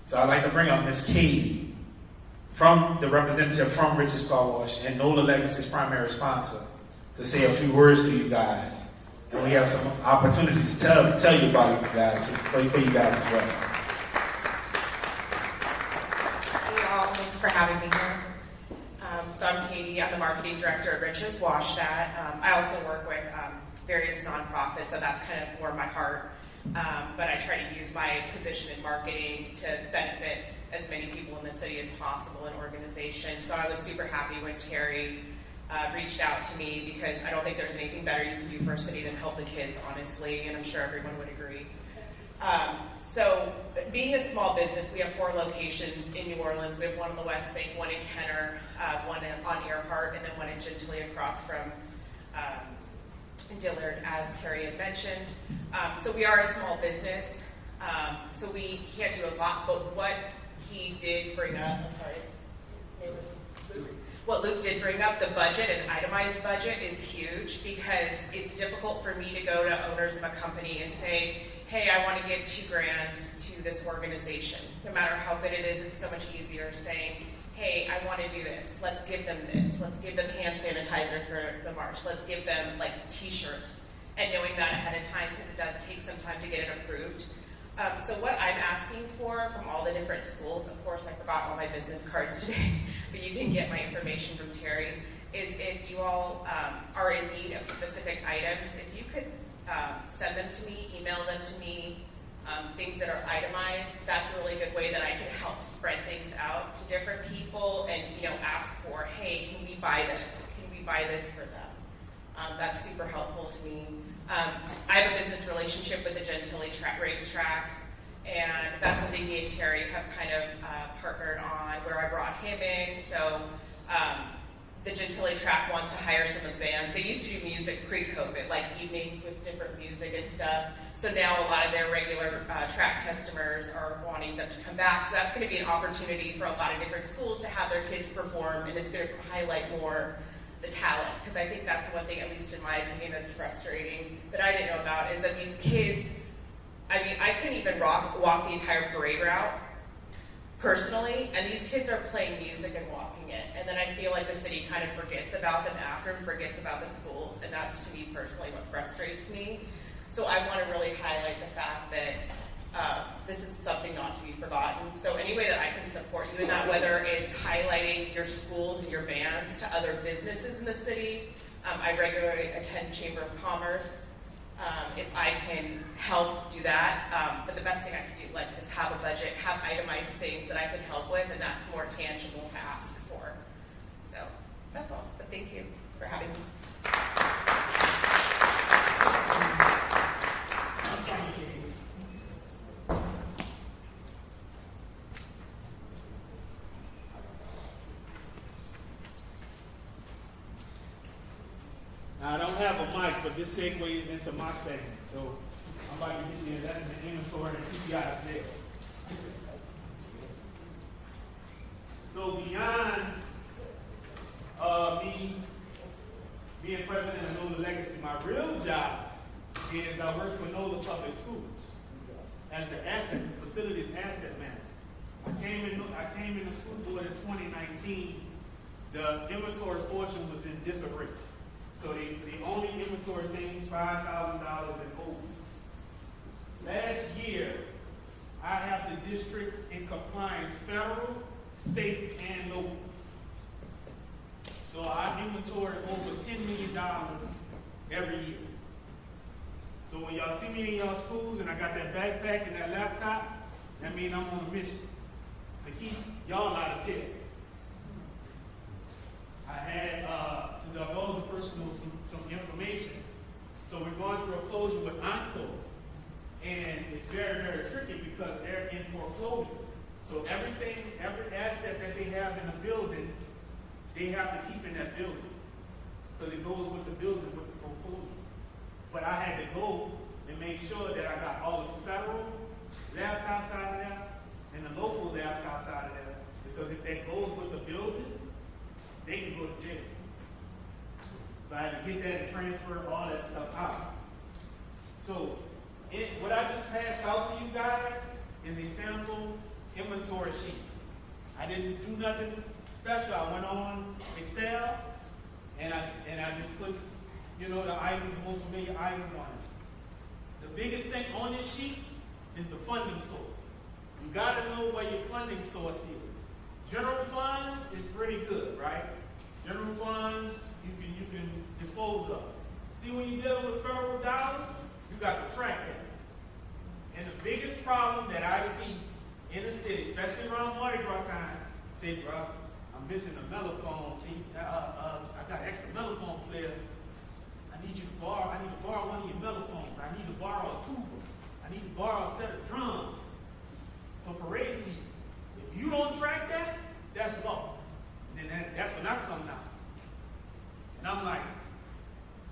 So I'd like to bring up Miss Katie, from the representative from Rich's Car Wash and NOLA Legacy's primary sponsor, to say a few words to you guys And we have some opportunities to tell you about it, guys, to pray for you guys as well. Hey all, thanks for having me here. So I'm Katie, I'm the marketing director at Rich's Washdat. I also work with various nonprofits, so that's kind of more my heart. But I try to use my position in marketing to benefit as many people in the city as possible in organizations. So I was super happy when Terry reached out to me, because I don't think there's anything better you can do for a city than help the kids, honestly, and I'm sure everyone would agree. So being a small business, we have 4 locations in New Orleans. We have one on the West Bank, one in Kenner, one on Earhart, and then one in Gentilly across from Dillard, as Terry had mentioned. So we are a small business, so we can't do a lot, but what he did bring up, what Luke did bring up, the budget, an itemized budget, is huge, because it's difficult for me to go to owners of a company and say, hey, I want to give $2,000 to this organization. No matter how good it is, it's so much easier saying, hey, I want to do this. Let's give them this. Let's give them hand sanitizer for the march. Let's give them like t-shirts, and knowing that ahead of time, because it does take some time to get it approved. So what I'm asking for from all the different schools, of course I forgot all my business cards today, but you can get my information from Terry, is if you all are in need of specific items, if you could send them to me, email them to me, things that are itemized. That's a really good way that I can help spread things out to different people and, ask for, hey, can we buy this? Can we buy this for them? That's super helpful to me. I have a business relationship with the Gentilly racetrack, and that's something me and Terry have kind of partnered on, where I brought him in. So the Gentilly track wants to hire some of the bands. They used to do music pre-COVID, like evenings with different music and stuff. So now a lot of their regular track customers are wanting them to come back. So that's going to be an opportunity for a lot of different schools to have their kids perform, and it's going to highlight more the talent, because I think that's one thing, at least in my opinion, that's frustrating that I didn't know about, is that these kids, I couldn't even walk the entire parade route personally, and these kids are playing music and walking it, and then I feel like the city kind of forgets about them after and forgets about the schools, and that's, to me personally, what frustrates me. So I want to really highlight the fact that this is something not to be forgotten. So any way that I can support you in that, whether it's highlighting your schools and your bands to other businesses in the city. I regularly attend Chamber of Commerce. If I can help do that, but the best thing I could do is have a budget, have itemized things that I can help with, and that's more tangible to ask for. So that's all, but thank you for having me. I don't have a mic, but this segues into my segment. So I'm about to get you a lesson in inventory and keep you out of jail. So beyond me being president of NOLA Legacy, my real job is I work for NOLA Public Schools as the facilities asset manager. I came in the school board in 2019. The inventory portion was in disarray. So the only inventory thing was $5,000 in over. Last year, I have the district in compliance, federal, state, and local. So I inventory over $10 million every year. So when y'all see me in y'all schools and I got that backpack and that laptop, that means I'm on a mission to keep y'all out of jail. I had to divulge a personal some information. So we're going through a closure with Encore, and it's very, very tricky because they're in foreclosure. So every asset that they have in the building, they have to keep in that building because it goes with the building with the foreclosure. But I had to go and make sure that I got all the federal laptops out of there and the local laptops out of there, because if that goes with the building, they can go to jail. So I had to get that and transfer all that stuff out. So what I just passed out to you guys is a sample inventory sheet. I didn't do nothing special. I went on Excel and I just put you know, the most familiar item on it. The biggest thing on this sheet is the funding source. You gotta know where your funding source is. General funds is pretty good, right? General funds, you can dispose of. See, when you're dealing with federal dollars, you got to track that. And the biggest problem that I see in the city, especially around Mardi Gras time, say, bro, I'm missing a mellophone. I got extra mellophone players. I need to borrow one of your mellophones. I need to borrow a tuba. I need to borrow a set of drums for parade season. If you don't track that, that's lost. And then that's when I come out. And I'm like,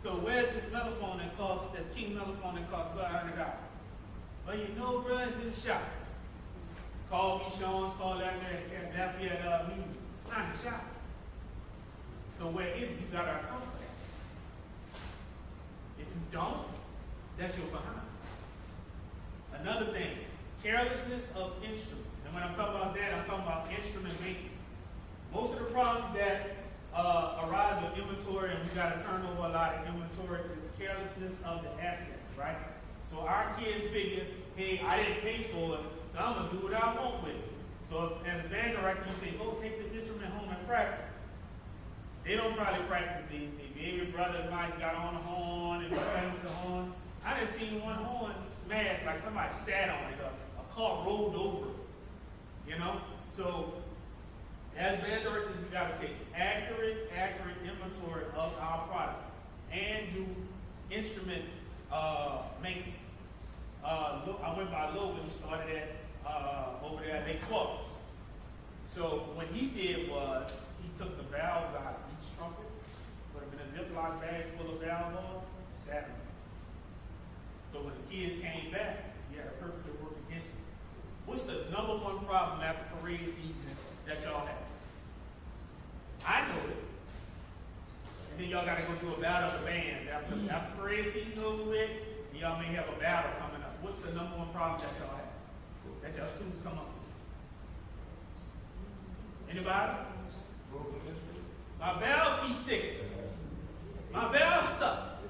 so where's this mellophone that costs, that's King mellophone that costs $500? Well, you know, bro, it's in the shop. Call me, Sean, call that man, that's music. Not in the shop. So where is it? You got our comfort. If you don't, that's your behind. Another thing, carelessness of instruments. And when I'm talking about that, I'm talking about instrument maintenance. Most of the problems that arise with inventory, and we got to turn over a lot of inventory, is carelessness of the assets, right? So our kids figure, hey, I didn't pay for it, so I'm going to do what I want with it. So as a band director, you say, oh, take this instrument home and practice. They don't probably practice. The baby brother might got on the horn and playing with the horn. I didn't see one horn smash like somebody sat on it, a car rolled over it. You know? So as band directors, we got to take accurate inventory of our products and do instrument maintenance. I went by Logan, he started at over there at Lake Forest. So what he did was he took the valves out of each trumpet, put them in a Ziploc bag full of valve oil, and sat them. So when the kids came back, he had a perfectly working instrument. What's the number one problem after parade season that y'all have? I know it. And then y'all got to go do a battle of the band. After parade season over with, y'all may have a battle coming up. What's the number one problem that y'all have? That y'all students come up with? Anybody? My valve keeps sticking. My valve stuck.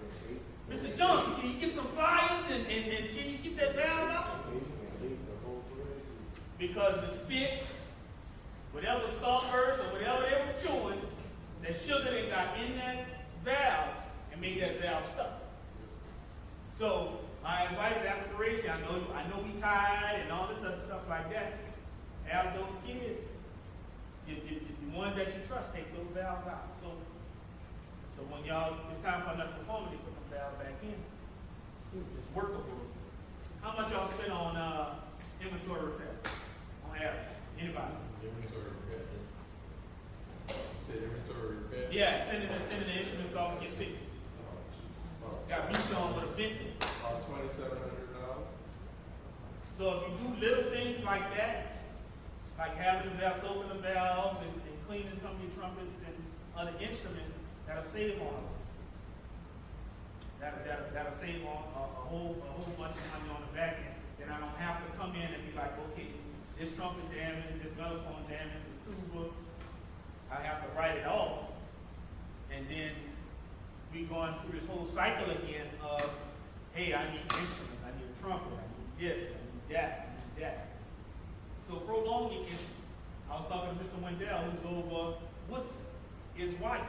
Mr. Johnson, can you get some pliers and can you keep that valve out? Because the spit, whatever starburst or whatever they were chewing, that sugar they got in that valve and made that valve stuck. So my advice after the race, I know we tired and all this other stuff like that. Have those kids, the ones that you trust, take those valves out. So when y'all, it's time for another performance, they put the valve back in. It's workable. How much y'all spend on inventory repair? On average? Anybody? Inventory repair. Say inventory repair? Yeah, sending the instruments off and get fixed. Got beats on with a Bentley. About $2,700. So if you do little things like that, like having the valves, open the valves, and cleaning some of your trumpets and other instruments, that'll save on them. That'll save on a whole bunch of money on the back end. Then I don't have to come in and be like, okay, this trumpet damaged, this mellophone damaged, this tuba. I have to write it off, and then we going through this whole cycle again of, hey, I need instruments, I need a trumpet, I need this, I need that, I need that. So prolonging instruments. I was talking to Mr. Wendell, who's over Woodson. His wife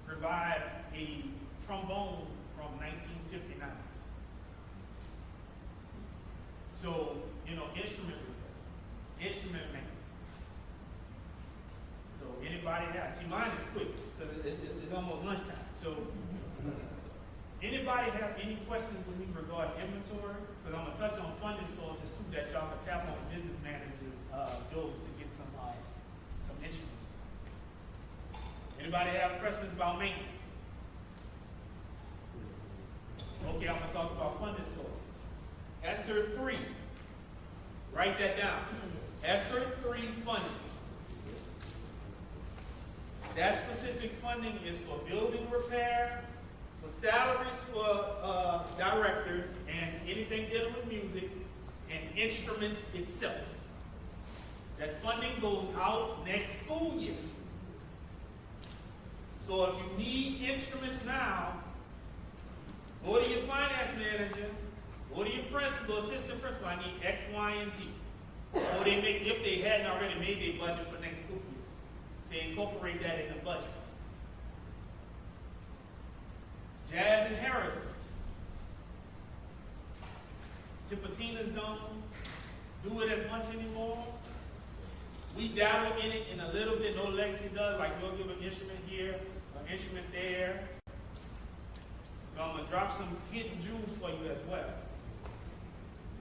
revived a trombone from 1959. So, instrument repair, instrument maintenance. So anybody have, see mine is quick, because it's almost lunchtime. So anybody have any questions with me regarding inventory? Because I'm going to touch on funding sources too that y'all can tap on business managers' doors to get some instruments. Anybody have questions about maintenance? Okay, I'm going to talk about funding sources. ESSER 3. Write that down. ESSER 3 funding. That specific funding is for building repair, for salaries for directors, and anything dealing with music, and instruments itself. That funding goes out next school year. So if you need instruments now, manager, go to your principal, assistant principal, I need X, Y, and Z. Or they make, if they hadn't already made their budget for next school year, to incorporate that in the budget. Jazz Inheritance. Tipitina's don't do it as much anymore. We dabble in it in a little bit, no legacy does, like we'll give an instrument here, an instrument there. So I'm gonna drop some hidden jewels for you as well.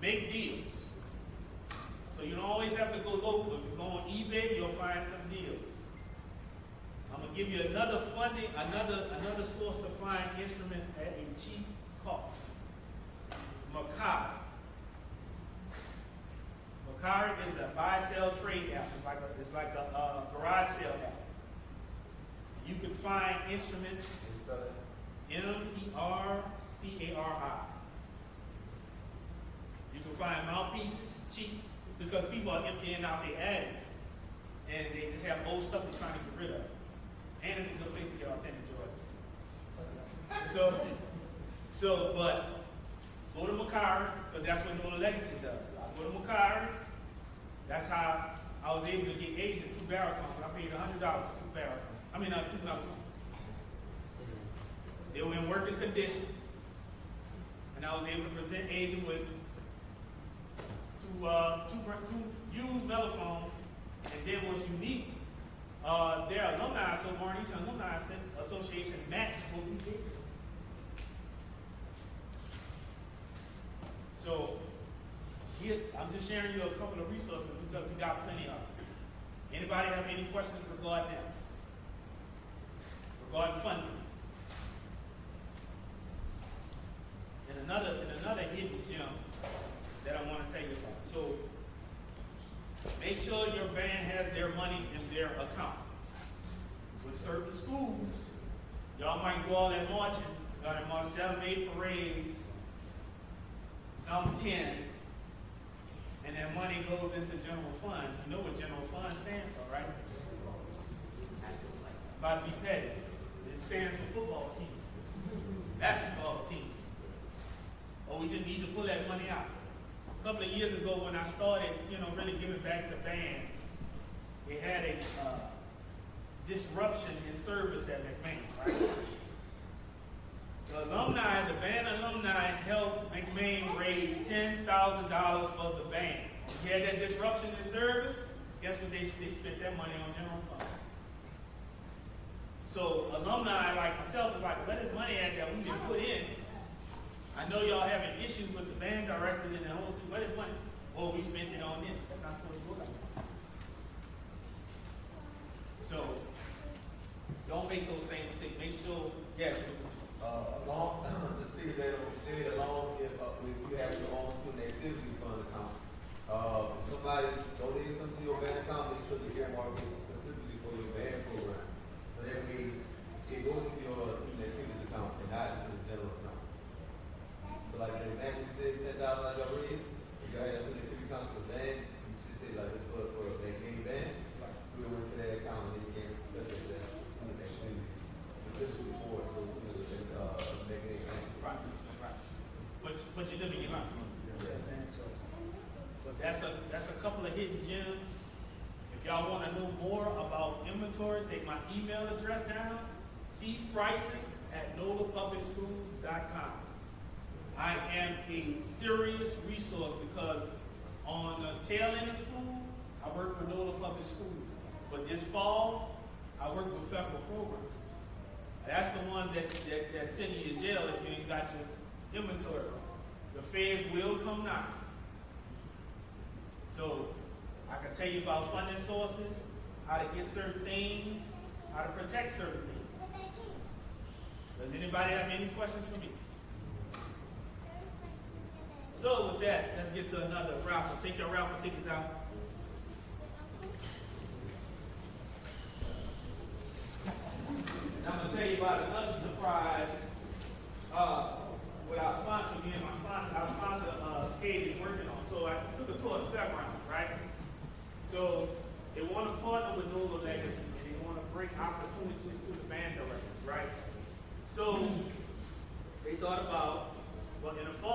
Make deals. So you don't always have to go local. If you go on eBay, you'll find some deals. I'm gonna give you another funding, another source to find instruments at a cheap cost. Macari. Macari is a buy-sell trade app. It's like a garage sale app. You can find instruments. M-E-R-C-A-R-I. You can find mouthpieces cheap because people are emptying out their ads and they just have old stuff they're trying to get rid of. And it's a good place to get authentic drugs. But go to Macari, because that's what NOLA Legacy does. I go to Macari, that's how I was able to get Asian 2 baritons. I paid $100 for 2 baritons. I mean, 2 numbers. They were in working condition, and I was able to present Asian with two used mellophones. And then what's unique, their alumni, so Marnie's Alumni Association matched what we did. So here, I'm just sharing you a couple of resources because we got plenty of them. Anybody have any questions regarding that? Regarding funding? And another hidden gem that I want to tell you about. So make sure your band has their money in their account. With certain schools, y'all might go all that marching, got to march 7, 8 parades, some 10, and that money goes into general fund. You know what general fund stands for, right? About to be petty. It stands for football team, basketball team. Or we just need to pull that money out. A couple of years ago when I started, really giving back to bands, we had a disruption in service at McMain, right? The band alumni helped McMain raise $10,000 for the band. We had that disruption in service, guess what they spent that money on general fund. So alumni like myself is like, where this money at that we just put in? I know y'all having issues with the band directors and the whole thing. Where is money? Oh, we spent it on this. That's not supposed to go like that. So don't make those same mistakes. Make sure, yes. Along, the thing that we said, along if you have your own student activity fund account, if somebody's donating something to your band account, make sure you earmark it specifically for your band program. So that way, it goes into your student activities account and not into the general account. So like the example you said, $10,000 already, if you have a student activity account for the band, you should say like this for that game band, we go into that account and then you can touch it that student activity specifically for it. So What you living your life. So that's a couple of hidden gems. If y'all want to know more about inventory, take my email address down, cpricing@nolapublicschools.com. I am a serious resource because on the tail end of school, I work for NOLA Public Schools. But this fall, I work with federal programs. That's the one that send you to jail if you ain't got your inventory. The feds will come now. So I can tell you about funding sources, how to get certain things, how to protect certain things. Does anybody have any questions for me? So with that, let's get to another raffle. Take your raffle tickets out. And I'm going to tell you about another surprise with our sponsor, our sponsor, Katie, is working on. So I took a tour of the fairgrounds, right? So they want to partner with NOLA Legacy, and they want to bring opportunities to the band directors, right? So they thought about, well, in the fall,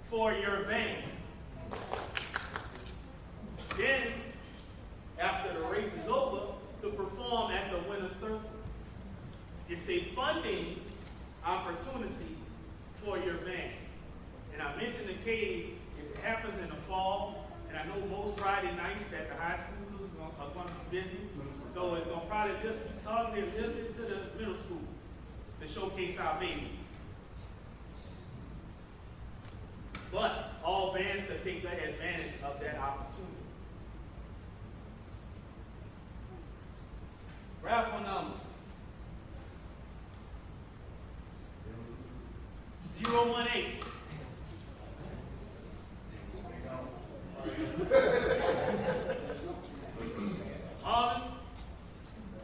for your band. Then, after the race is over, to perform at the winner's circle. It's a funding opportunity for your band. And I mentioned to Katie, it happens in the fall, and I know most Friday nights that the high schoolers are going to be busy, so it's going to probably be targeted a little bit to the middle school to showcase our babies. But all bands can take advantage of that opportunity. Raffle number 018. Harlan?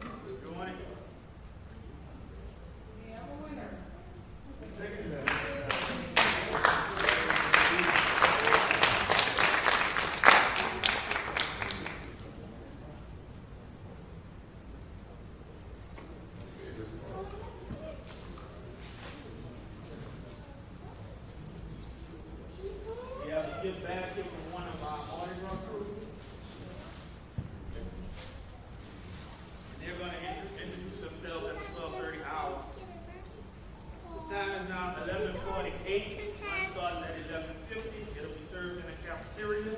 018. Yeah, I'm a winner. We have a gift basket from one of our Mardi Gras crew. They're going to introduce themselves at the 12:30 hour. The time is now 11:48. Lunch starts at 11:50. It'll be served in the cafeteria.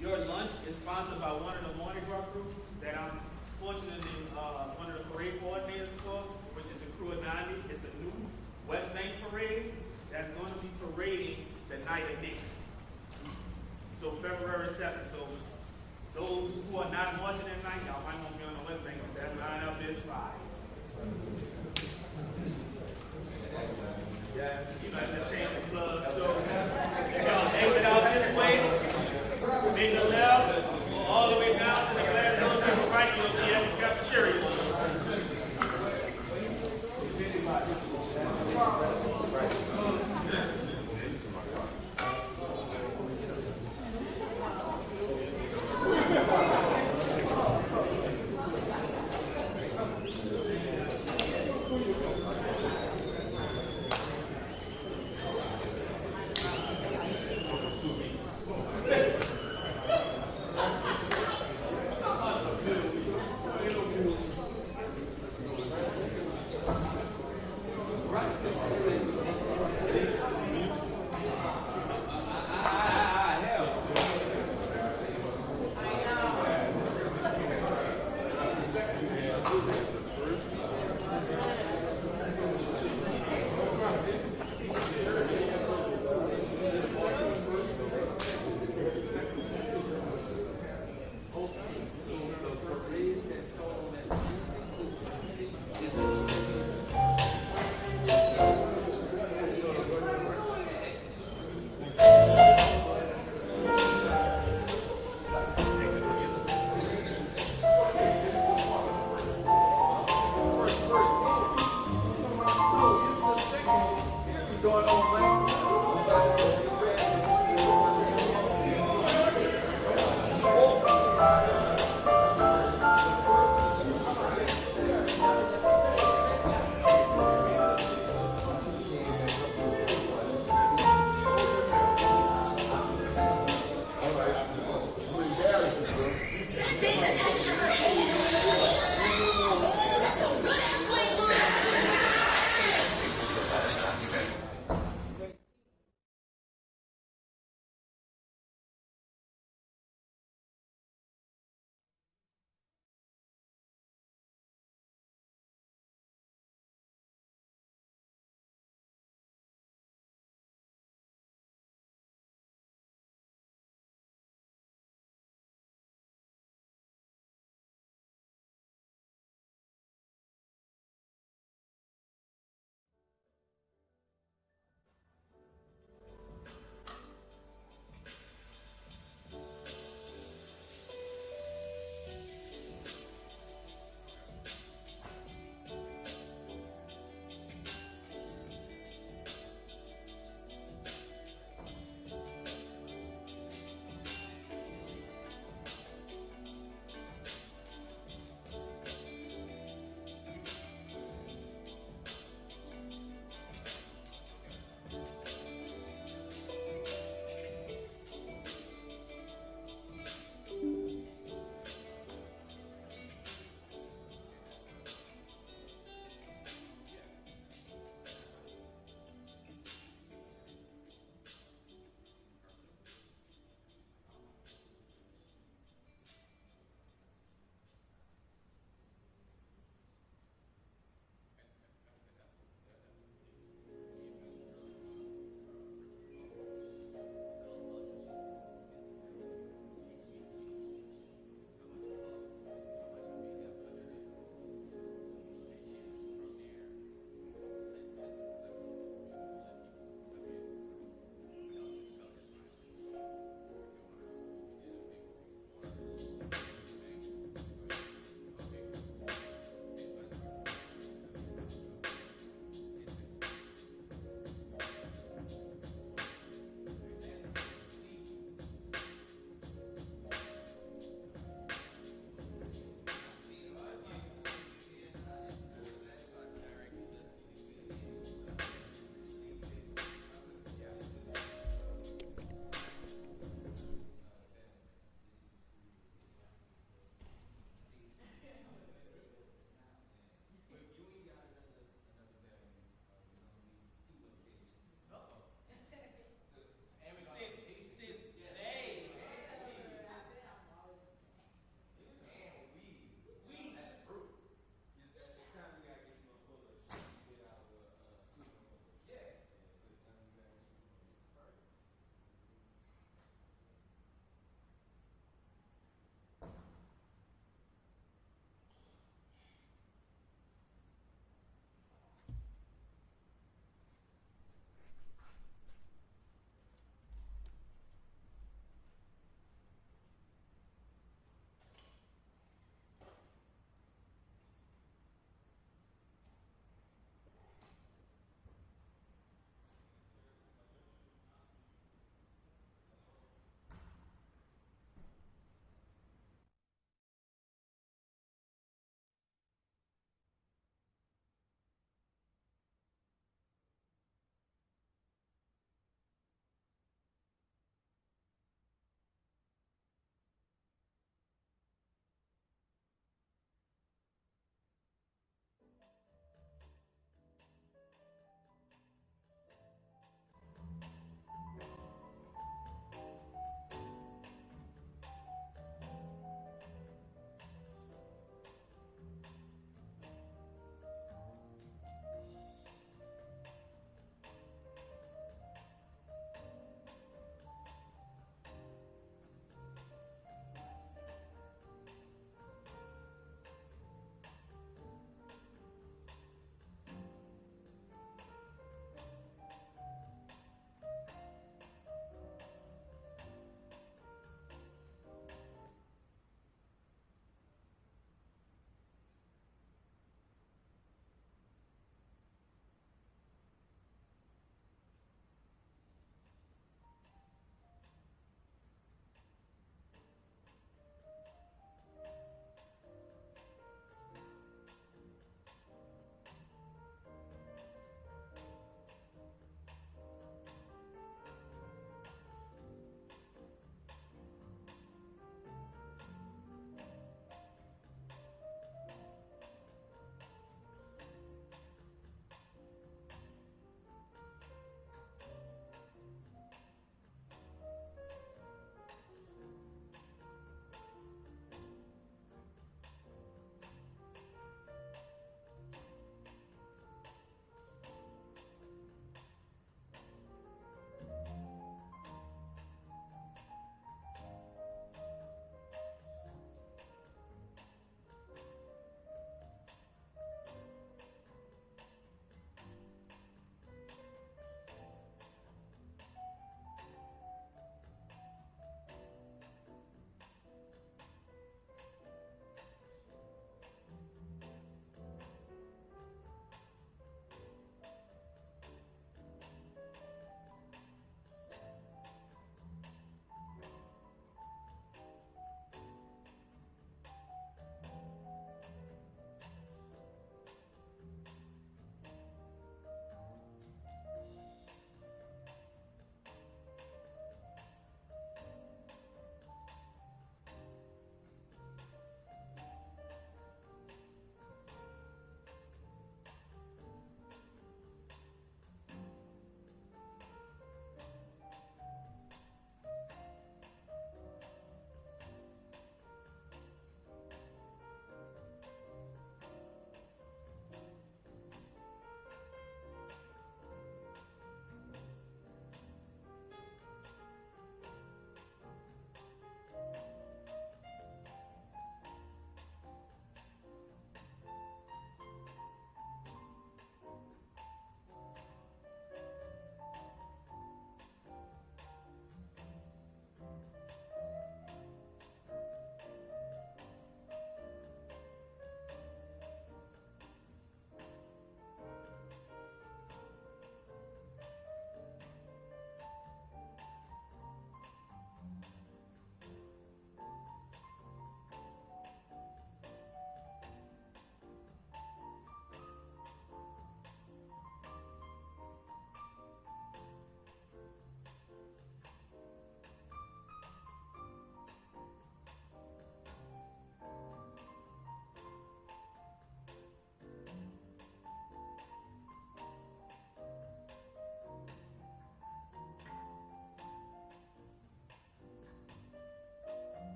Your lunch is sponsored by one of the Mardi Gras crews that I'm fortunately one of the parade coordinators for, which is the crew of 90. It's a new West Bank parade that's going to be parading the night of Knicks. So February 7th. So those who are not marching that night, y'all might want to be on the West Bank. That lineup is fire. Yeah, you know, just saying the plug. So if y'all exit out this way, make a left, go all the way down to the glass door to the right, you'll be at the cafeteria.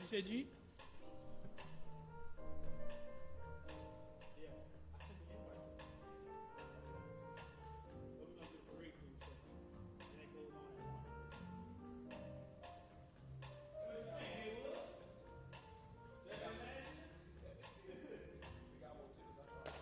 You said G? Yeah, I sent the invite. But we're gonna do the parade crew first. And that goes on and on. Hey, what? That last year? We got more tickets, I tried.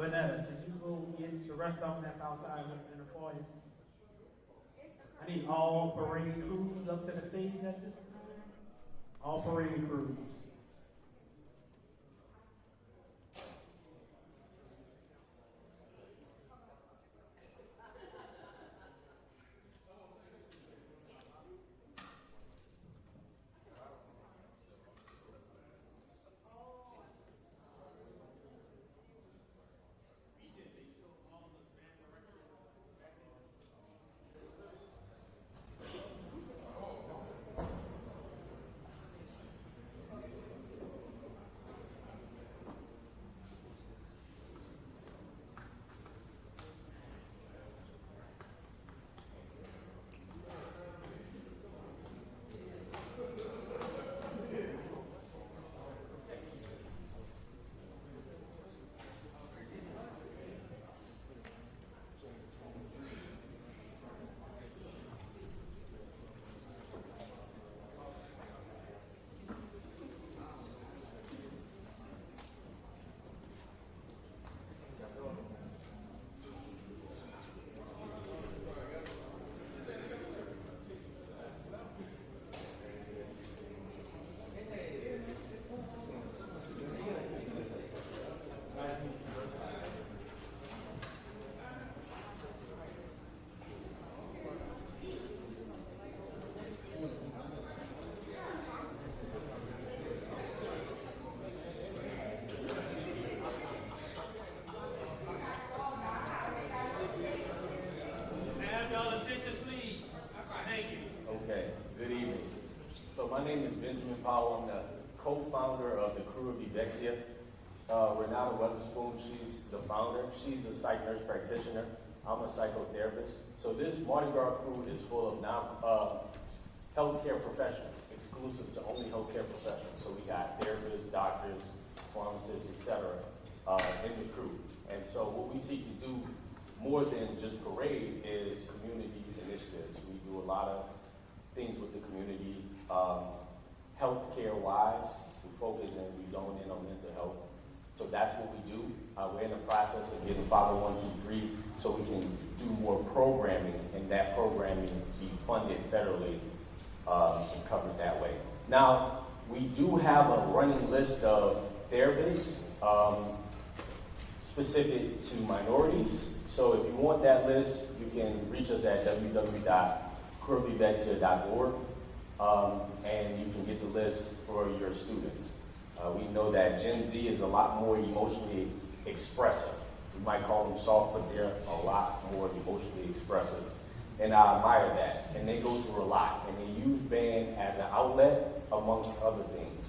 Vanetta, could you go get the rest of them that's outside in the foyer? I need all parade crews up to the stage at this time. All parade crews. My name is Benjamin Powell. I'm the co-founder of the crew of Evexia. Renata Weatherspoon, she's the founder. She's a psych nurse practitioner. I'm a psychotherapist. So this Mardi Gras crew is full of healthcare professionals, exclusive to only healthcare professionals. So we got therapists, doctors, pharmacists, etc. In the crew. And so what we seek to do more than just parade is community initiatives. We do a lot of things with the community, healthcare wise. We focus and we zone in on mental health. So that's what we do. We're in the process of getting 501c3 so we can do more programming, and that programming be funded federally and covered that way. Now, we do have a running list of therapists specific to minorities. So if you want that list, you can reach us at www.crewofevexia.org, and you can get the list for your students. We know that Gen Z is a lot more emotionally expressive. We might call them soft, but they're a lot more emotionally expressive. And I admire that. And they go through a lot. And they use band as an outlet, amongst other things.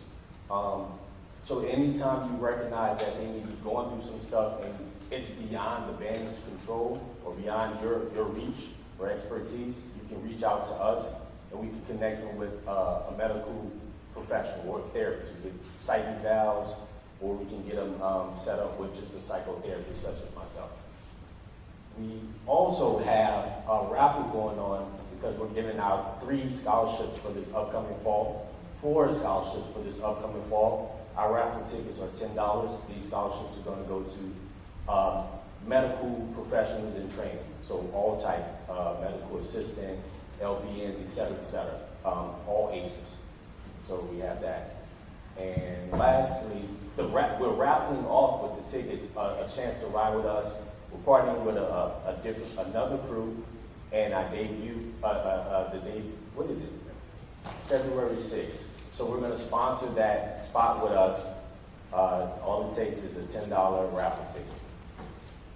So anytime you recognize that they may be going through some stuff and it's beyond the band's control or beyond your reach or expertise, you can reach out to us and we can connect them with a medical professional or a therapist. We get psych evals, or we can get them set up with just a psychotherapist such as myself. We also have a raffle going on because we're giving out 3 scholarships for this upcoming fall, 4 scholarships for this upcoming fall. Our raffle tickets are $10. These scholarships are going to go to medical professionals in training, so all type, medical assistant, LPNs, et cetera, all ages. So we have that. And lastly, we're raffling off with the tickets a chance to ride with us. We're partnering with another crew, and I debut what is it? February 6th. So we're going to sponsor that spot with us. All it takes is a $10 raffle ticket.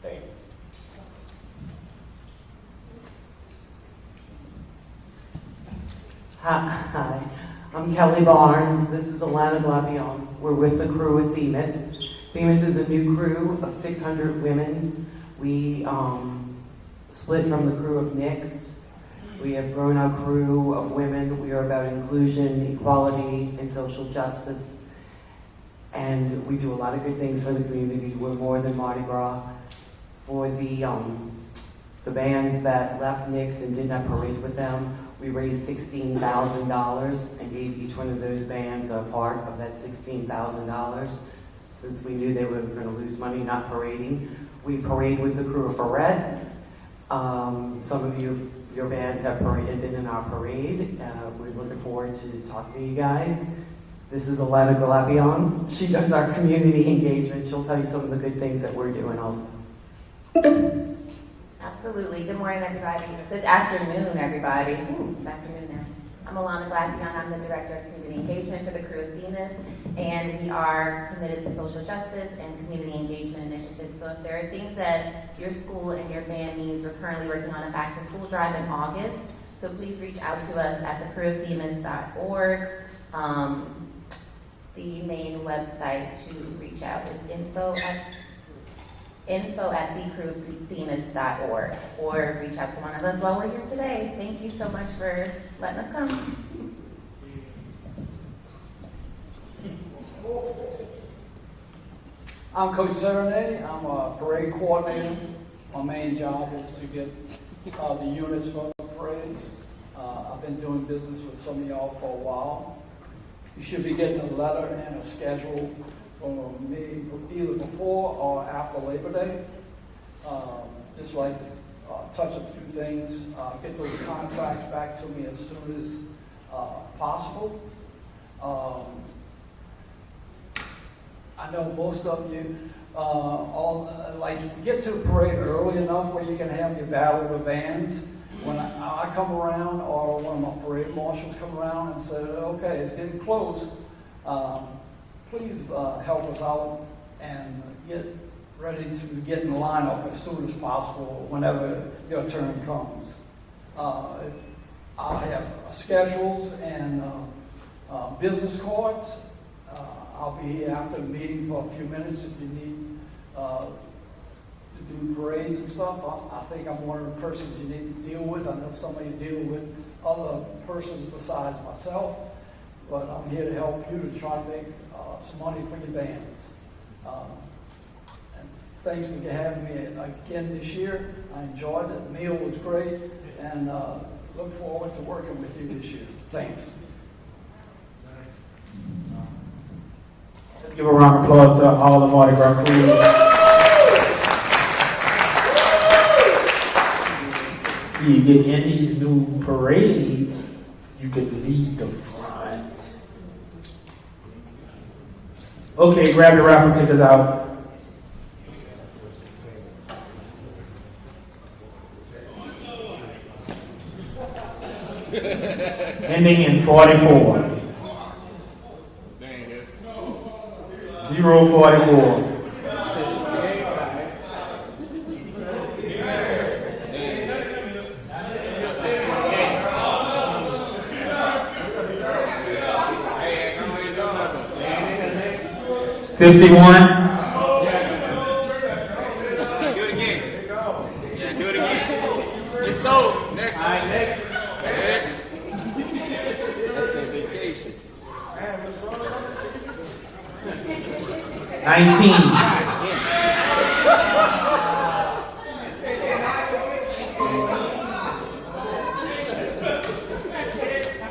Thank you. Hi, I'm Kelly Barnes. This is Alana Glavion. We're with the crew at Themis. Themis is a new crew of 600 women. We split from the crew of Knicks. We have grown our crew of women. We are about inclusion, equality, and social justice. And we do a lot of good things for the community. We're more than Mardi Gras. For the bands that left Knicks and did not parade with them, we raised $16,000 and gave each one of those bands a part of that $16,000. since we knew they were going to lose money not parading. We parade with the crew of Ferret. Some of your bands have paraded in our parade. We're looking forward to talking to you guys. This is Alana Galapion. She does our community engagement. She'll tell you some of the good things that we're doing also. Absolutely. Good morning, everybody. Good afternoon, everybody. It's afternoon now. I'm Alana Galapion. I'm the Director of Community Engagement for the crew of Themis, and we are committed to social justice and community engagement initiatives. So if there are things that your school and your band needs, we're currently working on a back-to-school drive in August. So please reach out to us at thecrewofthemis.org. The main website to reach out is info@thecrewofthemis.org, or reach out to one of us while we're here today. Thank you so much for letting us come. I'm Coach Serenade. I'm a parade coordinator. My main job is to get the units for the parades. I've been doing business with some of y'all for a while. You should be getting a letter and a schedule from me either before or after Labor Day. Just like touch a few things, get those contracts back to me as soon as possible. I know most of you get to the parade early enough where you can have your battle with bands. When I come around, or one of my parade marshals come around and say, okay, it's getting close, please help us out and get ready to get in the lineup as soon as possible whenever your turn comes. I have schedules and business cards. I'll be here after the meeting for a few minutes if you need to do parades and stuff. I think I'm one of the persons you need to deal with. I know some of you deal with other persons besides myself, but I'm here to help you to try to make some money for your bands. And thanks for having me again this year. I enjoyed it. The meal was great, and look forward to working with you this year. Thanks. Let's give a round of applause to all the Mardi Gras crew. You get in these new parades, you can lead the front. Okay, grab your raffle tickets out. Ending in 44. 044. $51. Do it again. Yeah, do it again. Just so. Next. All right, next. Next. That's the vacation. 19.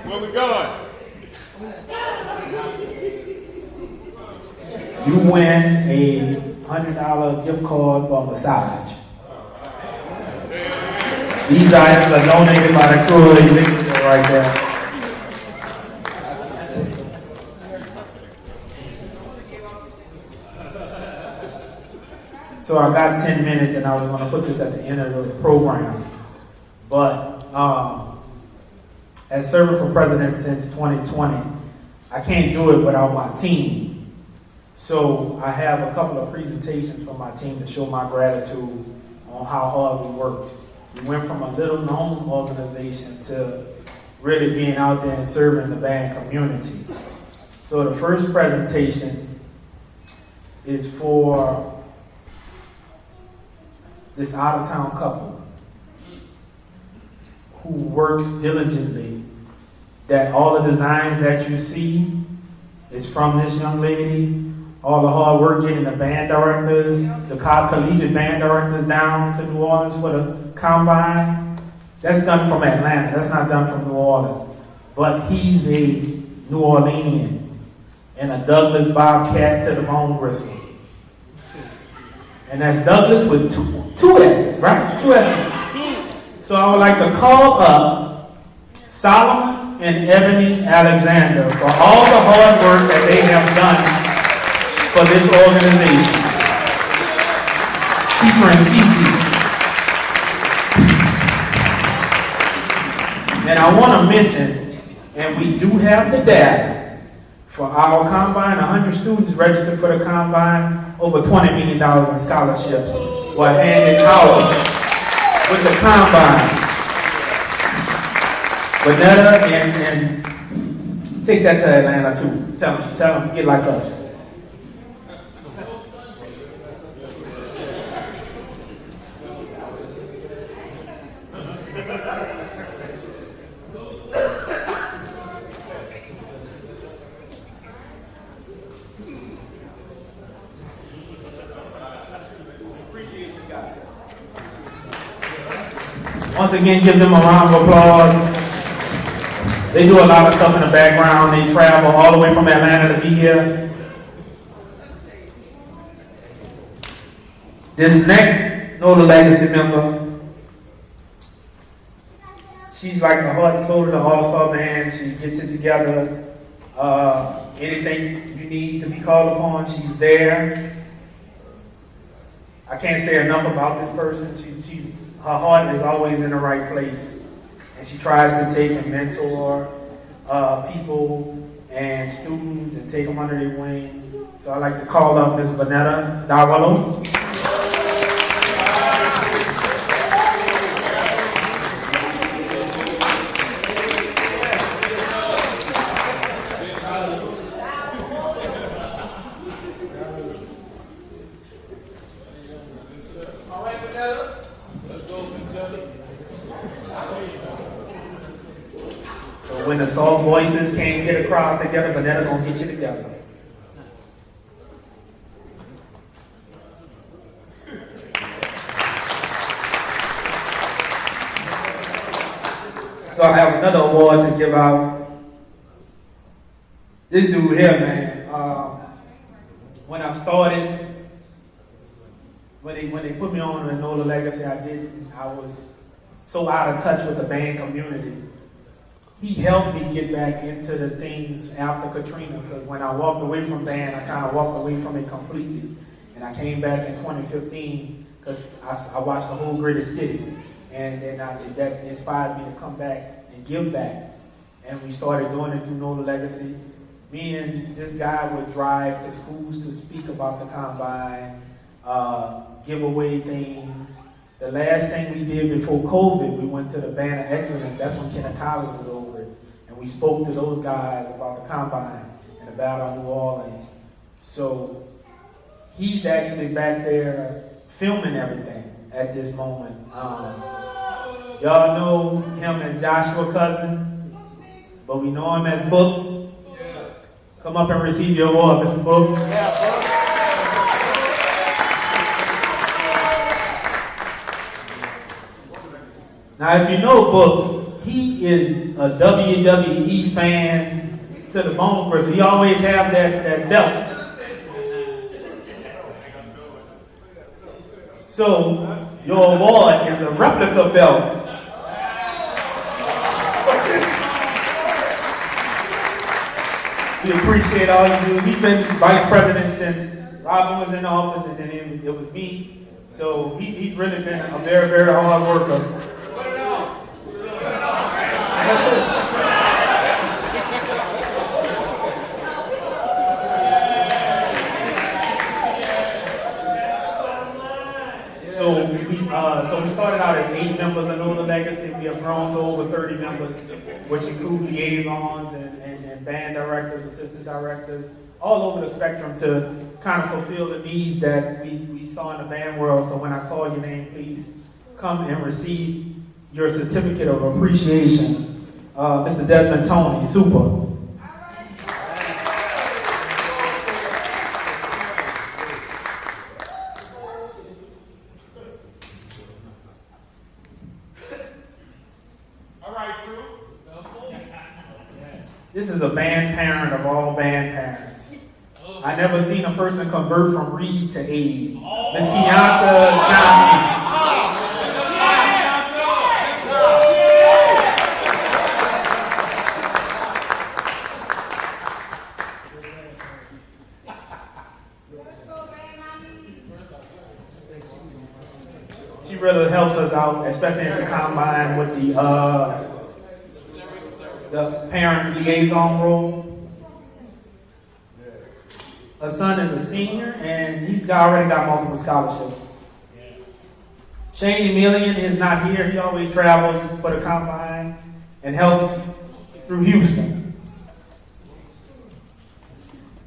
Where we going? You win a $100 gift card for a massage. These items are donated by the crew of Extracurriculars right there. So I got 10 minutes and I was going to put this at the end of the program. But as serving for president since 2020, I can't do it without my team. So I have a couple of presentations from my team to show my gratitude on how hard we worked. We went from a little known organization to really being out there and serving the band community. So the first presentation is for this out-of-town couple who works diligently, that all the designs that you see is from this young lady. All the hard work getting the band directors, the collegiate band directors down to New Orleans for the combine. That's done from Atlanta. That's not done from New Orleans. But he's a New Orleanian. and a Douglas Bobcat to the bone bristle. And that's Douglas with two S's, right? Two S's. So I would like to call up Solomon and Ebony Alexander for all the hard work that they have done for this organization. Keeper and Cece. And I want to mention, and we do have the data for our combine, 100 students registered for the combine, over $20 million in scholarships were handed out with the combine. Vanetta, and take that to Atlanta too. Tell them, get like us. Once again, give them a round of applause. They do a lot of stuff in the background. They travel all the way from Atlanta to be here. This next NOLA Legacy member, she's like the heart and soul of the All-Star Band. She gets it together. Anything you need to be called upon, she's there. I can't say enough about this person. Her heart is always in the right place, and she tries to take and mentor people and students and take them under their wing. So I'd like to call up Ms. Vanetta Dawalo. When the soft voices can't get a crowd together, Vanetta gonna get you together. So I have another award to give out. This dude here, man. When I started, when they put me on the NOLA Legacy, I was so out of touch with the band community. He helped me get back into the things after Katrina, because when I walked away from band, I kind of walked away from it completely. And I came back in 2015 because I watched the whole greater city. And then that inspired me to come back and give back. And we started doing it through NOLA Legacy. Me and this guy would drive to schools to speak about the combine, give away things. The last thing we did before COVID, we went to the Band of Excellence. That's when Kenneth Collins was over it. And we spoke to those guys about the combine and the Battle of New Orleans. So he's actually back there filming everything at this moment. Y'all know him as Joshua Cousin, but we know him as Book. Come up and receive your award, Mr. Book. Now, if you know Book, he is a WWE fan to the bone person. He always have that belt. So, your award is a replica belt. We appreciate all you do. He's been vice president since Robin was in office, and then it was me. So he's really been a very, very hard worker. So we started out as 8 members of NOLA Legacy. We have grown to over 30 members, which include liaisons and band directors, assistant directors, all over the spectrum to kind of fulfill the needs that we saw in the band world. So when I call your name, please come and receive your certificate of appreciation. Mr. Desmond Tony, super. This is a band parent of all band parents. I never seen a person convert from Reed to Aid. Miss Keonta Johnson. She really helps us out, especially in the combine with the parent liaison role. Her son is a senior, and he's already got multiple scholarships. Shane Emilian is not here. He always travels for the combine and helps through Houston.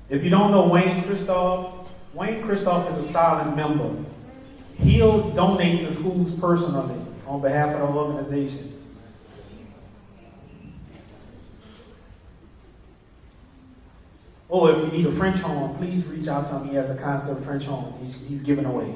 If you don't know Wayne Christoph is a silent member. He'll donate to schools personally on behalf of the organization. Oh, if you need a French home, please reach out to him. He has a concept of French home he's giving away.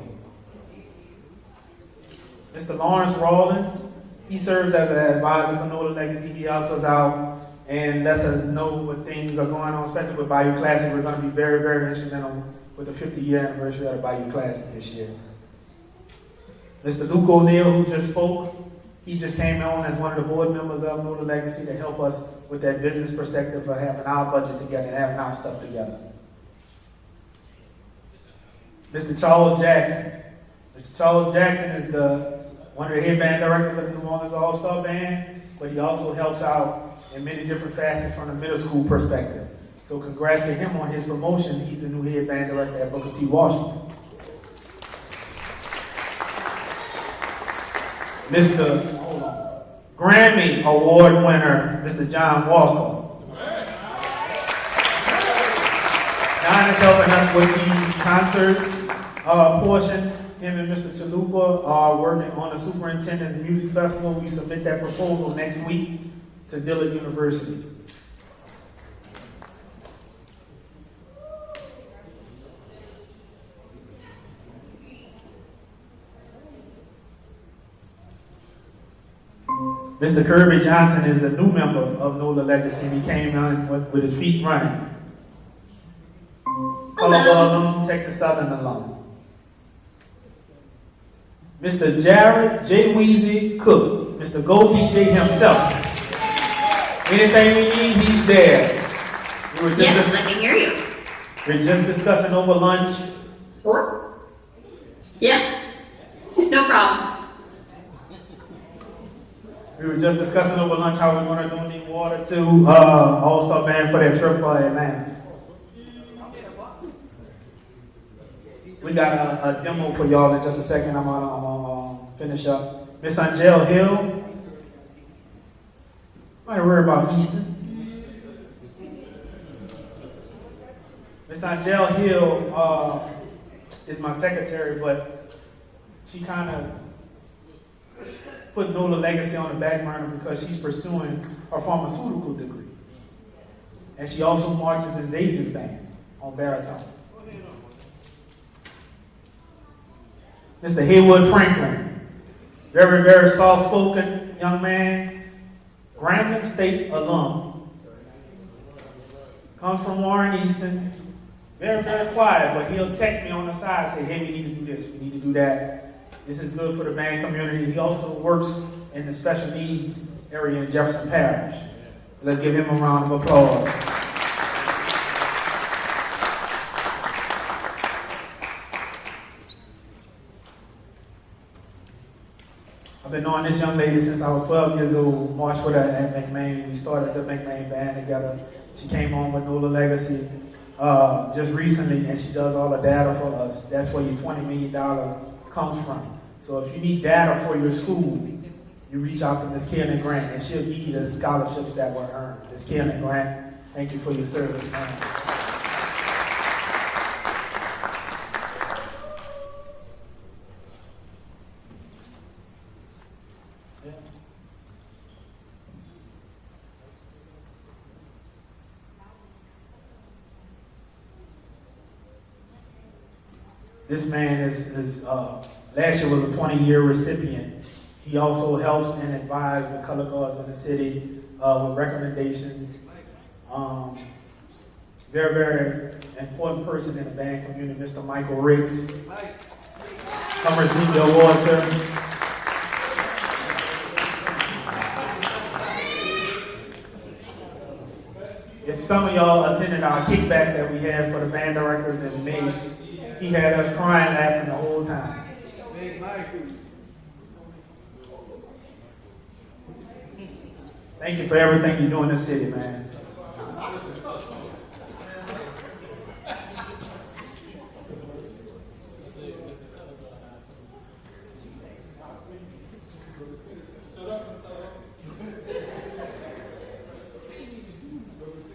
Mr. Lawrence Rawlins, he serves as an advisor for NOLA Legacy. He helps us out and lets us know what things are going on, especially with Bayou Classic. We're going to be very, very instrumental with the 50-year anniversary of the Bayou Classic this year. Mr. Luke O'Neill, who just spoke, he just came on as one of the board members of NOLA Legacy to help us with that business perspective of having our budget together and having our stuff together. Mr. Charles Jackson. Mr. Charles Jackson is one of the head band directors of the New Orleans All-Star Band, but he also helps out in many different facets from the middle school perspective. So congrats to him on his promotion. He's the new head band director at Booker T. Washington. Mr. Grammy Award winner, Mr. John Walker. John is helping us with the concert portion. Him and Mr. Chalupa are working on the Superintendent Music Festival. We submit that proposal next week to Dillard University. Mr. Kirby Johnson is a new member of NOLA Legacy. He came on with his feet running. Colorado alum, Texas Southern alum. Mr. Jared J. Weezy Cook, Mr. Go DJ himself. Anything we need, he's there. Yes, I can hear you. We're just discussing over lunch. Sure. Yes, no problem. We were just discussing over lunch how we're going to donate water to All-Star Band for their trip for Atlanta. We got a demo for y'all in just a second. I'm gonna finish up. Miss Angel Hill. Might worry about Easton. Miss Angel Hill is my secretary, but she kind of put NOLA Legacy on the back burner because she's pursuing her pharmaceutical degree. And she also marches in Xavier's band on baritone. Mr. Haywood Franklin, very, very soft-spoken young man, Grambling State alum. Comes from Warren Easton, very, very quiet, but he'll text me on the side, say, hey, we need to do this, we need to do that. This is good for the band community. He also works in the special needs area in Jefferson Parish. Let's give him a round of applause. I've been knowing this young lady since I was 12 years old, marched with her at McMain. We started the McMain band together. She came on with NOLA Legacy just recently, and she does all the data for us. That's where your $20 million comes from. So if you need data for your school, you reach out to Ms. Kaylin Grant, and she'll give you the scholarships that were earned. Ms. Kaylin Grant, thank you for your service, man. This man is last year was a 20-year recipient. He also helps and advises the color guards in the city with recommendations. very, very important person in the band community, Mr. Michael Riggs. Come receive the award, sir. If some of y'all attended our kickback that we had for the band directors in May, he had us crying, laughing the whole time. Thank you for everything you do in this city, man.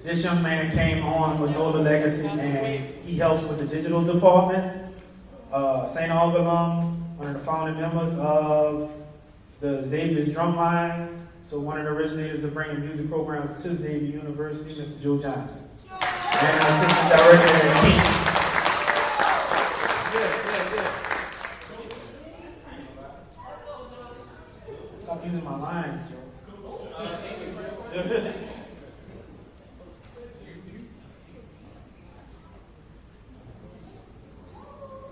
This young man came on with NOLA Legacy, and he helps with the digital department. St. Augustine, one of the founding members of the Xavier Drumline. So one of the originators of bringing music programs to Xavier University, Mr. Joe Johnson. And Assistant Director at King. Stop using my lines, Joe.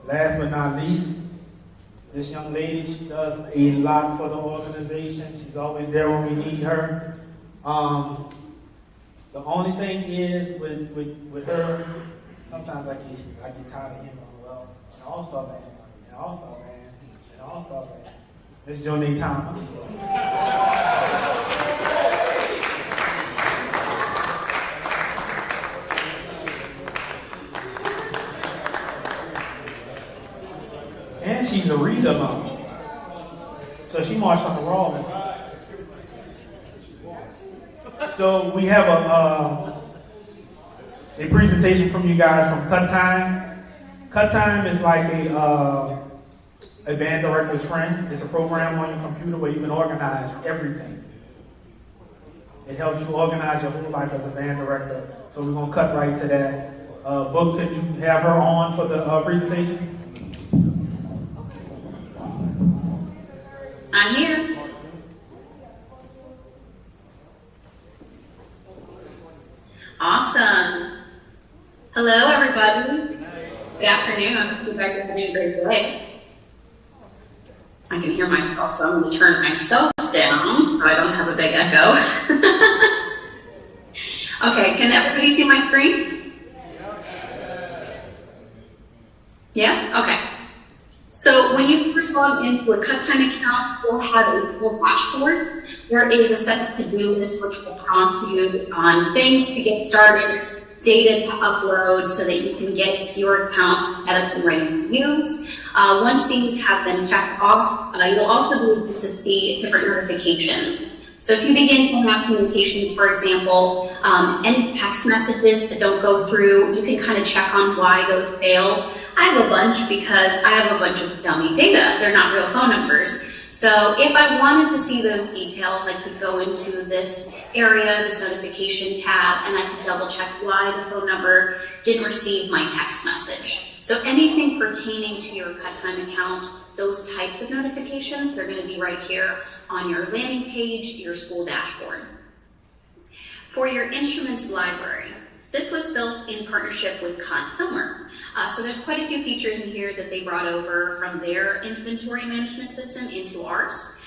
Last but not least, this young lady, she does a lot for the organization. She's always there when we need her. The only thing is with her, sometimes I get tired of hearing, well, an all-star band, an all-star band, an all-star band. Miss Jonay Thomas. And she's a reader mom. So she marched on the wall. So we have a presentation from you guys from Cut Time. Cut Time is like a band director's friend. It's a program on your computer where you can organize everything. It helps you organize your whole life as a band director. So we're going to cut right to that. Book, could you have her on for the presentation? I'm here. Awesome. Hello, everybody. Good afternoon. I hope you guys are having a great day. I can hear myself, so I'm going to turn myself down so I don't have a big echo. Okay, can everybody see my screen? Yeah? Okay. So when you first log into a Cut Time account, you'll have a full dashboard. There is a set of to-do list which will prompt you on things to get started, data to upload so that you can get your account set up and ready to use. Once these have been checked off, you'll also be able to see different notifications. So if you begin to have communications, for example, any text messages that don't go through, you can kind of check on why those failed. I have a bunch because I have a bunch of dummy data. They're not real phone numbers. So if I wanted to see those details, I could go into this area, this notification tab, and I could double check why the phone number didn't receive my text message. So anything pertaining to your Cut Time account, those types of notifications, they're going to be right here on your landing page, your school dashboard. For your instruments library, this was built in partnership with Consumer. So there's quite a few features in here that they brought over from their inventory management system into ours.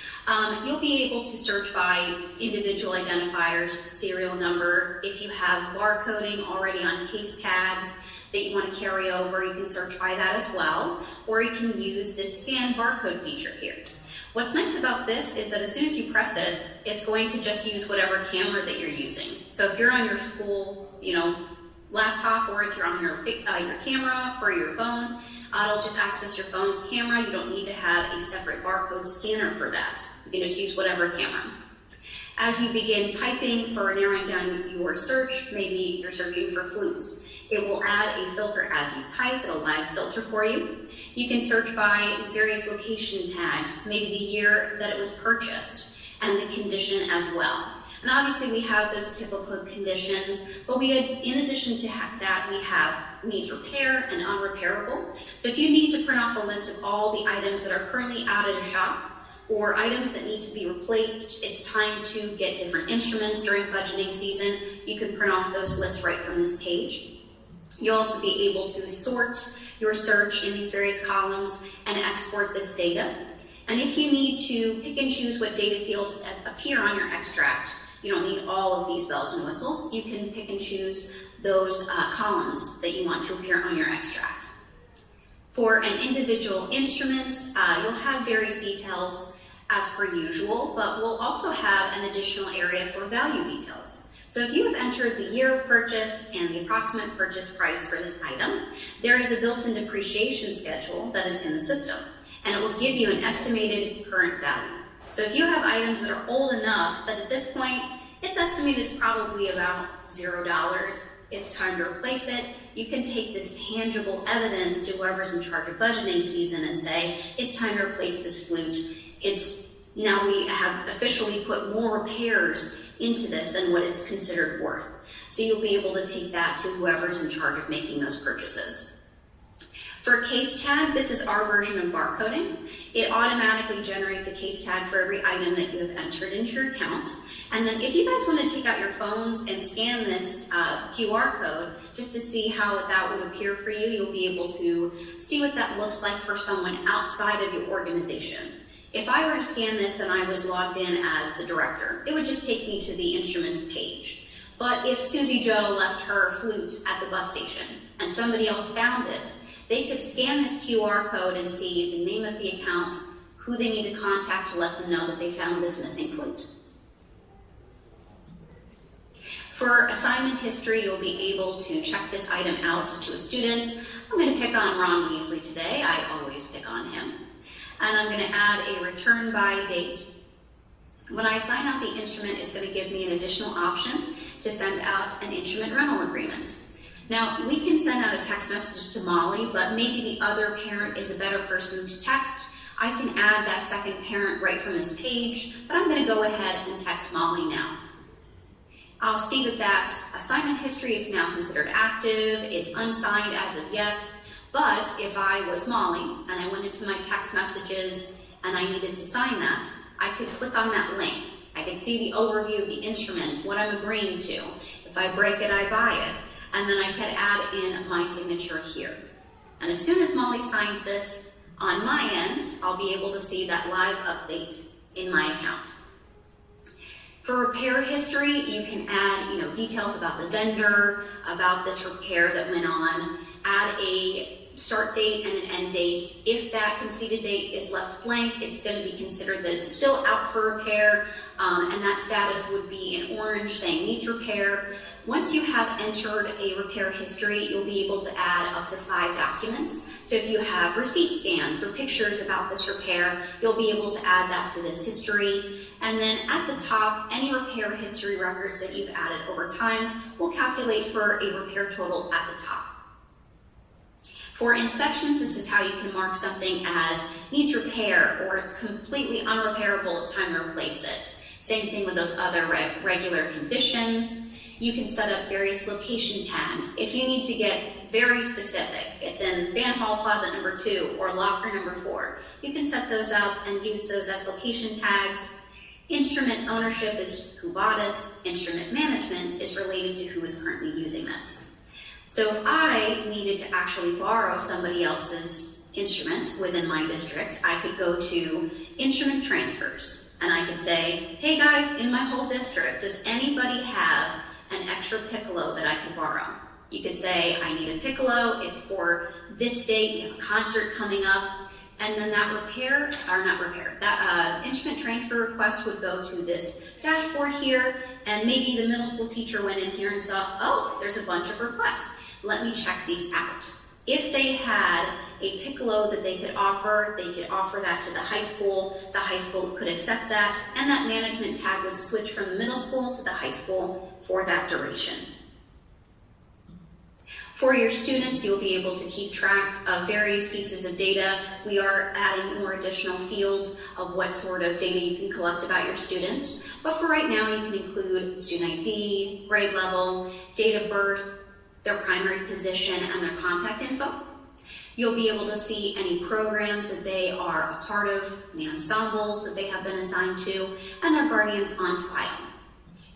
You'll be able to search by individual identifiers, serial number. If you have barcoding already on case tags that you want to carry over, you can search by that as well. Or you can use this scan barcode feature here. What's nice about this is that as soon as you press it, it's going to just use whatever camera that you're using. So if you're on your school, laptop, or if you're on your camera for your phone, it'll just access your phone's camera. You don't need to have a separate barcode scanner for that. You can just use whatever camera. As you begin typing for narrowing down your search, maybe you're searching for flutes, it will add a filter as you type. It'll live filter for you. You can search by various location tags, maybe the year that it was purchased, and the condition as well. And obviously we have those typical conditions, but in addition to that, we have needs repair and unrepairable. So if you need to print off a list of all the items that are currently out at a shop, or items that need to be replaced, it's time to get different instruments during budgeting season, you can print off those lists right from this page. You'll also be able to sort your search in these various columns and export this data. And if you need to pick and choose what data fields appear on your extract, you don't need all of these bells and whistles. You can pick and choose those columns that you want to appear on your extract. For an individual instrument, you'll have various details as per usual, but we'll also have an additional area for value details. So if you have entered the year of purchase and the approximate purchase price for this item, there is a built-in depreciation schedule that is in the system, and it will give you an estimated current value. So if you have items that are old enough that at this point, its estimate is probably about $0, it's time to replace it, you can take this tangible evidence to whoever's in charge of budgeting season and say, it's time to replace this flute. Now we have officially put more repairs into this than what it's considered worth. So you'll be able to take that to whoever's in charge of making those purchases. For a case tag, this is our version of barcoding. It automatically generates a case tag for every item that you have entered into your account. And then if you guys want to take out your phones and scan this QR code just to see how that would appear for you, you'll be able to see what that looks like for someone outside of your organization. If I were to scan this and I was logged in as the director, it would just take me to the instruments page. But if Susie Joe left her flute at the bus station and somebody else found it, they could scan this QR code and see the name of the account, who they need to contact to let them know that they found this missing flute. For assignment history, you'll be able to check this item out to a student. I'm going to pick on Ron Weasley today. I always pick on him. And I'm going to add a return by date. When I assign out the instrument, it's going to give me an additional option to send out an instrument rental agreement. Now, we can send out a text message to Molly, but maybe the other parent is a better person to text. I can add that second parent right from this page, but I'm going to go ahead and text Molly now. I'll see that assignment history is now considered active. It's unsigned as of yet. But if I was Molly and I went into my text messages and I needed to sign that, I could click on that link. I could see the overview of the instruments, what I'm agreeing to. If I break it, I buy it. And then I could add in my signature here. And as soon as Molly signs this on my end, I'll be able to see that live update in my account. For repair history, you can add details about the vendor, about this repair that went on, add a start date and an end date. If that completed date is left blank, it's going to be considered that it's still out for repair, and that status would be in orange saying needs repair. Once you have entered a repair history, you'll be able to add up to 5 documents. So if you have receipt scans or pictures about this repair, you'll be able to add that to this history. And then at the top, any repair history records that you've added over time will calculate for a repair total at the top. For inspections, this is how you can mark something as needs repair or it's completely unrepairable, it's time to replace it. Same thing with those other regular conditions. You can set up various location tags. If you need to get very specific, it's in band hall closet number 2 or locker number 4, you can set those up and use those as location tags. Instrument ownership is who bought it. Instrument management is related to who is currently using this. So if I needed to actually borrow somebody else's instrument within my district, I could go to instrument transfers and I could say, hey guys, in my whole district, does anybody have an extra piccolo that I could borrow? You could say, I need a piccolo, it's for this date, we have a concert coming up, and then that instrument transfer request would go to this dashboard here, and maybe the middle school teacher went in here and saw, oh, there's a bunch of requests. Let me check these out. If they had a piccolo that they could offer that to the high school could accept that, and that management tag would switch from the middle school to the high school for that duration. For your students, you'll be able to keep track of various pieces of data. We are adding more additional fields of what sort of data you can collect about your students. But for right now, you can include student ID, grade level, date of birth, their primary position, and their contact info. You'll be able to see any programs that they are a part of, the ensembles that they have been assigned to, and their guardians on file.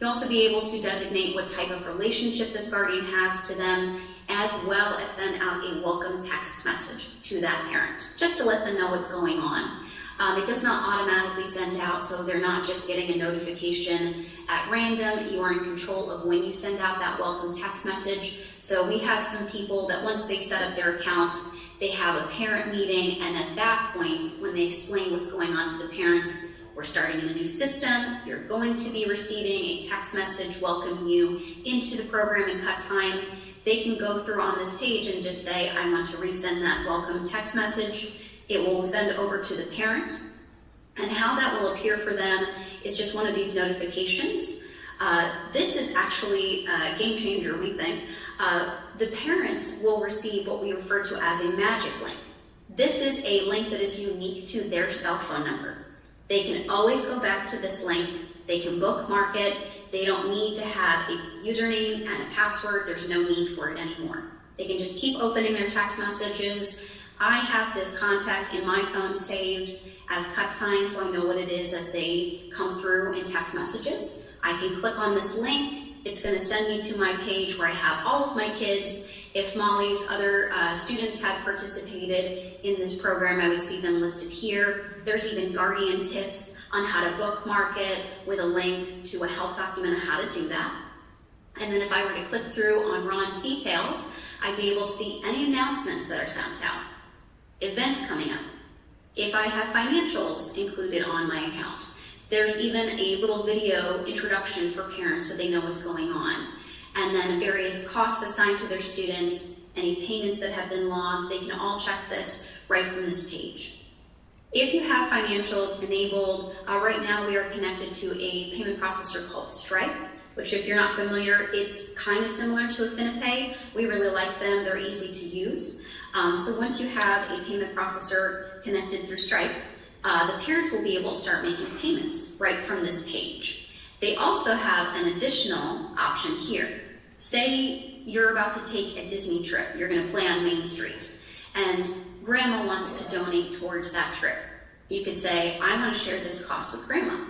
You'll also be able to designate what type of relationship this guardian has to them, as well as send out a welcome text message to that parent, just to let them know what's going on. It does not automatically send out, so they're not just getting a notification at random. You are in control of when you send out that welcome text message. So we have some people that once they set up their account, they have a parent meeting, and at that point, when they explain what's going on to the parents, we're starting in a new system, you're going to be receiving a text message welcoming you into the program and cut time. They can go through on this page and just say, I want to resend that welcome text message. It will send over to the parent, and how that will appear for them is just one of these notifications. This is actually a game changer, we think. The parents will receive what we refer to as a magic link. This is a link that is unique to their cell phone number. They can always go back to this link. They can bookmark it. They don't need to have a username and a password. There's no need for it anymore. They can just keep opening their text messages. I have this contact in my phone saved as cut time, so I know what it is as they come through in text messages. I can click on this link. It's going to send me to my page where I have all of my kids. If Molly's other students had participated in this program, I would see them listed here. There's even guardian tips on how to bookmark it with a link to a help document on how to do that. And then if I were to click through on Ron's details, I'd be able to see any announcements that are sent out, events coming up, if I have financials included on my account. There's even a little video introduction for parents so they know what's going on. And then various costs assigned to their students, any payments that have been logged, they can all check this right from this page. If you have financials enabled, right now we are connected to a payment processor called Stripe, which if you're not familiar, it's kind of similar to AffiniPay. We really like them, they're easy to use. So once you have a payment processor connected through Stripe, the parents will be able to start making payments right from this page. They also have an additional option here. Say you're about to take a Disney trip, you're gonna play on Main Street, and grandma wants to donate towards that trip. You could say, I wanna share this cost with grandma.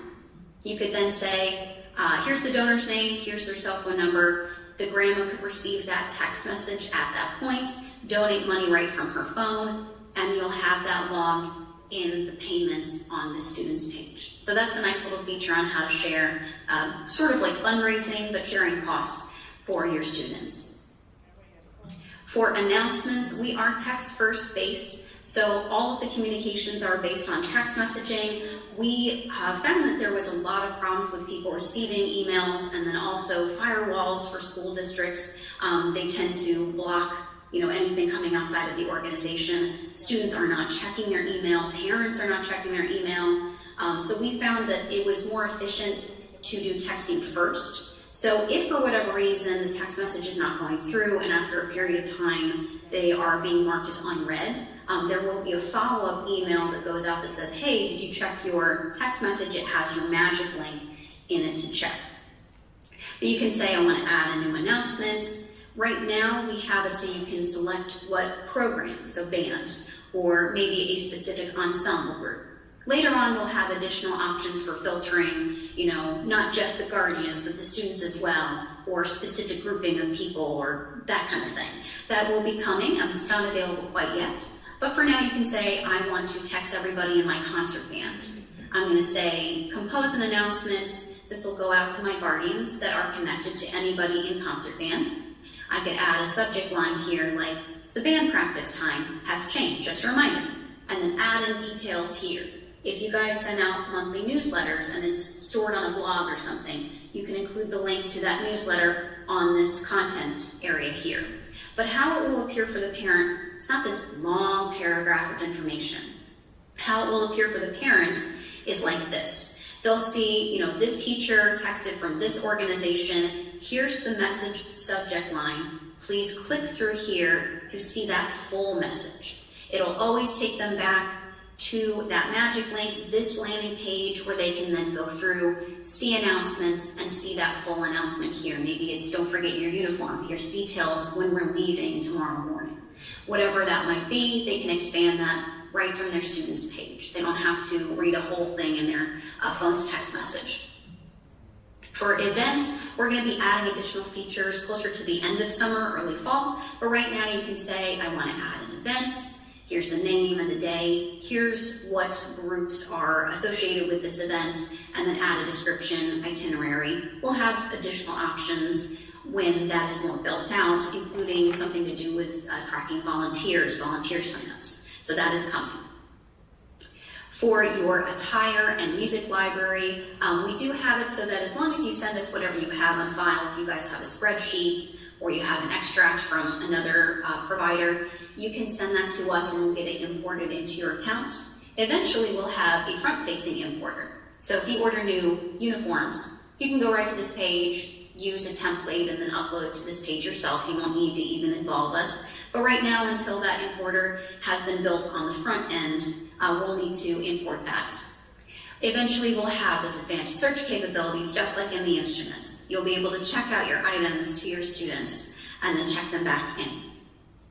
You could then say, here's the donor's name, here's their cell phone number. The grandma could receive that text message at that point, donate money right from her phone, and you'll have that logged in the payments on the student's page. So that's a nice little feature on how to share, sort of like fundraising, but sharing costs for your students. For announcements, we are text first based, so all of the communications are based on text messaging. We found that there was a lot of problems with people receiving emails, and then also firewalls for school districts. They tend to block anything coming outside of the organization. Students are not checking their email, parents are not checking their email. So we found that it was more efficient to do texting first. So if for whatever reason the text message is not going through and after a period of time they are being marked as unread, there will be a follow-up email that goes out that says, hey, did you check your text message? It has your magic link in it to check. But you can say, I want to add a new announcement. Right now we have it so you can select what program, so band, or maybe a specific ensemble group. Later on we'll have additional options for filtering, not just the guardians, but the students as well, or specific grouping of people, or that kind of thing. That will be coming, it's not available quite yet. But for now you can say, I want to text everybody in my concert band. I'm going to say, compose an announcement. This will go out to my guardians that are connected to anybody in concert band. I could add a subject line here like, the band practice time has changed, just a reminder, and then add in details here. If you guys send out monthly newsletters and it's stored on a blog or something, you can include the link to that newsletter on this content area here. But how it will appear for the parent, it's not this long paragraph of information. How it will appear for the parent is like this. They'll see, this teacher texted from this organization. Here's the message subject line. Please click through here to see that full message. It'll always take them back to that magic link, this landing page where they can then go through, see announcements, and see that full announcement here. Maybe it's don't forget your uniform. Here's details of when we're leaving tomorrow morning. Whatever that might be, they can expand that right from their student's page. They don't have to read a whole thing in their phone's text message. For events, we're going to be adding additional features closer to the end of summer, early fall, but right now you can say, I want to add an event, here's the name and the day, here's what groups are associated with this event, and then add a description, itinerary. We'll have additional options when that is more built out, including something to do with tracking volunteers, volunteer signups. So that is coming. For your attire and music library, we do have it so that as long as you send us whatever you have on file, if you guys have a spreadsheet or you have an extract from another provider, you can send that to us and we'll get it imported into your account. Eventually, we'll have a front-facing importer. So if you order new uniforms, you can go right to this page, use a template, and then upload to this page yourself. You won't need to even involve us. But right now, until that importer has been built on the front end, we'll need to import that. Eventually, we'll have those advanced search capabilities just like in the instruments. You'll be able to check out your items to your students and then check them back in.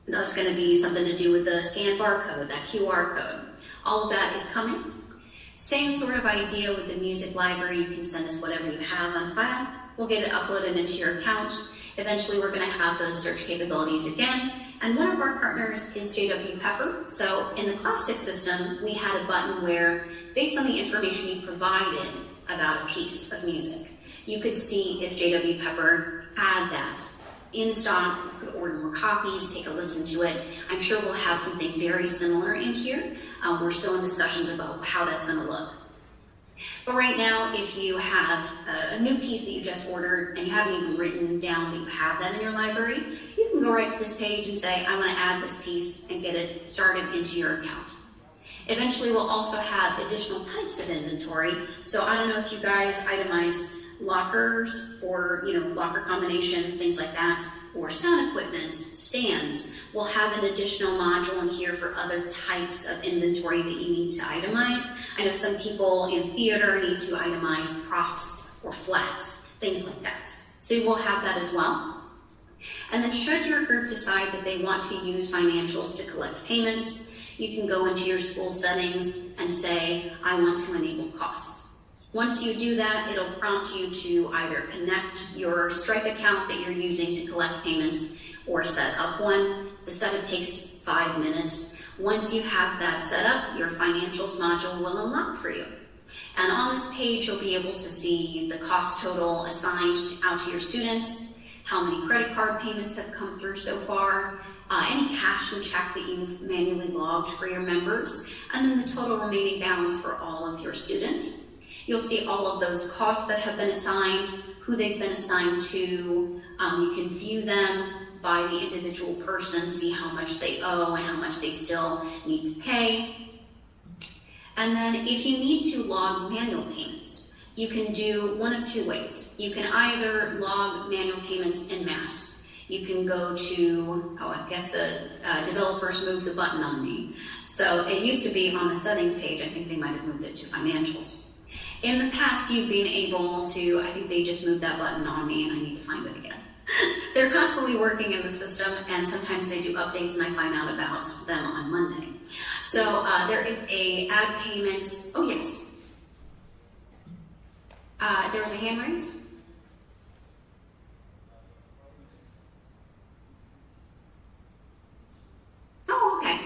That's going to be something to do with the scan barcode, that QR code. All of that is coming. Same sort of idea with the music library. You can send us whatever you have on file. We'll get it uploaded into your account. Eventually, we're going to have those search capabilities again. And one of our partners is JW Pepper. So in the classic system, we had a button where, based on the information you provided about a piece of music, you could see if JW Pepper had that in stock. You could order more copies, take a listen to it. I'm sure we'll have something very similar in here. We're still in discussions about how that's going to look. But right now, if you have a new piece that you just ordered and you haven't even written down that you have that in your library, you can go right to this page and say, I want to add this piece and get it started into your account. Eventually, we'll also have additional types of inventory. So I don't know if you guys itemize lockers or, locker combinations, things like that, or sound equipment, stands. We'll have an additional module in here for other types of inventory that you need to itemize. I know some people in theater need to itemize props or flats, things like that. So we'll have that as well. And then should your group decide that they want to use financials to collect payments, you can go into your school settings and say, I want to enable costs. Once you do that, it'll prompt you to either connect your Stripe account that you're using to collect payments or set up one. The setup takes 5 minutes. Once you have that set up, your financials module will unlock for you. And on this page, you'll be able to see the cost total assigned out to your students, how many credit card payments have come through so far, any cash and check that you've manually logged for your members, and then the total remaining balance for all of your students. You'll see all of those costs that have been assigned, who they've been assigned to. You can view them by the individual person, see how much they owe and how much they still need to pay. And then if you need to log manual payments, you can do one of two ways. You can either log manual payments en masse. You can go to, I guess the developers moved the button on me. So it used to be on the settings page. I think they might have moved it to financials. In the past, you've been able to, I think they just moved that button on me and I need to find it again. They're constantly working in the system and sometimes they do updates and I find out about them on Monday. So there is a add payments, oh yes. There was a hand raised. Oh, okay.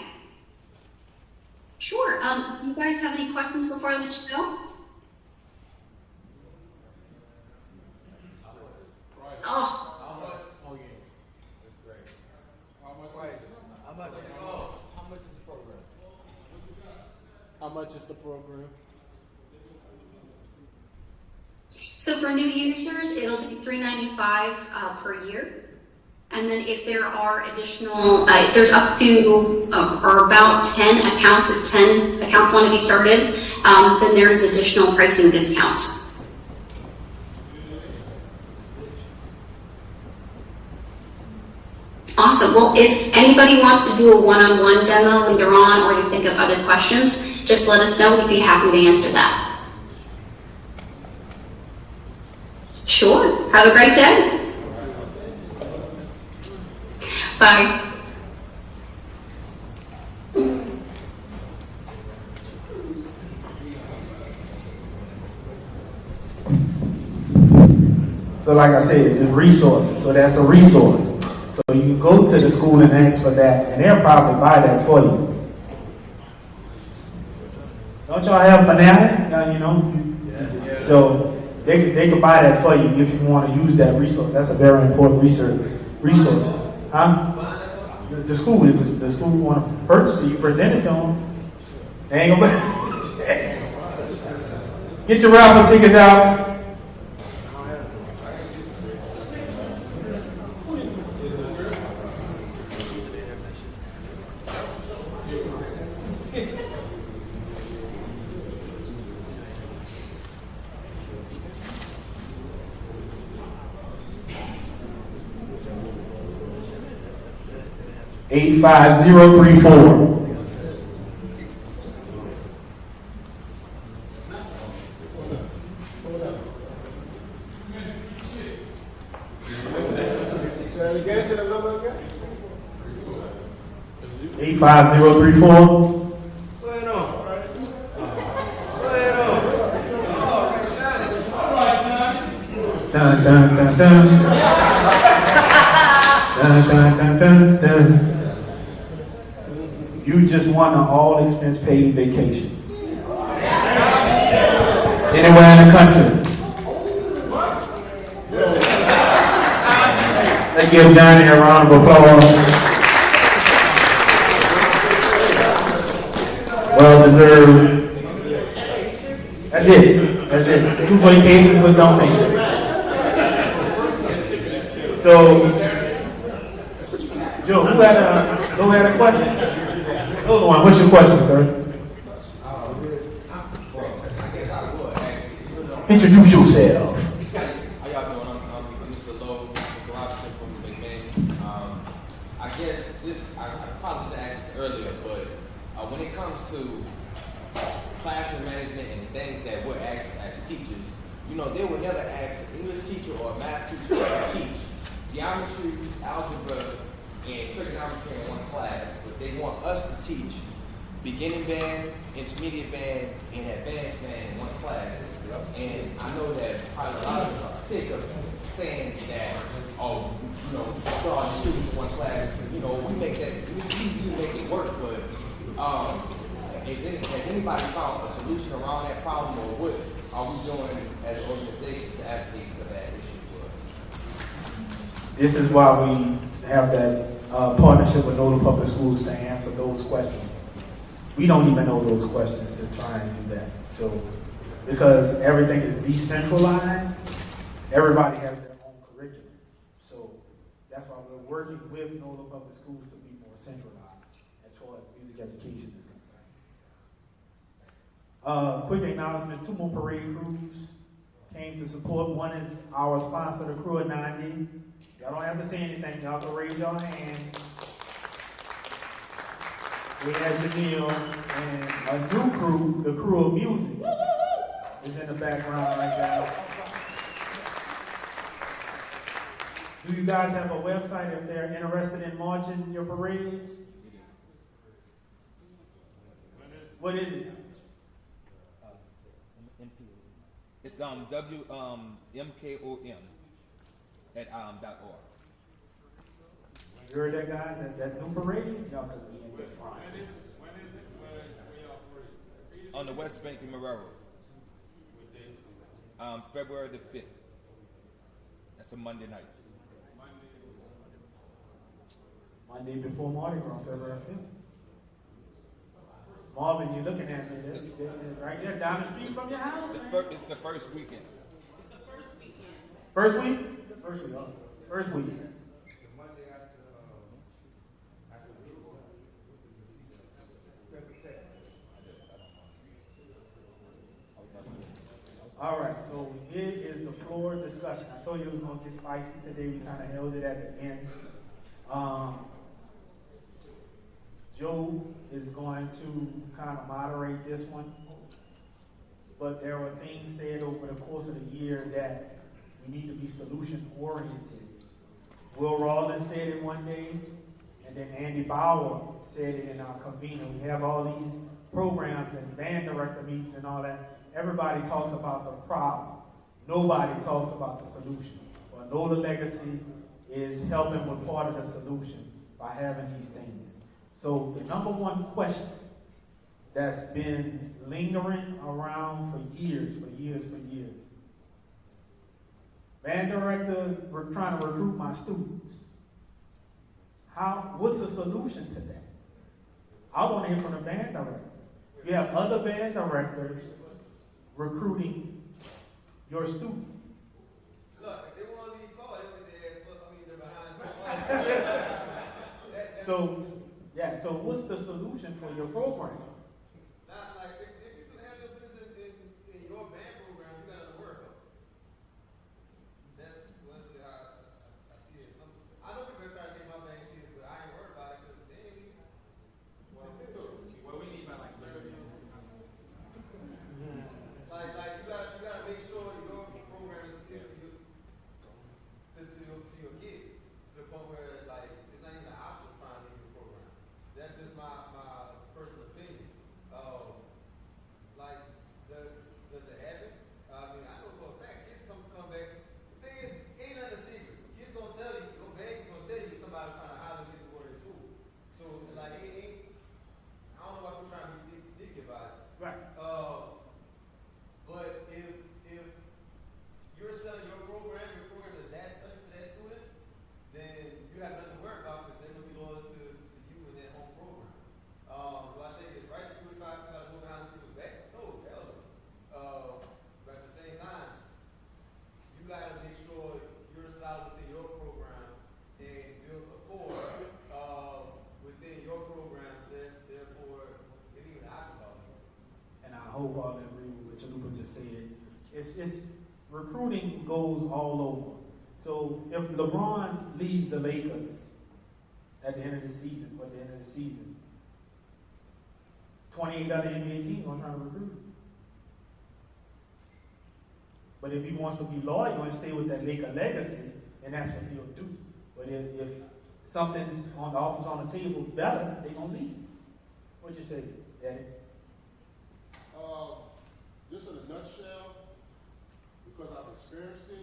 Sure, do you guys have any questions before I let you go? Oh. How much? Oh yes, that's great. How much? How much? How much is the program? How much is the program? So for new users, it'll be $395 per year. And then if there are additional, there's up to or about 10 accounts. If 10 accounts want to be started, then there's additional pricing discounts. Awesome. Well, if anybody wants to do a one-on-one demo later on, or you think of other questions, just let us know. We'd be happy to answer that. Sure. Have a great day. Bye. So like I said, it's resources. So that's a resource. So you can go to the school and ask for that, and they'll probably buy that for you. Don't y'all have banana? You know? Yeah. So they can buy that for you if you want to use that resource. That's a very important resource. Huh? The school want to purchase it, you present it to them. They ain't gonna get your raffle tickets out. $85034. $85034. Dun dun dun dun. Dun dun dun dun dun. You just won an all-expense paid vacation. Anywhere in the country. Let's give Johnny a round of applause. Well deserved. That's it. That's it. 2 vacations with donations. So, Joe, who had a question? Hold on, what's your question, sir? Introduce yourself. How y'all doing? I'm Mr. Lowe, Mr. Robinson from McMahon. I guess this, I probably should have asked this earlier, but when it comes to classroom management and things that we're asked as teachers, you know, they would never ask an English teacher or a math teacher to teach geometry, algebra, and trigonometry in one class, but they want us to teach beginning band, intermediate band, and advanced band in one class. And I know that probably a lot of us are sick of saying that, oh, you know, we put all the students in one class, you know, we make that, we make it work, but has anybody found a solution around that problem, or what are we doing as an organization to advocate for that issue? This is why we have that partnership with NOLA Public Schools to answer those questions. We don't even know those questions to try and do that. So, because everything is decentralized, everybody has their own curriculum. So that's why we're working with NOLA Public Schools to be more centralized as far as music education is concerned. Quick acknowledgments, 2 more parade crews came to support. One is our sponsor, the crew at 90. Y'all don't have to say anything. Y'all can raise your hand. We have Janelle and a new crew, the crew of music, is in the background right now. Do you guys have a website if they're interested in marching your parades? What is it? It's WMKOM at .org. You heard that, guy? That new parade? Y'all could be in the front. On the West Bank in Marrero. February the 5th. That's a Monday night. Monday before Mardi Gras, February 5th. Marvin, you're looking at me. That's right there down the street from your house. It's the first weekend. First week? First week. All right, so here is the floor discussion. I told you it was going to get spicy today. We kind of held it at the end. Joe is going to kind of moderate this one. But there were things said over the course of the year that we need to be solution-oriented. Will Rawlins said it one day, and then Andy Bauer said it in our convener. We have all these programs and band director meetings and all that. Everybody talks about the problem. Nobody talks about the solution. NOLA legacy is helping with part of the solution by having these things. So the number one question that's been lingering around for years. Band directors were trying to recruit my students. What's the solution to that? I want to hear from the band director. You have other band directors recruiting your students. Look, if they want to leave call, they're behind. So what's the solution for your program? Now, like, if you can handle business in your band program, you got to work on. That's one thing I see it. I know people are trying to take my band kids, but I ain't worried about it because they ain't leaving. Well, we need about like 30. Like you gotta make sure your program is appealing to your kids to the point where like it's not even an option trying to leave the program. That's just my personal opinion. Like does it happen? I mean, I know for a fact kids come back. The thing is, ain't nothing a secret. Kids don't tell you. Your bank's gonna tell you somebody trying to hide them get to go to school. So like it ain't. I don't know why we're trying to be sneaky about it. Right. But if you're selling your program is that special to that student, then you have nothing to worry about because they're going to be loyal to you and their home program. Do I think it's right to try to move around people's back? No, hell no. But at the same time, you got to make sure you're solid within your program and build a core within your program. Therefore, it even option about it. And I hope all agree with what Chalupa just said. It's recruiting goes all over. So if LeBron leaves the Lakers at the end of the season, 28 other NBA teams are trying to recruit him. But if he wants to be loyal and stay with that Laker legacy, then that's what he'll do. But if something's on the office on the table better, they're gonna leave. What you say, Daddy? Just in a nutshell, because I've experienced it,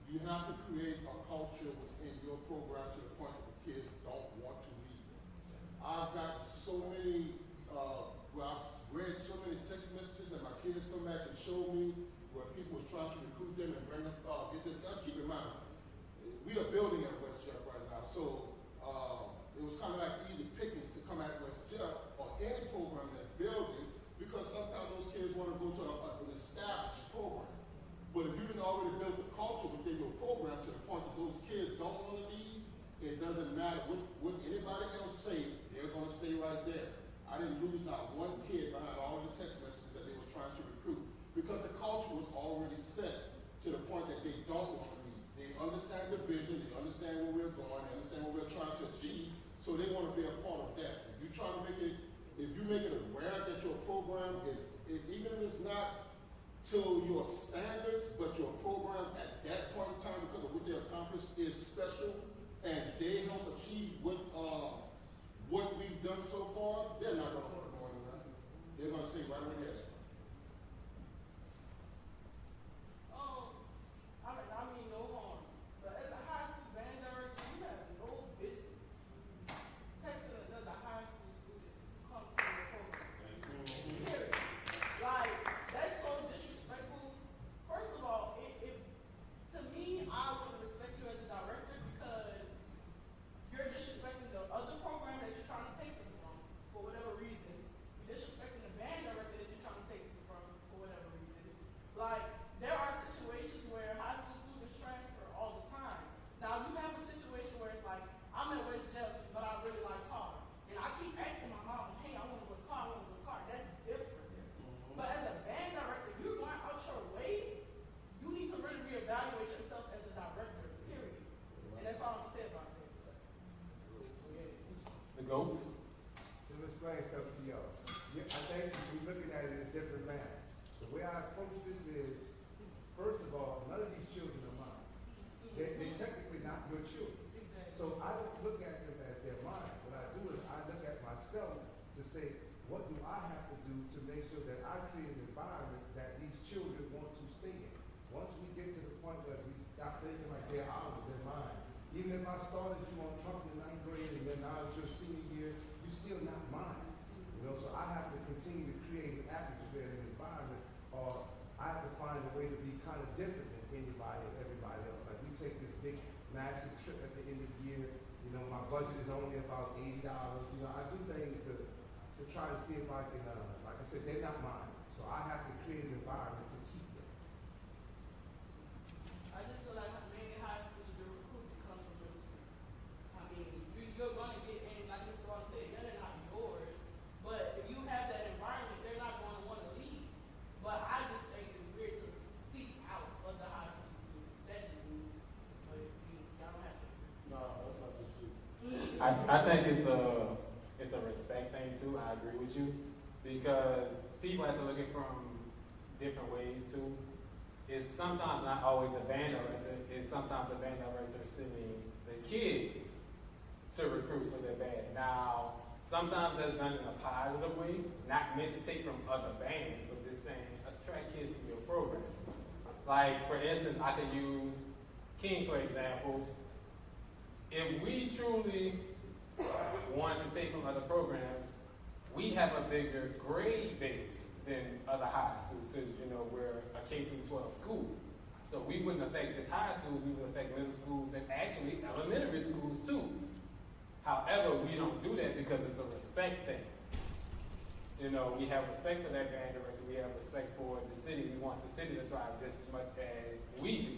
you have to create a culture within your program to the point that the kids don't want to leave. I've got so many, I've read so many text messages and my kids come back and show me where people was trying to recruit them and bring them, get them done. Keep in mind, we are building at West Jeff right now, so it was kind of like easy pickings to come at West Jeff or any program that's building, because sometimes those kids want to go to an established program. But if you can already build the culture within your program to the point that those kids don't want to leave, it doesn't matter what anybody else say, they're going to stay right there. I didn't lose not one kid behind all of the text messages that they were trying to recruit, because the culture was already set to the point that they don't want to leave. They understand the vision, they understand where we're going, they understand what we're trying to achieve, so they want to be a part of that. If you try to make it, if you make it aware that your program is even if it's not to your standards, but your program at that point in time, because of what they accomplished, is special, and they help achieve what we've done so far, they're not going to want to go anywhere. They're going to stay right where they're at. I mean no harm, but as a high school band director, you have no business texting another high school student to come to your program. Period. Like, that's so disrespectful. First of all, to me, I wouldn't respect you as a director because you're disrespecting the other program that you're trying to take them from for whatever reason. You're disrespecting the band director that you're trying to take them from for whatever reason. Like, there are situations where high school students transfer all the time. Now, you have a situation where it's like, I'm at West Jeff, but I really like cars. And I keep asking my mom, hey, I want to go to car, I want to go to car. That's different. But as a band director, you're going out your way, you need to really reevaluate yourself as a director, period. And that's all I'm going to say about that. The GOATs? To explain something to y'all. I think we're looking at it in a different manner. The way I approach this is, first of all, none of these children are mine. They're technically not your children. So I don't look at them as they're mine. What I do is I look at myself to say, what do I have to do to make sure that I create an environment that these children want to stay in? Once we get to the point where we stop thinking like they're our even if I started you on trumpet in ninth grade and then now it's your senior year, you're still not mine. You know, so I have to continue to create an atmosphere and an environment, or I have to find a way to be kind of different than anybody and everybody else. Like we take this big, massive trip at the end of the year. You know, my budget is only about $80. You know, I do things to try to see if I can, like I said, they're not mine. So I have to create an environment to keep them. I just feel like mainly high school, the recruitment comes from middle school. I mean, you're going to get in, like Mr. Ron said, they're not yours. But if you have that environment, they're not going to want to leave. But I just think it's weird to seek out of the high school students. That's just me. But y'all don't have to. No, that's not just you. I think it's a respect thing too. I agree with you, because people have to look at it from different ways too. It's sometimes not always the band director. It's sometimes the band director sending the kids to recruit for their band. Now, sometimes that's done in a positive way, not meant to take from other bands, but just saying attract kids to your program. Like, for instance, I could use King, for example. If we truly want to take from other programs, we have a bigger grade base than other high schools, because, you know, we're a K through 12 school. So we wouldn't affect just high schools, we would affect middle schools and actually elementary schools too. However, we don't do that because it's a respect thing. You know, we have respect for that band director, we have respect for the city. We want the city to thrive just as much as we do,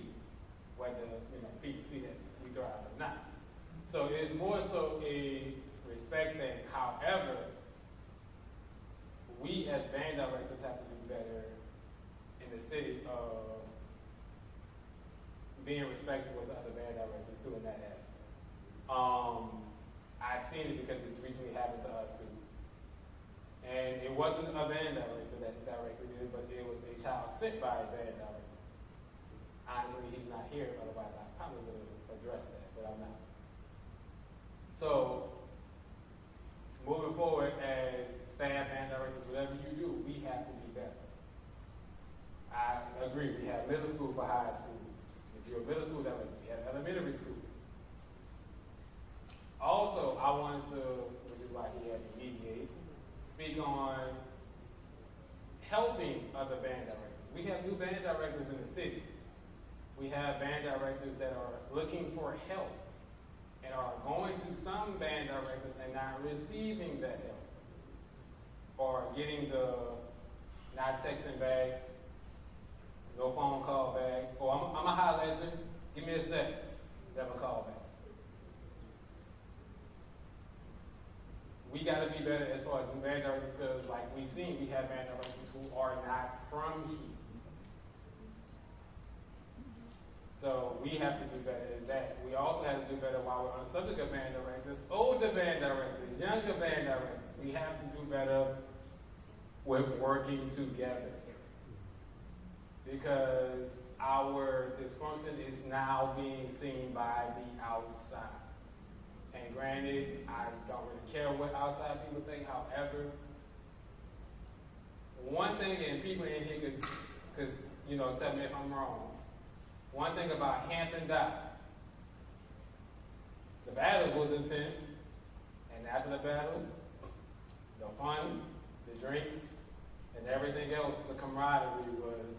whether, you know, people see that we thrive or not. So it's more so a respect thing. However, we as band directors have to do better in the city of being respectful to other band directors too in that aspect. I've seen it because it's recently happened to us too. And it wasn't a band director that directly did it, but it was a child sent by a band director. Honestly, he's not here, otherwise I probably would have addressed that, but I'm not. So, moving forward as staff and directors, whatever you do, we have to be better. I agree, we have middle school for high school. If you're a middle school, that way we have elementary school. Also, I wanted to, which is why he had to mediate, speak on helping other band directors. We have new band directors in the city. We have band directors that are looking for help and are going to some band directors and not receiving that help. Or getting the not texting back, no phone call back, or I'm a high legend, give me a sec, never call back. We got to be better as far as new band directors, because like we've seen, we have band directors who are not from here. So we have to do better at that. We also have to do better while we're on the subject of band directors, older band directors, younger band directors. We have to do better with working together. Because our dysfunction is now being seen by the outside. And granted, I don't really care what outside people think. However, one thing, and people in here could, you know, tell me if I'm wrong. One thing about Hampton Dock, the battle was intense, and after the battles, the fun, the drinks, and everything else, the camaraderie was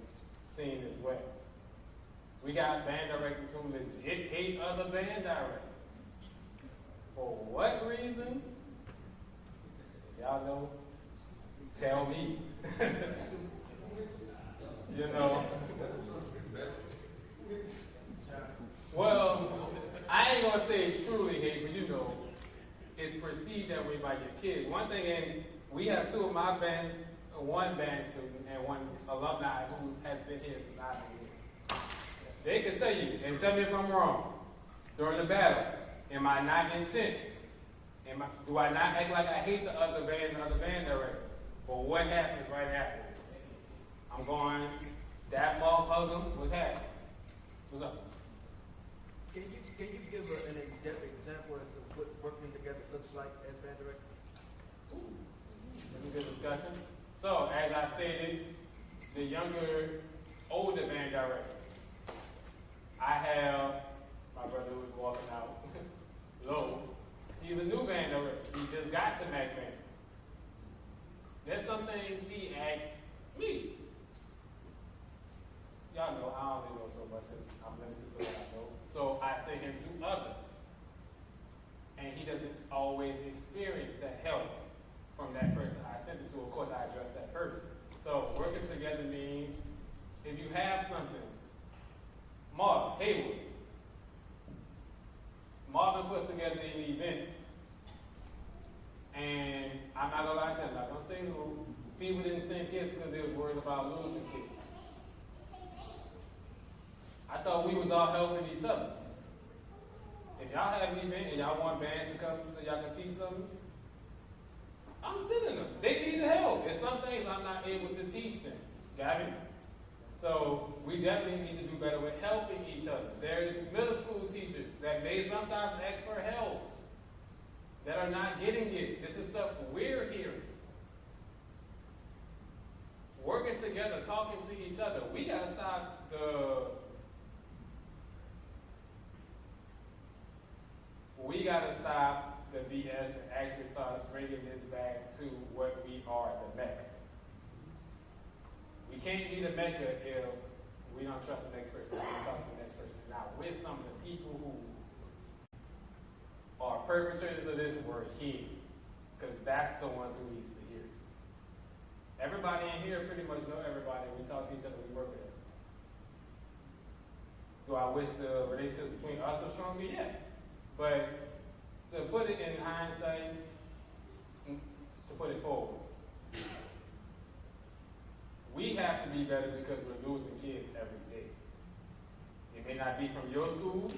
seen as well. We got band directors who legit hate other band directors. For what reason? If y'all know, tell me. You know. Well, I ain't gonna say truly hate, but you know, it's perceived that way by your kids. One thing, and we have two of my bands, one band student and one alumni who has been here since I've been here. They can tell you, and tell me if I'm wrong, during the battle, am I not intense? Do I not act like I hate the other bands and other band directors? But what happens right after? I'm going, that motherfucker, what's happening? What's up? Can you give an in-depth example as to what working together looks like as band directors? That's a good discussion. So, as I stated, the younger, older band director. I have my brother who was walking out. Low. He's a new band director. He just got to Mac Band. There's some things he asks me. Y'all know I only know so much because I'm limited to what I know. So I send him to others. And he doesn't always experience that help from that person I sent it to. Of course, I address that person. So working together means if you have something, Marvin Haywood. Marvin puts together an event, and I'm not gonna lie to you, I'm not gonna say who. People didn't send kids because they was worried about losing kids. I thought we was all helping each other. If y'all have an event and y'all want bands to come so y'all can teach something, I'm sending them. They need the help. There's some things I'm not able to teach them. Got it? So we definitely need to do better with helping each other. There's middle school teachers that may sometimes ask for help that are not getting it. This is stuff we're hearing. Working together, talking to each other. We gotta stop the BS and actually start bringing this back to what we are, the Mecca. We can't be the Mecca if we don't trust the next person, we don't talk to the next person. Now, with some of the people who are perpetrators of this, we're here, because that's the ones who needs to hear this. Everybody in here pretty much know everybody. We talk to each other, we work with them. Do I wish the relationships between us were stronger? Yeah. But to put it in hindsight, to put it forward, we have to be better because we're losing kids every day. It may not be from your school,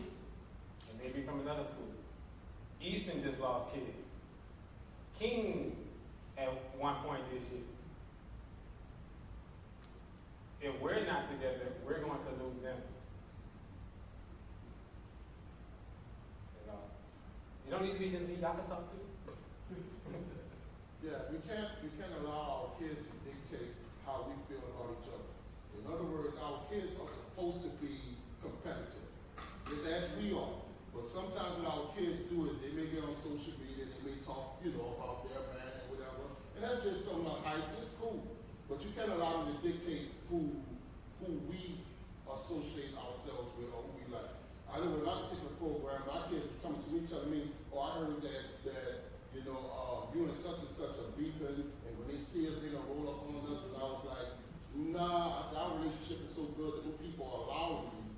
it may be from another school. Easton just lost kids. King at one point this year. If we're not together, we're going to lose them. You don't need to be just me, y'all can talk to. Yeah, we can't allow our kids to dictate how we feel about each other. In other words, our kids are supposed to be competitive. Just as we are. But sometimes what our kids do is they may get on social media, they may talk, about their band and whatever. And that's just something like hype. It's cool. But you can't allow them to dictate who we associate ourselves with or who we like. I know when I take a program, my kids coming to me telling me, I heard that you and such are beefing, and when they see us, they're gonna roll up on us. And I was like, nah. I said, our relationship is so good that people are allowing me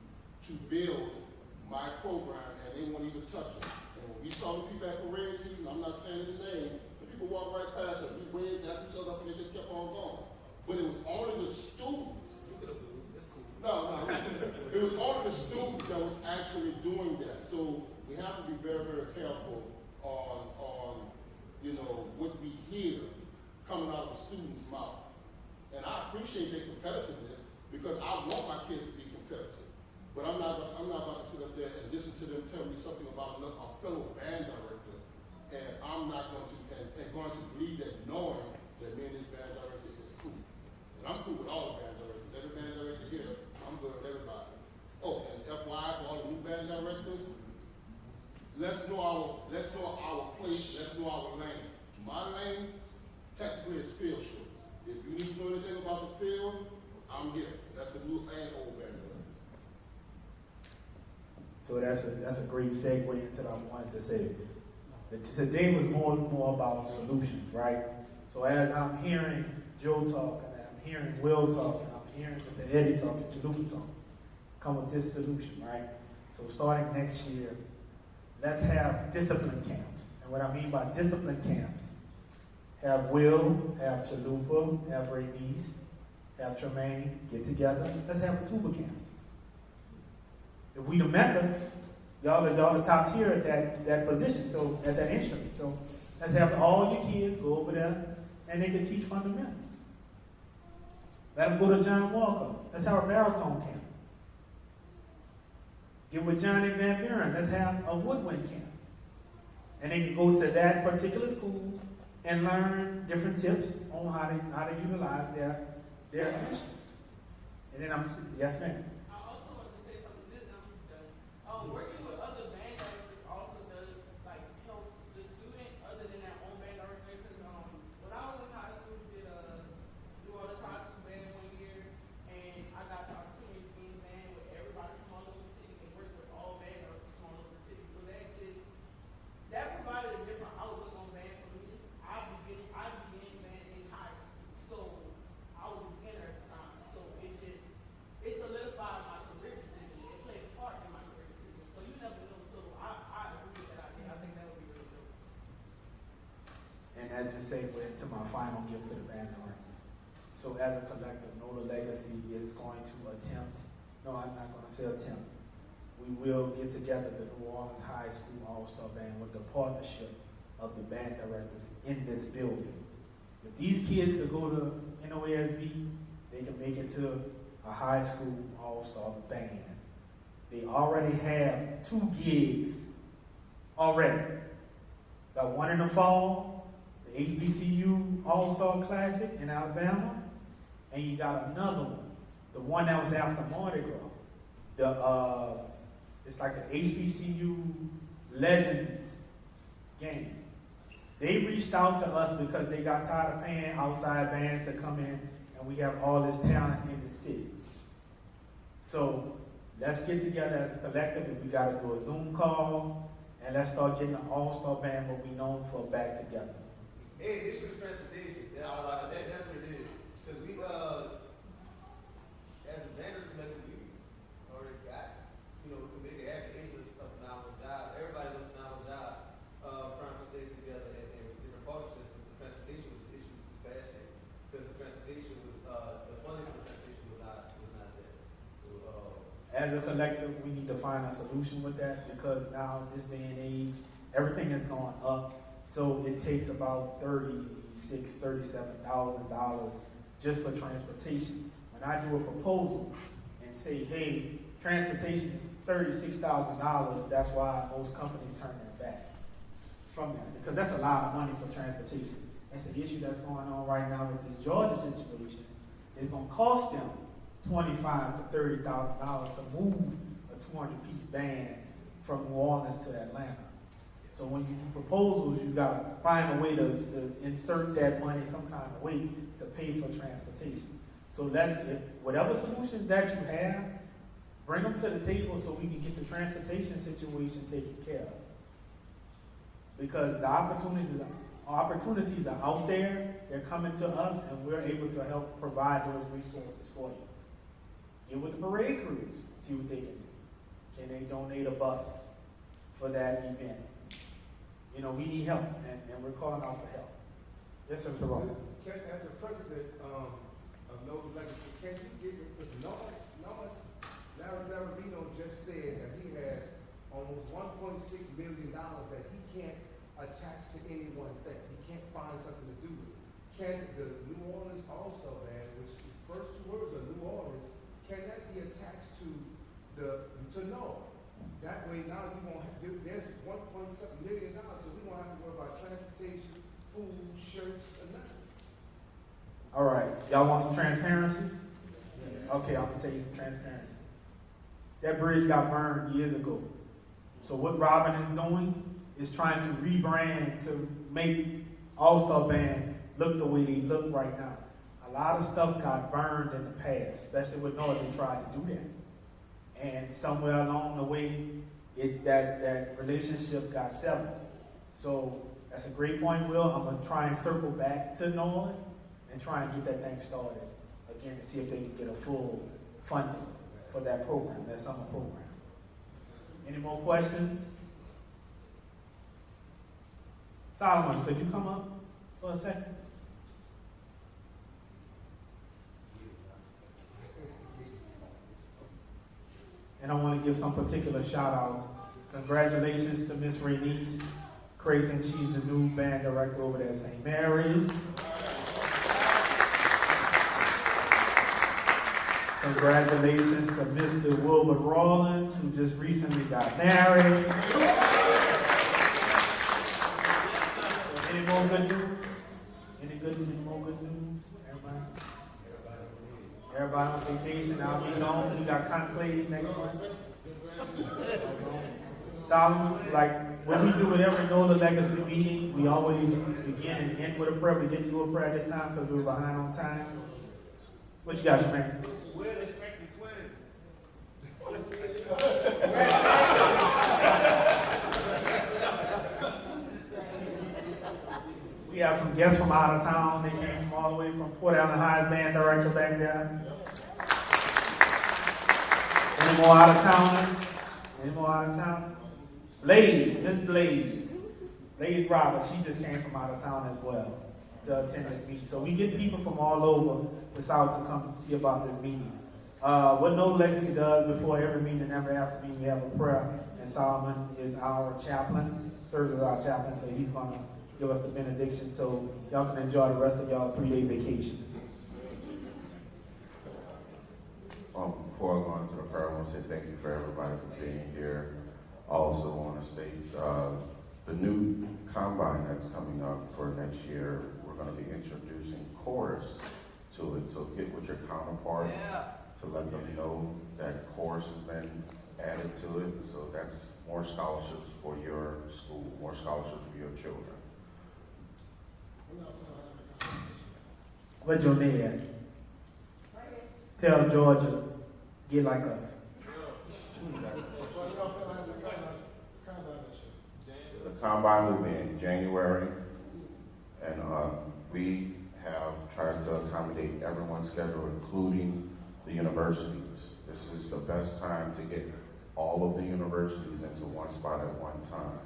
to build my program, and they won't even touch it. And when we saw the people at parade season, I'm not saying the name, the people walked right past us. We waved at each other up, and they just kept on going. But it was only the students. You could have moved. It's cool. No, it was only the students that was actually doing that. So we have to be very, very careful on what we hear coming out of the students' mouth. And I appreciate their competitiveness because I want my kids to be competitive. But I'm not about to sit up there and listen to them tell me something about a fellow band director, and I'm not going to believe that knowing that me and this band director is cool. And I'm cool with all the band directors. Every band director here, I'm good with everybody. Oh, and FYI for all the new band directors, let's know our place, let's know our lane. My lane, technically, is field show. If you need to know anything about the field, I'm here. That's the new and old band directors. So that's a great segue into what I wanted to say. Today was more about solutions, right? So as I'm hearing Joe talk, and I'm hearing Will talk, and I'm hearing Mr. Eddie talk, and Chalupa talk, come with this solution, right? So starting next year, let's have discipline camps. And what I mean by discipline camps, have Will, have Chalupa, have Raynice, have Tremaine get together. Let's have a tuba camp. If we the Mecca, y'all the top tier at that position, so at that instrument. So let's have all your kids go over there and they can teach fundamentals. Let them go to John Walker. Let's have a baritone camp. Get with Johnny Van Buren. Let's have a woodwind camp. And they can go to that particular school and learn different tips on how to utilize their instrument. And then yes, ma'am. I also want to say something this I'm done. Working with other band directors also does my final gift to the band directors. So as a collective, NOLA Legacy is going to attempt, no, I'm not going to say attempt, we will get together the New Orleans High School All-Star Band with the partnership of the band directors in this building. If these kids could go to NOASB, they can make it to a high school all-star band. They already have 2 gigs already. Got one in the fall, the HBCU All-Star Classic in Alabama, and you got another one, the one that was after Mardi Gras. It's like the HBCU Legends game. They reached out to us because they got tired of paying outside bands to come in, and we have all this talent in the city. So let's get together as a collective, and we got to do a Zoom call, and let's start getting an all-star band, what we known for, back together. Hey, issue is transportation. That's what it is. Because we, as a vendor collective, we already got, we can make it happen. It's a phenomenal job. Everybody's a phenomenal job trying to put things together and different partnerships. The transportation was the issue this past year. Because the transportation was, the funding for the transportation was not there. So, As a collective, we need to find a solution with that, because now, this day and age, everything is going up. So it takes about $36,000, $37,000 just for transportation. When I do a proposal and say, hey, transportation is $36,000, that's why most companies turn their back from that, because that's a lot of money for transportation. That's the issue that's going on right now with this Georgia situation. It's going to cost them $25,000 to $30,000 to move a 200-piece band from New Orleans to Atlanta. So when you do proposals, you got to find a way to insert that money some kind of way to pay for transportation. So whatever solutions that you have, bring them to the table so we can get the transportation situation taken care of. Because the opportunities are out there, they're coming to us, and we're able to help provide those resources for you. Get with the parade crews, see what they can do. Can they donate a bus for that event? We need help, and we're calling out for help. Yes, sir, Mr. Ross. As a president of NOLA Legacy, can you give it, because Larry Zavarino just said that he has almost $1.6 million that he can't attach to any one thing. He can't find something to do with. Can the New Orleans All-Star Band, which the first 2 words are New Orleans, can that be attached to NOLA? That way now you won't have, there's $1.7 million, so we won't have to worry about transportation, food, shirts, and nothing. All right, y'all want some transparency? Okay, I'll tell you some transparency. That bridge got burned years ago. So what Robin is doing is trying to rebrand to make All-Star Band look the way they look right now. A lot of stuff got burned in the past, especially with NOLA. They tried to do that. And somewhere along the way, that relationship got severed. So that's a great point, Will. I'm going to try and circle back to NOLA and try and get that thing started again to see if they can get a full funding for that program, that summer program. Any more questions? Solomon, could you come up for a second? And I want to give some particular shout outs. Congratulations to Miss Renice Creighton. She's the new band director over there at St. Mary's. Congratulations to Mr. Wilbur Rawlins, who just recently got married. Any more good news? Any more good news? Everybody on vacation, I'll be gone. We got conclave next month. Solomon, like when we do with every NOLA Legacy meeting, we always begin and end with a prayer. We didn't do a prayer this time because we were behind on time. What you got, Jermaine? We're expecting twins. We have some guests from out of town. They came from all the way from Port Allen High's band director back there. Any more out of towners? Any more out of town? Blaze, Miss Blaze. Blaze Roberts, she just came from out of town as well. to attend this meeting. So we get people from all over the South to come see about this meeting. What NOLA Legacy does before every meeting and every after meeting, we have a prayer, and Solomon is our chaplain, serves as our chaplain, so he's going to give us the benediction so y'all can enjoy the rest of y'all 3-day vacation. Before I go into the prayer, I want to say thank you for everybody for being here. I also want to state the new combine that's coming up for next year. We're going to be introducing chorus to it, so get with your counterpart to let them know that chorus has been added to it. So that's more scholarships for your school, more scholarships for your children. Where's your name at? Tell Georgia, get like us. The combine will be in January, and we have tried to accommodate everyone's schedule, including the universities. This is the best time to get all of the universities into one spot at one time.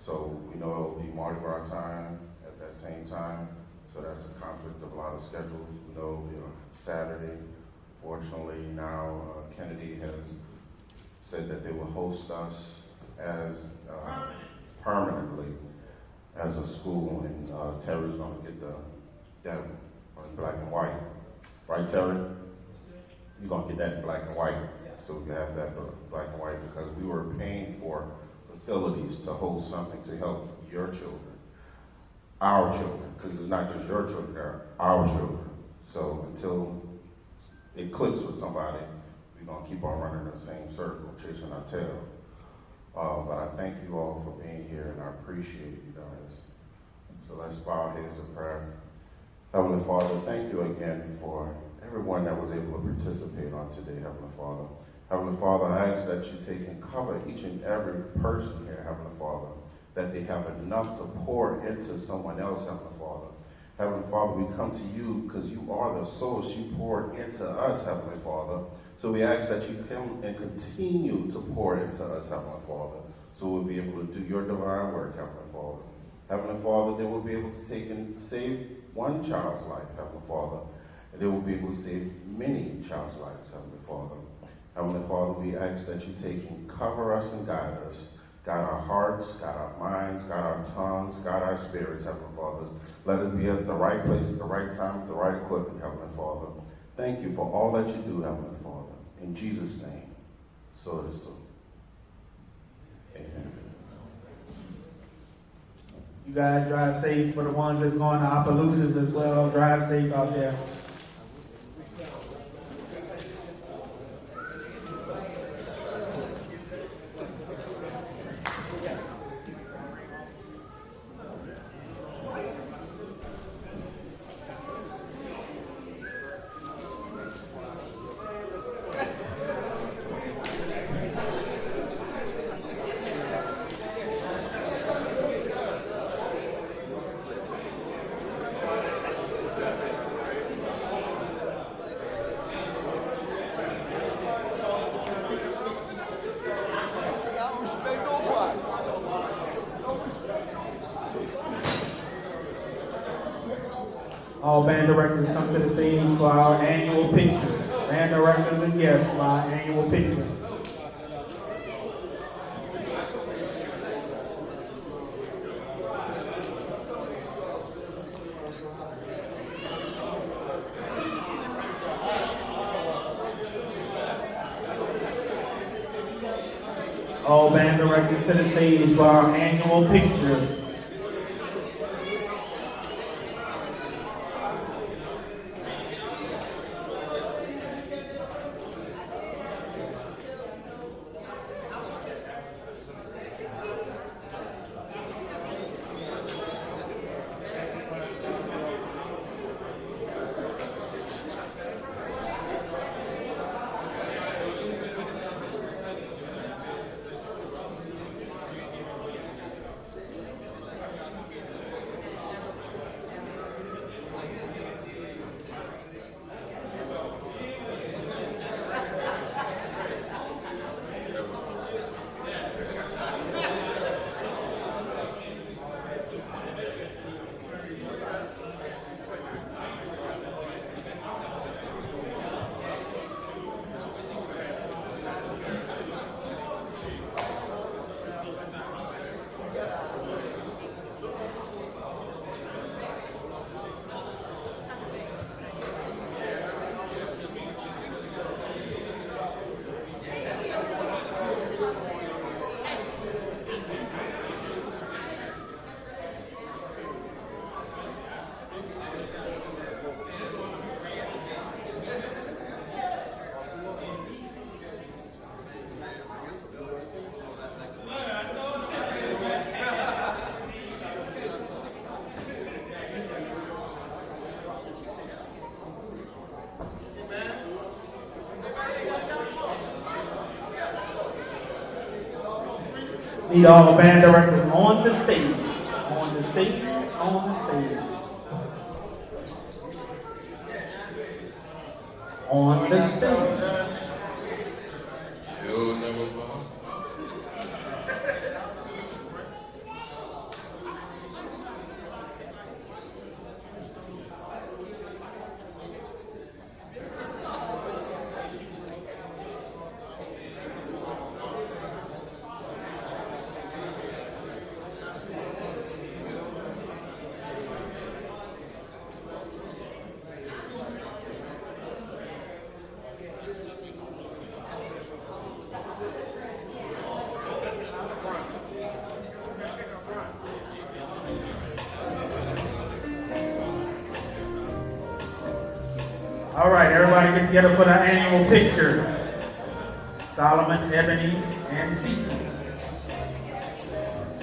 So we know it will be Mardi Gras time at that same time, so that's a conflict of a lot of schedules. We know it'll be on Saturday. Fortunately, now Kennedy has said that they will host us as permanently as a school, and Terry's going to get that in black and white. Right, Terry? You're going to get that in black and white. So we have that black and white because we were paying for facilities to host something to help your children, our children, because it's not just your children, they're our children. So until it clicks with somebody, we're going to keep on running the same circle, chasing our tail. But I thank you all for being here, and I appreciate you guys. So let's bow our heads in prayer. Heavenly Father, thank you again for everyone that was able to participate on today, Heavenly Father. Heavenly Father, I ask that you take and cover each and every person here, Heavenly Father, that they have enough to pour into someone else, Heavenly Father. Heavenly Father, we come to you because you are the source. You poured into us, Heavenly Father. So we ask that you come and continue to pour into us, Heavenly Father, so we'll be able to do your divine work, Heavenly Father. Heavenly Father, they will be able to take and save one child's life, Heavenly Father, and they will be able to save many child's lives, Heavenly Father. Heavenly Father, we ask that you take and cover us and guide us. Guide our hearts, guide our minds, guide our tongues, guide our spirits, Heavenly Father. Let us be at the right place at the right time with the right equipment, Heavenly Father. Thank you for all that you do, Heavenly Father. In Jesus' name, so it is so. Amen. You guys drive safe. For the ones that's going to Opelousas as well, drive safe out there. All band directors come to the stage for our annual picture. Band directors and guests for our annual picture. All band directors to the stage for our annual picture. Need all the band directors on the stage. On the stage, on the stage. On the stage. You'll never find. All right, everybody get together for the annual picture. Solomon, Ebony, and Cece.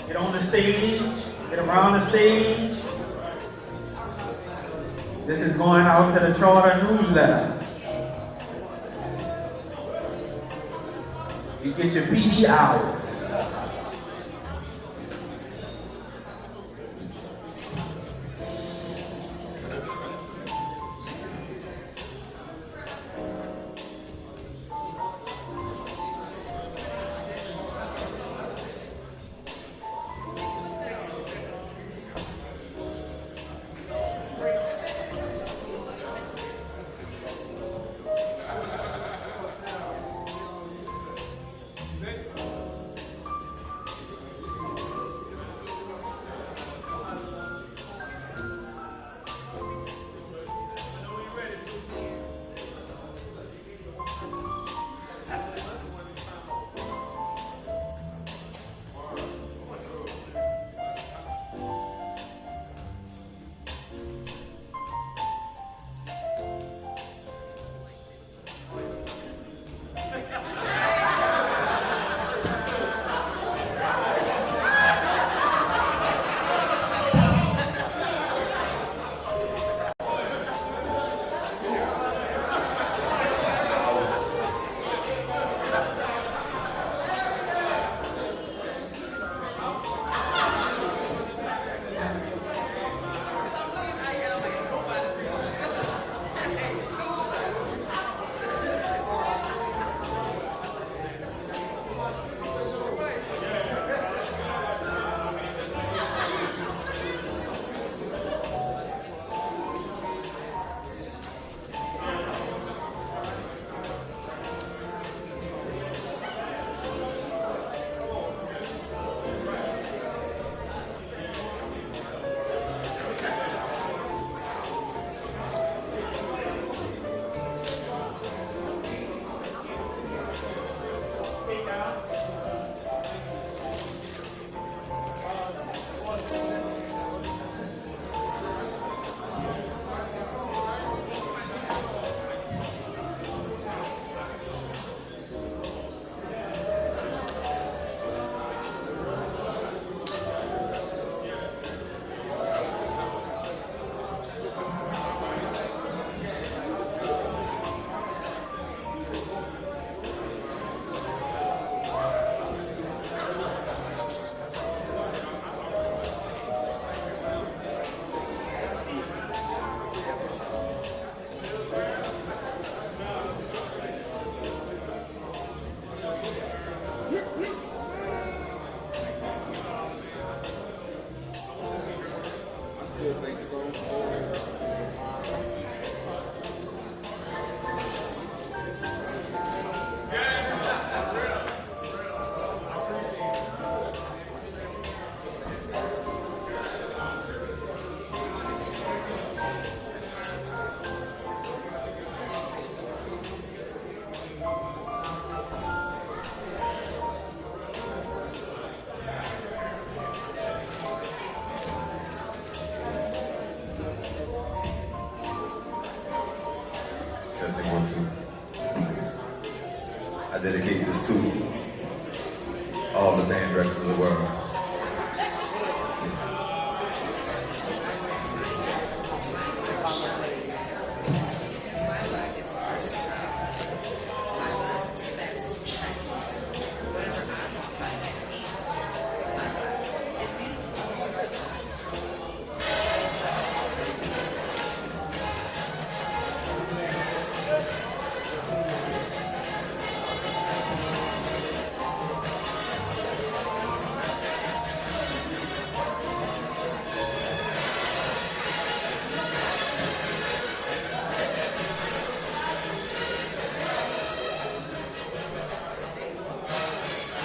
Get on the stage, get around the stage. This is going out to the Charter newsletter. You get your PD hours. Testing 1, 2. I dedicate this to all the band directors of the world.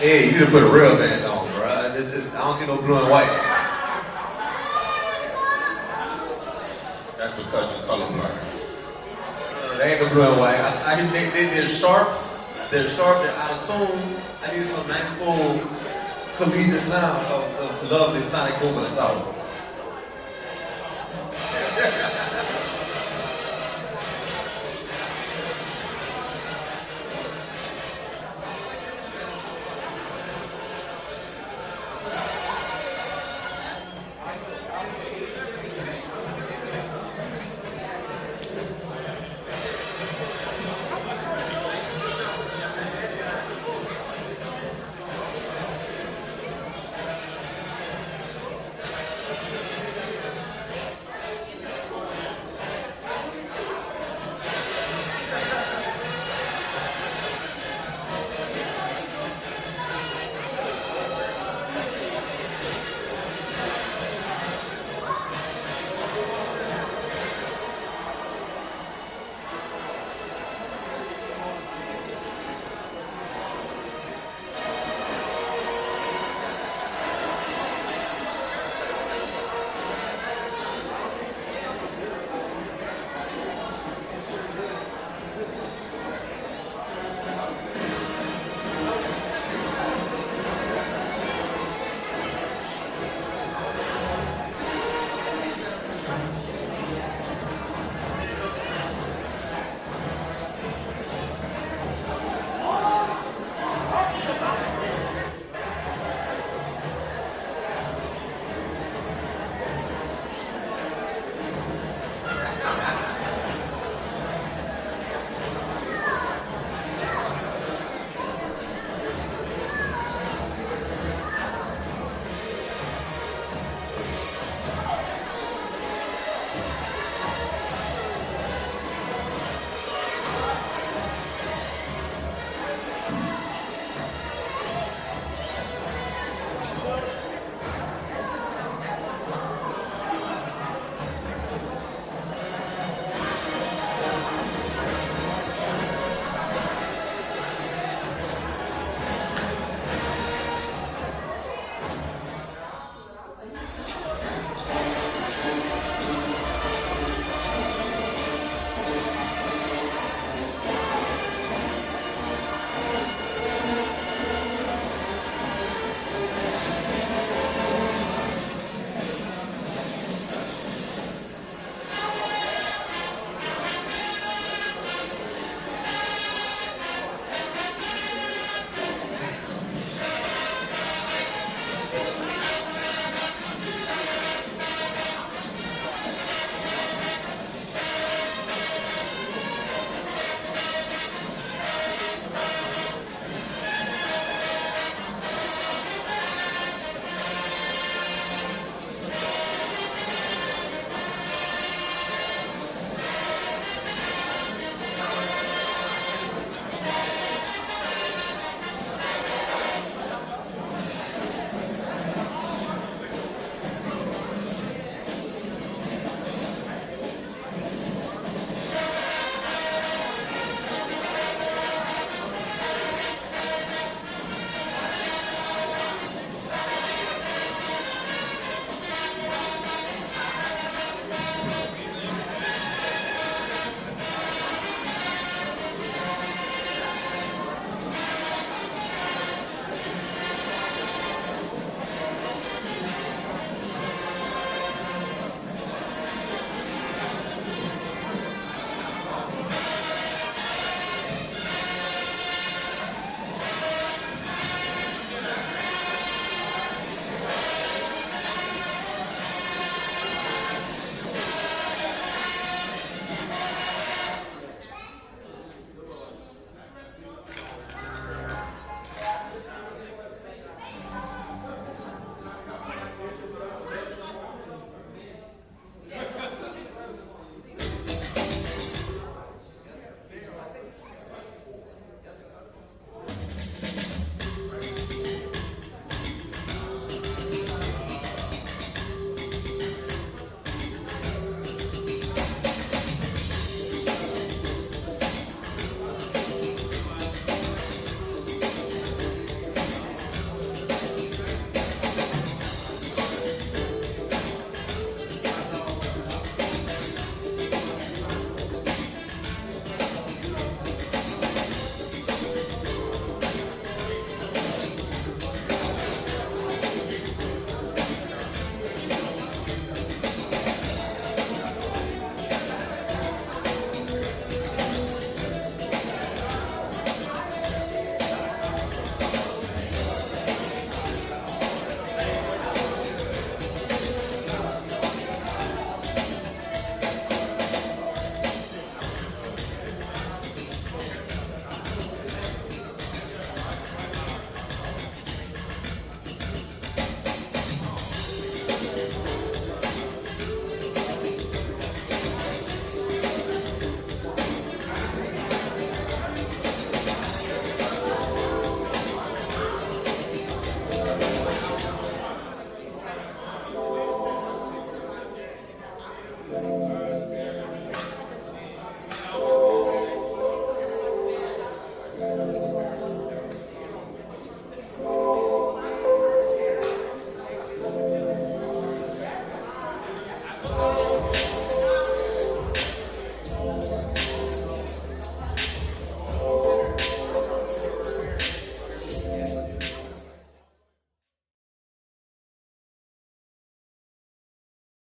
Hey, you done put a real band on, bro. I don't see no blue and white. That's because you're colorblind. They ain't no blue and white. They're sharp. They're sharp. They're out of tune. I need some nice full collegiate sound of lovely sonic boom in the south.